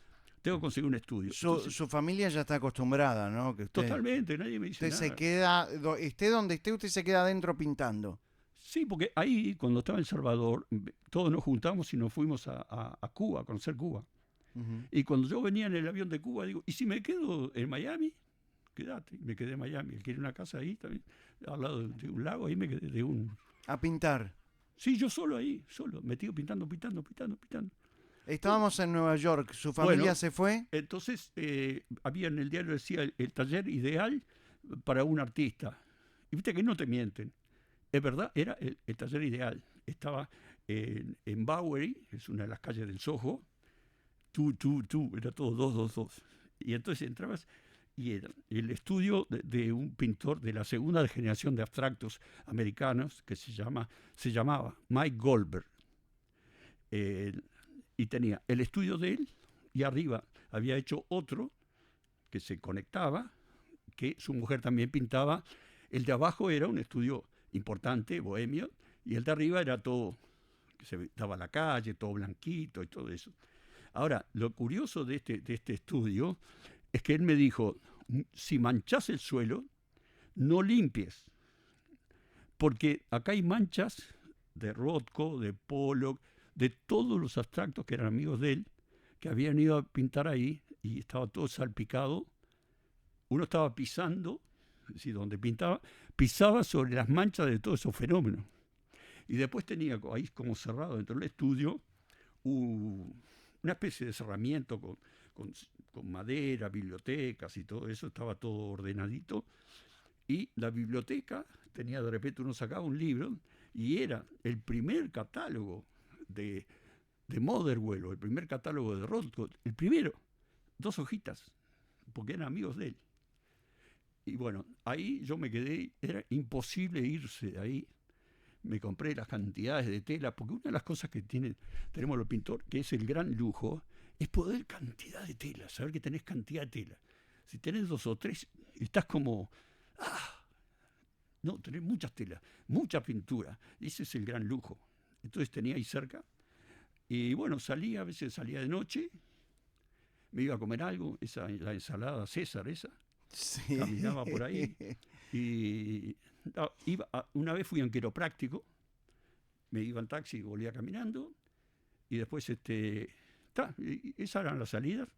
Speaker 2: Tengo que conseguir un estudio.
Speaker 1: Su familia ya está acostumbrada, ¿no? Que
Speaker 2: Totalmente, nadie me dice
Speaker 1: usted
Speaker 2: nada.
Speaker 1: se queda, esté donde esté, usted se queda adentro pintando.
Speaker 2: Sí, porque ahí, cuando estaba en El Salvador, todos nos juntamos y nos fuimos a Cuba, a conocer Cuba. Y cuando yo venía en el avión de Cuba, digo, ¿y si me quedo en Miami? Quédate. Y me quedé en Miami. Quiere una casa ahí también, al lado de un lago, ahí me quedé
Speaker 1: A pintar.
Speaker 2: Sí, yo solo ahí, solo, metido pintando.
Speaker 1: Estábamos en Nueva York, ¿su familia
Speaker 2: Bueno,
Speaker 1: se fue?
Speaker 2: Entonces, había en el diario, decía, el taller ideal para un artista. Y viste que no te mienten. Es verdad, era el taller ideal. Estaba en Bowery, es una de las calles del Soho. Era todo 222. Y entonces entrabas y era el estudio de un pintor de la segunda generación de abstractos americanos que se llamaba Mike Goldberg. Y tenía el estudio de él y arriba había hecho otro que se conectaba, que su mujer también pintaba. El de abajo era un estudio importante, bohemio, y el de arriba era todo, que se daba a la calle, todo blanquito y todo eso. Ahora, lo curioso de este estudio es que él me dijo, si manchás el suelo, no limpies, porque acá hay manchas de Rothko, de Pollock, de todos los abstractos que eran amigos de él, que habían ido a pintar ahí y estaba todo salpicado. Uno estaba pisando, es decir, donde pintaba, pisaba sobre las manchas de todos esos fenómenos. Y después tenía ahí como cerrado dentro del estudio una especie de cerramiento con madera, bibliotecas y todo eso, estaba todo ordenadito. Y la biblioteca tenía, de repente uno sacaba un libro y era el primer catálogo de Motherwell, o el primer catálogo de Rothko, el primero, 2 hojitas, porque eran amigos de él. Y bueno, ahí yo me quedé, era imposible irse de ahí. Me compré las cantidades de tela, porque una de las cosas que tenemos los pintores, que es el gran lujo, es poder cantidad de tela, saber que tenés cantidad de tela. Si tenés 2 o 3, estás como, no, tenés muchas telas, mucha pintura. Ese es el gran lujo. Entonces tenía ahí cerca. Y bueno, a veces salía de noche, me iba a comer algo, la ensalada César esa,
Speaker 1: Sí.
Speaker 2: caminaba por ahí. Y una vez fui a un quiropráctico, me iba en taxi y volvía caminando, y después esas eran las salidas,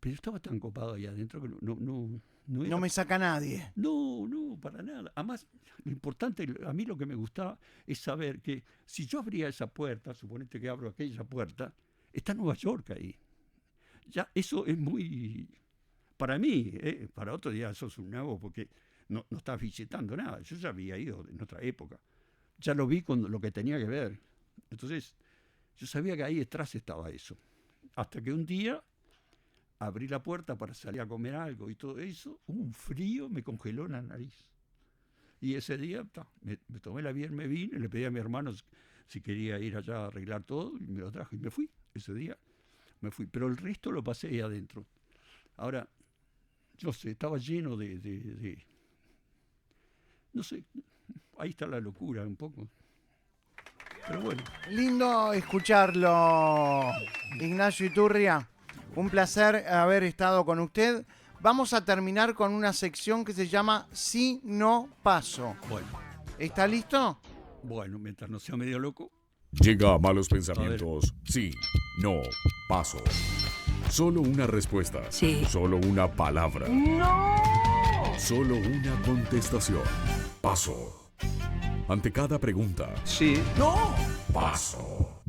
Speaker 2: pero estaba tan copado ahí adentro que no era.
Speaker 1: No me saca nadie.
Speaker 2: No, para nada. Además, lo importante, a mí lo que me gustaba es saber que si yo abría esa puerta, suponete que abro aquella puerta, está Nueva York ahí. Ya, eso es muy, para mí, para otro día eso es un nuevo, porque no estás visitando nada. Yo ya había ido en otra época. Ya lo vi con lo que tenía que ver. Entonces, yo sabía que ahí detrás estaba eso. Hasta que un día abrí la puerta para salir a comer algo y todo eso, un frío me congeló la nariz. Y ese día me tomé el avión, me vine, le pedí a mi hermano si quería ir allá a arreglar todo, y me lo trajo y me fui. Ese día me fui. Pero el resto lo pasé ahí adentro. Ahora, yo sé, estaba lleno no sé, ahí está la locura un poco. Pero bueno.
Speaker 1: Lindo escucharlo, Ignacio Iturria. Un placer haber estado con usted. Vamos a terminar con una sección que se llama Si No Paso.
Speaker 2: Bueno.
Speaker 1: ¿Está listo?
Speaker 2: Bueno, mientras no sea medio loco.
Speaker 3: Llega a malos pensamientos. Sí, no, paso. Solo una respuesta.
Speaker 4: Sí.
Speaker 3: Solo una palabra.
Speaker 4: ¡No!
Speaker 3: Solo una contestación. Paso. Ante cada pregunta.
Speaker 2: Sí.
Speaker 1: ¡No!
Speaker 3: Paso.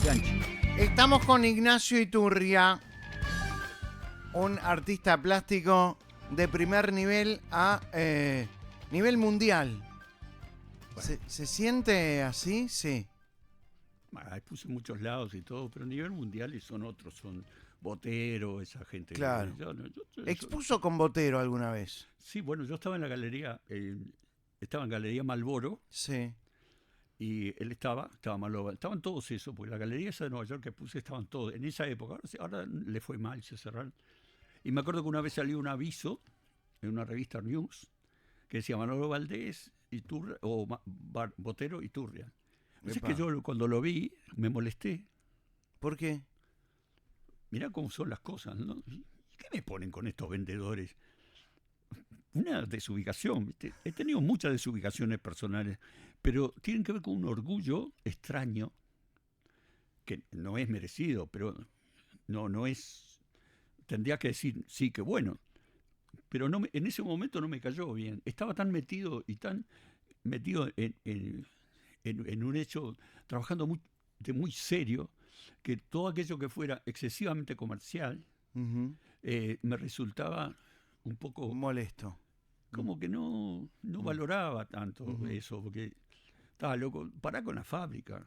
Speaker 2: Ganchi.
Speaker 1: Estamos con Ignacio Iturria, un artista plástico de primer nivel a nivel mundial.
Speaker 2: Bueno.
Speaker 1: ¿Se siente así? Sí.
Speaker 2: Puse en muchos lados y todo, pero a nivel mundial y son otros, son Botero, esa gente.
Speaker 1: Claro.
Speaker 2: Yo
Speaker 1: ¿Expuso con Botero alguna vez?
Speaker 2: sí, bueno, yo estaba en la galería, estaba en Galería Malboro,
Speaker 1: Sí.
Speaker 2: y él estaba Malboro, estaban todos esos, porque la galería esa de Nueva York que puse estaban todos, en esa época, ahora le fue mal, se cerraron. Y me acuerdo que una vez salió un aviso en una revista News que decía Manolo Valdés, Iturria, o Botero, Iturria. Es
Speaker 1: Epa.
Speaker 2: que yo cuando lo vi me molesté.
Speaker 1: ¿Por qué?
Speaker 2: Mirá cómo son las cosas, ¿no? ¿Y qué me ponen con estos vendedores? Una desubicación, ¿viste? He tenido muchas desubicaciones personales, pero tienen que ver con un orgullo extraño, que no es merecido, pero no es... Tendría que decir, sí, que bueno, pero en ese momento no me cayó bien. Estaba tan metido en un hecho, trabajando muy serio, que todo aquello que fuera excesivamente comercial
Speaker 1: Ujú.
Speaker 2: me resultaba un poco
Speaker 1: Molesto.
Speaker 2: como que no valoraba tanto
Speaker 1: Ujú.
Speaker 2: eso, porque estaba loco, pará con la fábrica.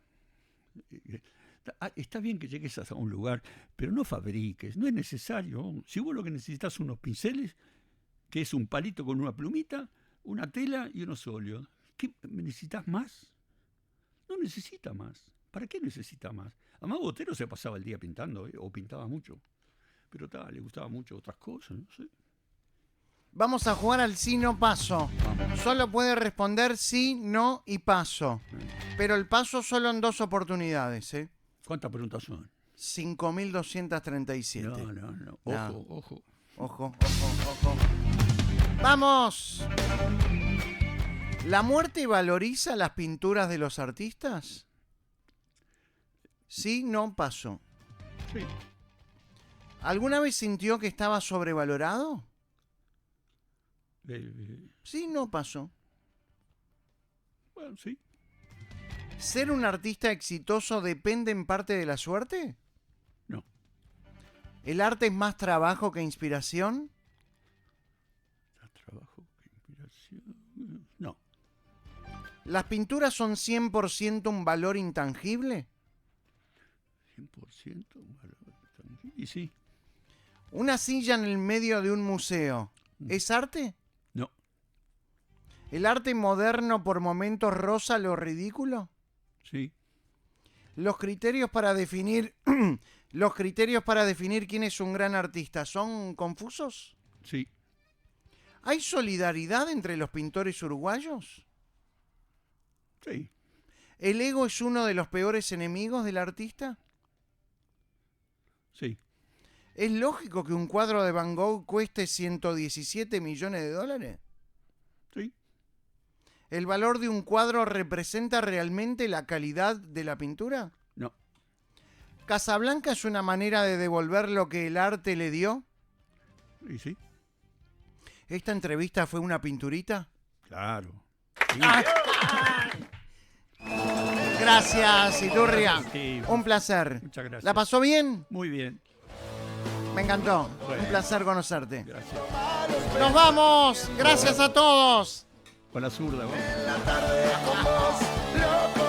Speaker 2: Está bien que llegues a un lugar, pero no fabriques, no es necesario. Si vos lo que necesitas son unos pinceles, que es un palito con una plumita, una tela y unos óleos. ¿Qué necesitas más? No necesita más. ¿Para qué necesita más? Además, Botero se pasaba el día pintando, o pintaba mucho. Pero le gustaba mucho otras cosas, no sé.
Speaker 1: Vamos a jugar al sí, no, paso.
Speaker 2: Vamos.
Speaker 1: Solo puede responder sí, no y paso. Pero el paso solo en 2 oportunidades, ¿eh?
Speaker 2: ¿Cuántas preguntas son?
Speaker 1: 5.237.
Speaker 2: No.
Speaker 1: No.
Speaker 2: Ojo.
Speaker 1: Ojo. ¡Vamos! ¿La muerte valoriza las pinturas de los artistas? Sí, no, paso.
Speaker 2: Sí.
Speaker 1: ¿Alguna vez sintió que estaba sobrevalorado?
Speaker 2: Eh,
Speaker 1: Sí, no, paso.
Speaker 2: bueno, sí.
Speaker 1: ¿Ser un artista exitoso depende en parte de la suerte?
Speaker 2: No.
Speaker 1: ¿El arte es más trabajo que inspiración?
Speaker 2: Trabajo, inspiración. No.
Speaker 1: ¿Las pinturas son 100% un valor intangible?
Speaker 2: 100% valor tangible. Y sí.
Speaker 1: ¿Una silla en el medio de un museo es arte?
Speaker 2: No.
Speaker 1: ¿El arte moderno por momentos roza lo ridículo?
Speaker 2: Sí.
Speaker 1: ¿Los criterios para definir quién es un gran artista son confusos?
Speaker 2: Sí.
Speaker 1: ¿Hay solidaridad entre los pintores uruguayos?
Speaker 2: Sí.
Speaker 1: ¿El ego es uno de los peores enemigos del artista?
Speaker 2: Sí.
Speaker 1: ¿Es lógico que un cuadro de Van Gogh cueste 117 millones de dólares?
Speaker 2: Sí.
Speaker 1: ¿El valor de un cuadro representa realmente la calidad de la pintura?
Speaker 2: No.
Speaker 1: ¿Casablanca es una manera de devolver lo que el arte le dio?
Speaker 2: Y sí.
Speaker 1: ¿Esta entrevista fue una pinturita?
Speaker 2: Claro. Sí.
Speaker 1: Gracias, Iturria.
Speaker 2: Sí.
Speaker 1: Un placer.
Speaker 2: Muchas gracias.
Speaker 1: ¿La pasó bien?
Speaker 2: Muy bien.
Speaker 1: Me encantó.
Speaker 2: Bueno.
Speaker 1: Un placer conocerte.
Speaker 2: Gracias.
Speaker 1: ¡Nos vamos! ¡Gracias a todos!
Speaker 2: Con la zurda, vos.
Speaker 5: En la tarde somos locos.